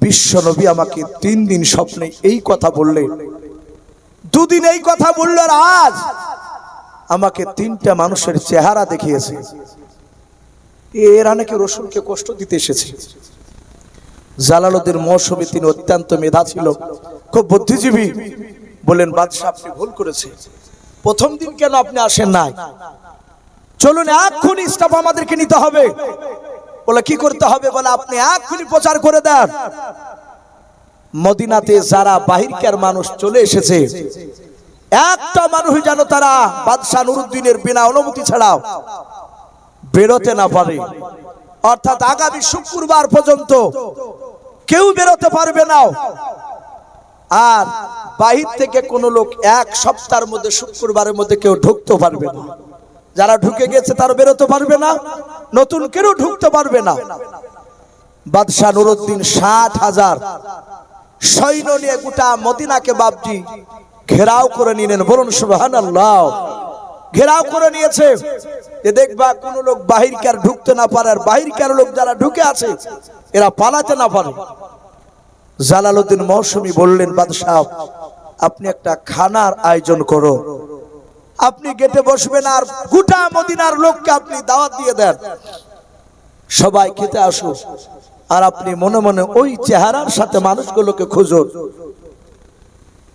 বিশ্ব নবী আমাকে 3 দিন স্বপ্নে এই কথা বললেন, 2 দিন এই কথা বলল, আর আজ আমাকে 3টা মানুষের চেহারা দেখিয়েছে। এরা নাকি রসুলকে কষ্ট দিতে এসেছে। জালালউদ্দিন মৌসুমী, তিনি অত্যন্ত মেধা ছিল, খুব বুদ্ধিজীবী, বলেন বাদশাহ আপনি ভুল করেছে, প্রথম দিন কেন আপনি আসেন নাই? চলুন এক্ষুনি স্টাফ আমাদেরকে নিতে হবে। বলে কি করতে হবে? বলে আপনি এক্ষুনি প্রচার করে দেন, মদিনাতে যারা বাহিরকার মানুষ চলে এসেছে, একটা মানুষ যেন তারা বাদশাহ নুরুদ্দিনের বিনা অনুমতি ছাড়াও বেরোতে না পারে। অর্থাৎ আগামী শুক্রবার পর্যন্ত কেউ বেরোতে পারবে না। আর বাহির থেকে কোন লোক 1 সপ্তাহের মধ্যে শুক্রবারের মধ্যে কেউ ঢুকতে পারবে না। যারা ঢুকে গেছে তারা বেরোতে পারবে না, নতুন কেউ ঢুকতে পারবে না। বাদশাহ নুরুদ্দিন 60,000 সৈন্য নিয়ে গোটা মদিনাকে বাপজি ঘেরাও করে নিলেন। বলুন সুবহানাল্লাহ। ঘেরাও করে নিয়েছে যে দেখবা কোন লোক বাহিরকার ঢুকতে না পারে, আর বাহিরকার লোক যারা ঢুকে আছে এরা পালাতে না পারে। জালালউদ্দিন মৌসুমী বললেন, বাদশাহ আপনি একটা খানার আয়োজন করো, আপনি গেটে বসবেন, আর গোটা মদিনার লোককে আপনি দাওয়াত দিয়ে দেন, সবাই খেতে আসো, আর আপনি মনে মনে ওই চেহারার সাথে মানুষগুলোকে খুঁজুন।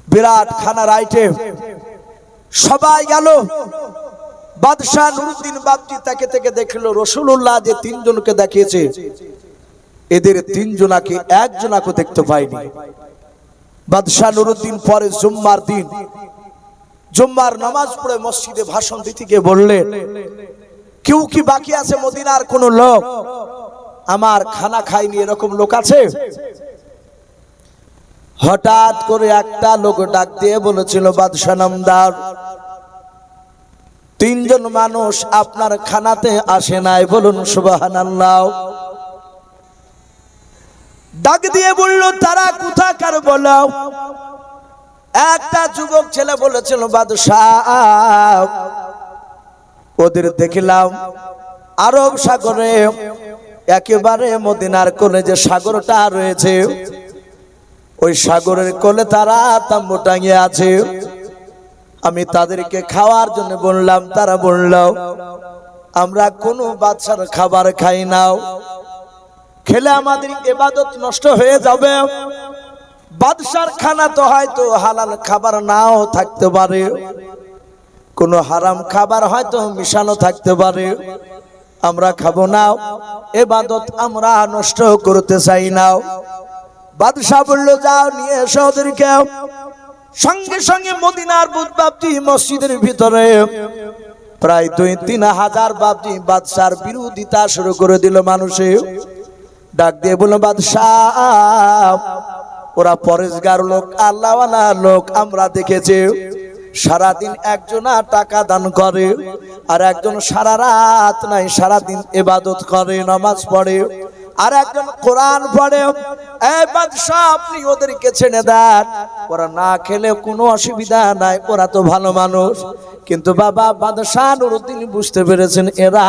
বিরাট খানার আইটেম, সবাই গেল। বাদশাহ নুরুদ্দিন বাপজি তাকে থেকে দেখলো রাসূলুল্লাহ যে 3 জনকে দেখিয়েছে, এদের 3 জনাকে একজনাকে দেখতে পাইনি। বাদশাহ নুরুদ্দিন পরে জুম্মার দিন জুম্মার নামাজ পড়ে মসজিদে ভাষণ দিতে গিয়ে বললেন, কেউ কি বাকি আছে মদিনার কোন লোক আমার খানা খায়নি, এরকম লোক আছে? হঠাৎ করে একটা লোক ডাক দিয়ে বলেছিল, বাদশাহ নামদার, 3 জন মানুষ আপনার খানাতে আসে নাই। বলুন সুবহানাল্লাহ। ডাক দিয়ে বলল, তারা কোথাকার বলো? একটা যুবক ছেলে বলেছিল, বাদশাহ ওদের দেখলাম আরব সাগরে, একেবারে মদিনার কোলে যে সাগরটা রয়েছে, ওই সাগরের কোলে তারা তাম্বু টাঙিয়ে আছে। আমি তাদেরকে খাওয়ার জন্য বললাম, তারা বলল আমরা কোনো বাদশার খাবার খাই না, খেলে আমাদের ইবাদত নষ্ট হয়ে যাবে। বাদশার খানা তো হয়তো হালাল খাবার নাও থাকতে পারে, কোনো হারাম খাবার হয়তো মিশানো থাকতে পারে, আমরা খাবো না, ইবাদত আমরা নষ্ট করতে চাই না। বাদশাহ বলল, যাও নিয়ে এসো ওদেরকে। সঙ্গে সঙ্গে মদিনার বাপজি মসজিদের ভিতরে প্রায় 2-3 হাজার বাপজি বাদশার বিরোধিতা শুরু করে দিল। মানুষে ডাক দিয়ে বলল, বাদশাহ ওরা পরেশগার লোক, আল্লাহওয়ালা লোক, আমরা দেখেছি সারাদিন একজনা টাকা দান করে, আর একজন সারা রাত নাই সারাদিন ইবাদত করে, নামাজ পড়ে, আর একজন কোরআন পড়ে। এই বাদশাহ আপনি ওদেরকে ছেড়ে দেন, ওরা না খেলে কোনো অসুবিধা নাই, ওরা তো ভালো মানুষ। কিন্তু বাবা বাদশাহ নুরুদ্দিন বুঝতে পেরেছেন এরা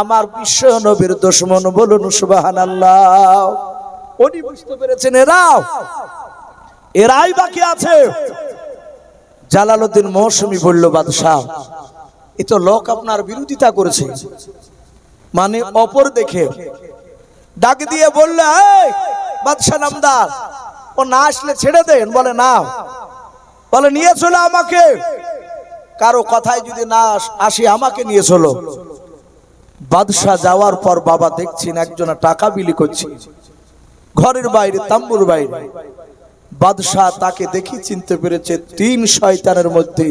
আমার বিশ্ব নবীর দুশমন। বলুন সুবহানাল্লাহ। উনি বুঝতে পেরেছেন এরাই বাকি আছে। জালালউদ্দিন মৌসুমী বলল, বাদশাহ এ তো লোক আপনার বিরোধিতা করেছে, মানে অপর দেখে। ডাক দিয়ে বলল, এই বাদশাহ নামদার, ও না আসলে ছেড়ে দেন, বলে না, বলে নিয়ে চলো আমাকে, কারো কথায় যদি না আসি আমাকে নিয়ে চলো। বাদশাহ যাওয়ার পর বাবা দেখছেন একজনা টাকা বিলি করছে ঘরের বাইরে, তাম্বুর বাইরে। বাদশাহ তাকে দেখি চিনতে পেরেছে, 3 শয়তানের মধ্যে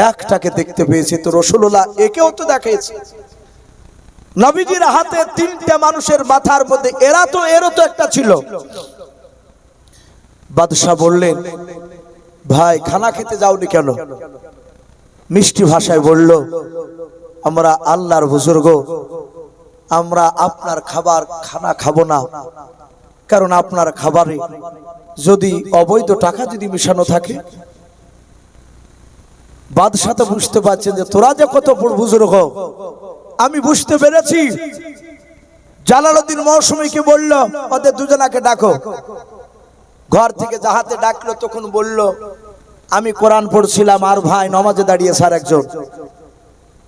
একটাকে দেখতে পেয়েছে। তো রাসূলুল্লাহ একেও তো দেখাইছে, নবীজির হাতে 3টে মানুষের মাথার মধ্যে এরও তো একটা ছিল। বাদশাহ বললেন, ভাই খানা খেতে যাওনি কেন? মিষ্টি ভাষায় বলল, আমরা আল্লাহর বুজুর্গ, আমরা আপনার খানা খাবো না, কারণ আপনার খাবারে যদি অবৈধ টাকা যদি মিশানো থাকে। বাদশাহ তো বুঝতে পারছেন যে তোরা যে কত বড় বুজুর্গ, আমি বুঝতে পেরেছি। জালালউদ্দিন মৌসুমীকে বলল, ওদের দুজনাকে ডাকো। ঘর থেকে যাহাতে ডাকলো তখন বলল, আমি কোরআন পড়ছিলাম আর ভাই নামাজে দাঁড়িয়ে স্যার একজন,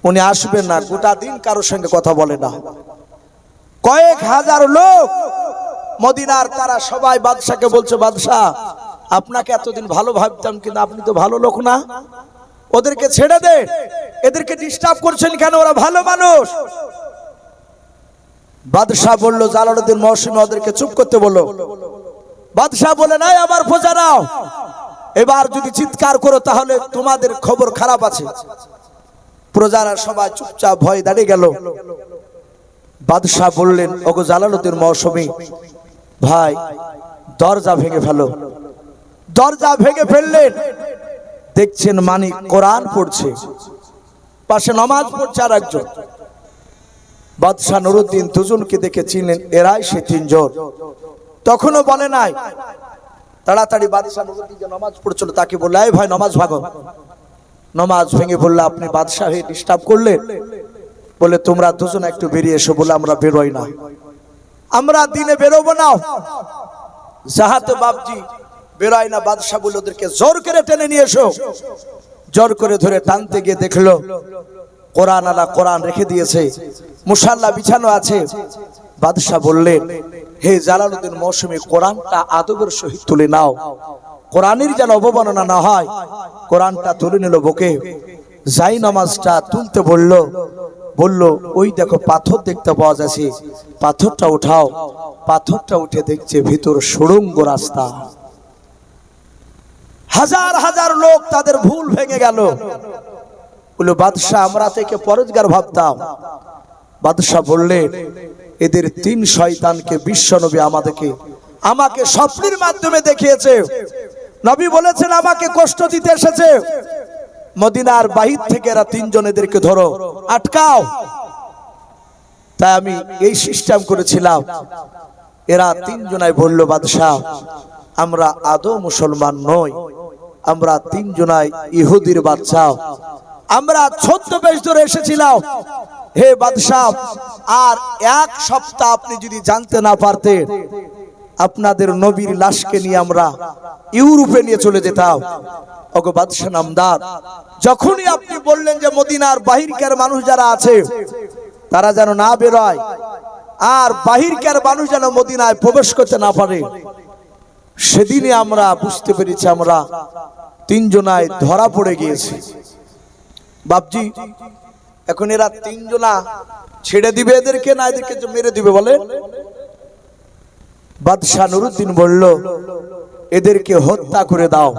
উনি আসবেন না, গোটা দিন কারোর সঙ্গে কথা বলে না। কয়েক হাজার লোক মদিনার, তারা সবাই বাদশাকে বলছে, বাদশাহ আপনাকে এতদিন ভালো ভাবতাম, কিন্তু আপনি তো ভালো লোক না, ওদেরকে ছেড়ে দে, এদেরকে ডিস্টার্ব করছেন কেন, ওরা ভালো মানুষ। বাদশাহ বলল, জালালউদ্দিন মৌসুমী ওদেরকে চুপ করতে বলো। বাদশাহ বলে, নাই আমার প্রজারাও, এবার যদি চিৎকার করো তাহলে তোমাদের খবর খারাপ আছে। প্রজারা সবাই চুপচাপ ভয় দাঁড়িয়ে গেল। বাদশাহ বললেন, ওগো জালালউদ্দিন মৌসুমী ভাই, দরজা ভেঙে ফেলো। দরজা ভেঙে ফেললেন, দেখছেন মানিক কোরআন পড়ছে, পাশে নামাজ পড়ছে আর একজন। বাদশাহ নুরউদ্দিন দুজনকে দেখে চিনলেন, এরাই সে 3 জন। তখনও বলে নাই, তাড়াতাড়ি বাদশাহ নুরউদ্দিন যে নামাজ পড়ছিল তাকে বলল, এই ভাই নামাজ ভাগো। নামাজ ভেঙে বলল, আপনি বাদশাহ হয়ে ডিস্টার্ব করলেন, বলে তোমরা দুজন একটু বেরিয়ে এসো। বলে আমরা বেরোই না, আমরা দিনে বেরোবো না, যাহাতে বাপজি বেরোয় না। বাদশাহ বলে ওদেরকে জোর করে টেনে নিয়ে এসো। জোর করে ধরে টানতে গিয়ে দেখলো কোরআন আলা কোরআন রেখে দিয়েছে, মুসাল্লা বিছানো আছে। বাদশাহ বললেন, হে জালালউদ্দিন মৌসুমী, কোরআনটা আদবের সহিত তুলে নাও, কোরআনের যেন অবমাননা না হয়। কোরআনটা তুলে নিল বুকে, যাই নামাজটা তুলতে বলল, ওই দেখো পাথর দেখতে পাওয়া যাচ্ছে, পাথরটা উঠাও। পাথরটা উঠে দেখছে ভিতর সুড়ঙ্গ রাস্তা। হাজার হাজার লোক, তাদের ভুল ভেঙে গেল। বলল, বাদশাহ আমরা থেকে পরেজগার ভাবতাম। বাদশাহ বললেন, এদের 3 শয়তানকে বিশ্বনবী আমাকে স্বপ্নের মাধ্যমে দেখিয়েছে। নবী বলেছেন আমাকে কষ্ট দিতে এসেছে। মদিনার বাহির থেকে এরা 3 জন, এদেরকে ধরো, আটকাও। তাই আমি এই সিস্টেম করেছিলাম। এরা 3 জনাই বলল, বাদশাহ আমরা আদৌ মুসলমান নই, আমরা 3 জনাই ইহুদির বাচ্চা, আমরা ছদ্মবেশ ধরে এসেছিলাম। হে বাদশাহ, আর 1 সপ্তাহ আপনি যদি জানতে না পারতেন, আপনাদের নবীর লাশকে নিয়ে আমরা ইউরোপে নিয়ে চলে যেতাম। ওগো বাদশাহ নামদার, যখনই আপনি বললেন যে মদিনার বাহিরকার মানুষ যারা আছে তারা যেন না বেরোয়, আর বাহিরকার মানুষ যেন মদিনায় প্রবেশ করতে না পারে, সেদিনই আমরা বুঝতে পেরেছি আমরা 3 জনায় ধরা পড়ে গিয়েছি। বাপজি, এখন এরা 3 জনা ছেড়ে দিবে এদেরকে, না এদেরকে মেরে দিবে বলে? বাদশাহ নুরউদ্দিন বলল, এদেরকে হত্যা করে দাও।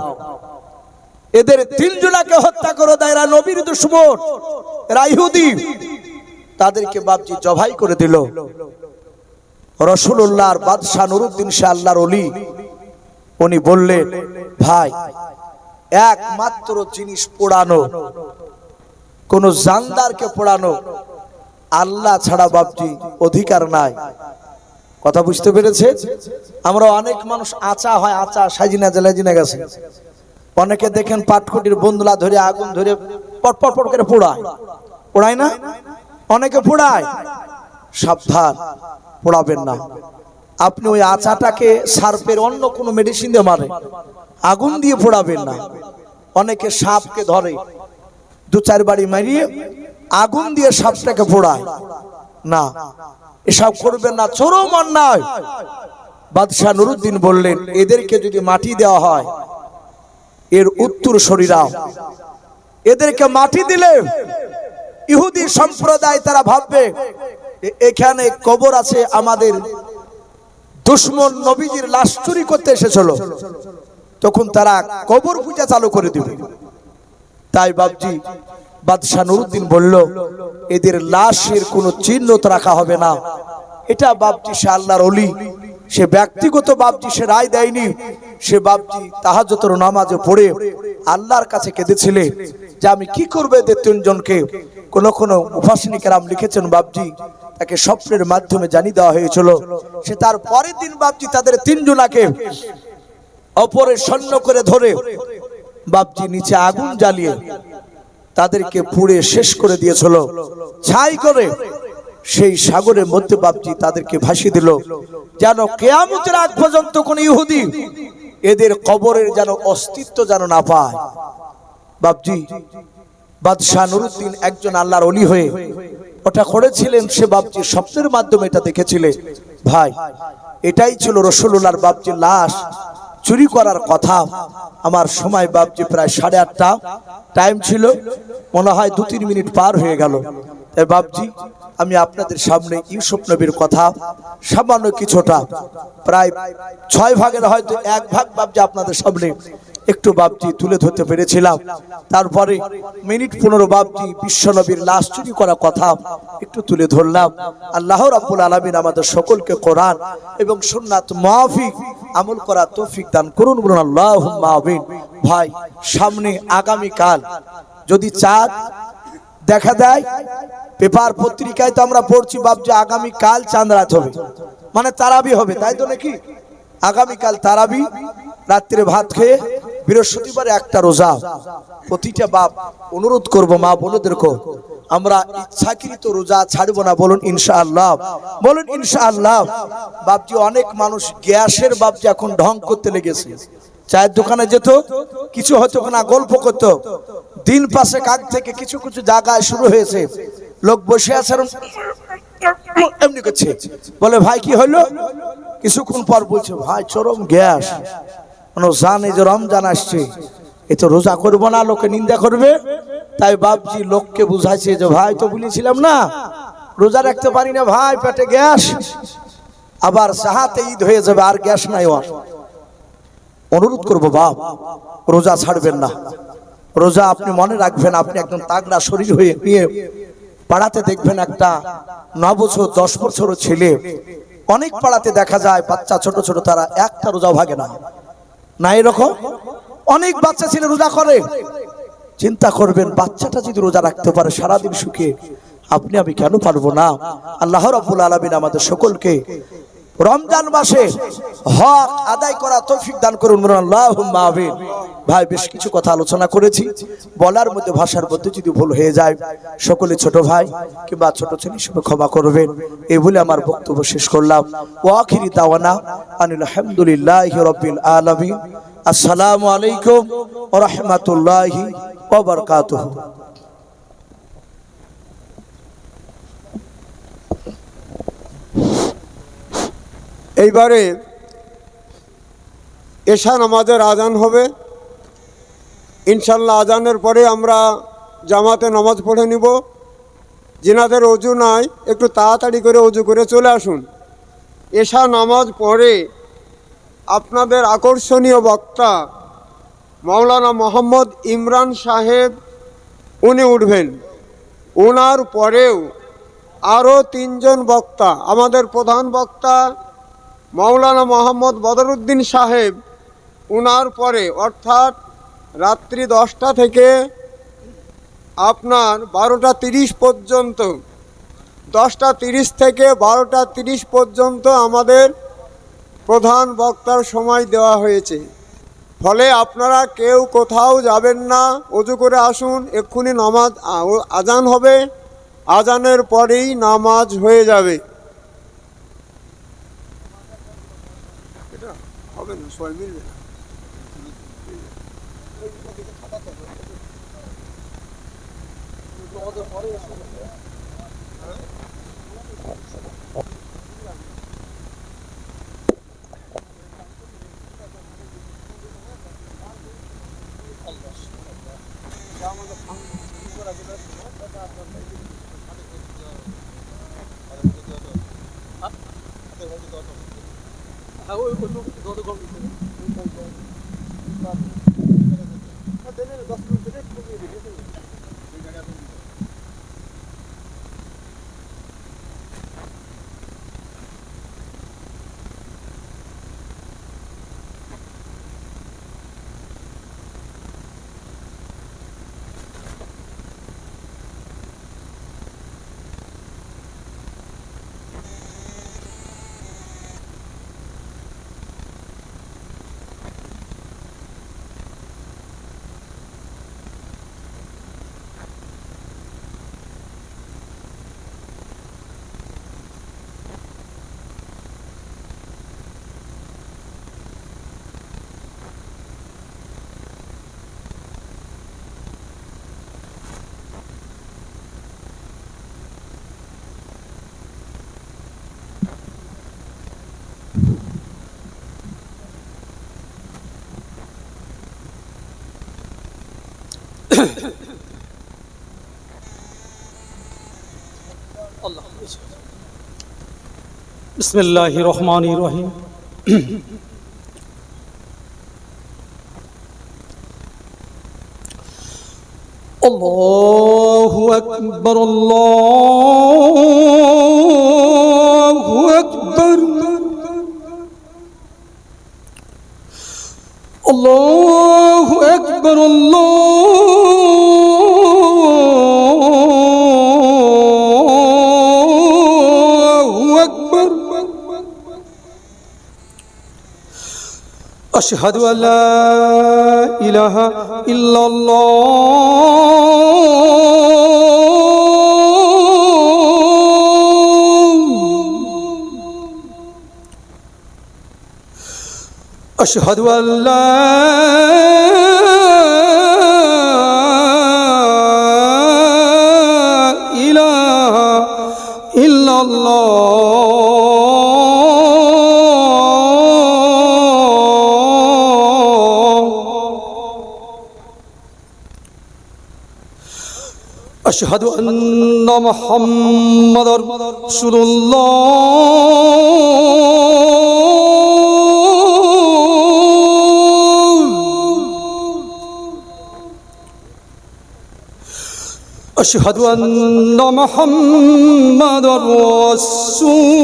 এদের 3 জনাকে হত্যা করে দাও, এরা নবীর দুশমন, এরা ইহুদি। তাদেরকে বাপজি জবাই করে দিল। রাসূলুল্লাহর বাদশাহ নুরউদ্দিন শাহ আল্লাহর ওলি, উনি বললেন, ভাই একমাত্র জিনিস পোড়ানো, কোন জানদারকে পোড়ানো আল্লাহ ছাড়া বাপজি অধিকার নাই। কথা বুঝতে পেরেছে? আমরা অনেক মানুষ আচা হয়, আচা সাজিনা জেলাজিনা গেছে, অনেকে দেখেন পাটকুটির বন্দুলা ধরে আগুন ধরে পট পট পট করে পোড়ায় না, অনেকে পোড়ায়। সাবধান, পোড়াবেন না। আপনি ওই আচাটাকে সার্পের অন্য কোনো মেডিসিন দিয়ে মারে, আগুন দিয়ে পোড়াবেন না। অনেকে সাপকে ধরে, 2-4 বাড়ি মারিয়ে আগুন দিয়ে সাপটাকে পোড়ায় না, এসব করবেন না, চরম অন্যায়। বাদশাহ নুরুদ্দিন বললেন, এদেরকে যদি মাটি দেওয়া হয়, এর উত্তর শরীরা, এদেরকে মাটি দিলে ইহুদি সম্প্রদায় তারা ভাববে এখানে কবর আছে, আমাদের দুশমন নবীজির লাশ চুরি করতে এসেছিল, তখন তারা কবর পূজা চালু করে দিবে। তাই বাবজি বাদশাহ নুরুদ্দিন বলল, এদের লাশের কোনো চিহ্ন তো রাখা হবে না। এটা বাবজি সে আল্লাহর ওলি, সে ব্যক্তিগত বাবজি সে রায় দেয়নি, সে বাবজি তাহাজ্জুদের নামাজে পড়ে আল্লাহর কাছে কেঁদেছিলে যে আমি কি করবো এদের তিনজনকে। কোন কোন মুফাসসিরিন কেরাম লিখেছেন বাবজি তাকে স্বপ্নের মাধ্যমে জানিয়ে দেওয়া হয়েছিল। সে তার পরের দিন বাবজি তাদের তিনজনাকে অপরের সৈন্য করে ধরে বাবজি নিচে আগুন জ্বালিয়ে তাদেরকে পুড়ে শেষ করে দিয়েছিল, ছাই করে সেই সাগরের মধ্যে বাবজি তাদেরকে ভাসিয়ে দিল, যেন কিয়ামতের আগ পর্যন্ত কোন ইহুদি এদের কবরের যেন অস্তিত্ব যেন না পায়। বাবজি বাদশাহ নুরুদ্দিন একজন আল্লাহর ওলি হয়ে ওটা করেছিলেন, সে বাবজি স্বপ্নের মাধ্যমে এটা দেখেছিলেন। ভাই এটাই ছিল রাসূলুল্লাহর বাবজি লাশ চুরি করার কথা। আমার সময় বাবজি প্রায় 8:30 টাইম ছিল, মনে হয় 2-3 মিনিট পার হয়ে গেল। তাই বাবজি আমি আপনাদের সামনে ইউসুফ নবীর কথা সামান্য কিছুটা, প্রায় 6 ভাগের হয়তো 1 ভাগ বাবজি আপনাদের সামনে একটু বাবজি তুলে ধরতে পেরেছিলাম। তারপরে মিনিট 15 বাবজি বিশ্ব নবীর লাশ চুরি করা কথা একটু তুলে ধরলাম। আল্লাহ রাব্বুল আলামিন আমাদের সকলকে কোরআন এবং সুন্নাত মাফিক আমল করা তৌফিক দান করুন, বলুন আল্লাহুম্মা আমিন। ভাই সামনে আগামী কাল যদি চাঁদ দেখা দেয়, পেপার পত্রিকায় তো আমরা পড়ছি বাবজি আগামী কাল চাঁদ রাত হবে, মানে তারাবি হবে, তাই তো নাকি? আগামী কাল তারাবি, রাত্রে ভাত খেয়ে বৃহস্পতিবারে একটা রোজা। প্রতিটা বাপ অনুরোধ করব মা বোনদেরকে, আমরা ইচ্ছাকৃত রোজা ছাড়বো না, বলুন ইনশাআল্লাহ, বলুন ইনশাআল্লাহ। বাপজি অনেক মানুষ গ্যাসের বাপজি এখন ঢং করতে লেগেছে, চায়ের দোকানে যেত কিছু হতো না, গল্প করতো, দিন পাশে কাক থেকে কিছু কিছু জায়গায় শুরু হয়েছে, লোক বসে আছে এমনি করছে, বলে ভাই কি হলো, কিছুক্ষণ পর বলছে ভাই চরম গ্যাস, জানে যে রমজান আসছে, এ তো রোজা করবো না, লোকে নিন্দা করবে। তাই বাপজি লোককে বুঝাইছে যে ভাই তো বলেছিলাম না রোজা রাখতে পারি না ভাই, পেটে গ্যাস, আবার সাহাতে ঈদ হয়ে যাবে আর গ্যাস নাই। অনুরোধ করবো বাপ রোজা ছাড়বেন না, রোজা আপনি মনে রাখবেন, আপনি একদম তাগড়া শরীর হয়ে নিয়ে পাড়াতে দেখবেন একটা 9 বছর 10 বছরের ছেলে, অনেক পাড়াতে দেখা যায় বাচ্চা ছোট ছোট, তারা একটা রোজা ভাগে না, না এরকম অনেক বাচ্চা ছেলে রোজা করে। চিন্তা করবেন বাচ্চাটা যদি রোজা রাখতে পারে সারাদিন সুখে, আপনি আমি কেন পারবো না? আল্লাহ রাব্বুল আলামিন আমাদের সকলকে রমজান মাসে হক আদায় করা তৌফিক দান করুন, আল্লাহুম্মা আমিন। ভাই বেশ কিছু কথা আলোচনা করেছি, বলার মধ্যে ভাষার মধ্যে যদি ভুল হয়ে যায় সকলে ছোট ভাই কিংবা ছোট ছেলে হিসেবে ক্ষমা করবেন, এই বলে আমার বক্তব্য শেষ করলাম। ওয়া আখিরি দাওয়ানা আনিল হামদুলিল্লাহি রাব্বিল আলামিন। আসসালামু আলাইকুম ওয়া রাহমাতুল্লাহি ওয়া বারাকাতুহু। এইবারে এশা নামাজের আজান হবে ইনশাল্লাহ। আজানের পরে আমরা জামাতে নামাজ পড়ে নিব। যিনাদের অজু নাই একটু তাড়াতাড়ি করে অজু করে চলে আসুন। এশা নামাজ পড়ে আপনাদের আকর্ষণীয় বক্তা মাওলানা মোহাম্মদ ইমরান সাহেব উনি উঠবেন। ওনার পরেও আরও 3 জন বক্তা, আমাদের প্রধান বক্তা মাওলানা মোহাম্মদ বদরুদ্দিন সাহেব, উনার পরে অর্থাৎ রাত্রি 10টা থেকে আপনার 12টা 30 পর্যন্ত, 10টা 30 থেকে 12টা 30 পর্যন্ত আমাদের প্রধান বক্তার সময় দেওয়া হয়েছে। ফলে আপনারা কেউ কোথাও যাবেন না, অজু করে আসুন। এক্ষুনি নামাজ আজান হবে, আজানের পরেই নামাজ হয়ে যাবে। হবে না, সবাই মিলবে না। बिस्मिल्लाहिर रहमानिर रहीम। अल्लाहु अकबर अल्लाहु अकबर अल्लाहु अकबर अल्लाहु अकबर। अशहदु अल्ला इलाहा इल्लल्लाह। अशहदु अल्ला इलाहा इल्लल्लाह। अशहदु अन्ना मुहम्मदर रसूलुल्लाह। अशहदु अन्ना मुहम्मदर रसूलुल्लाह।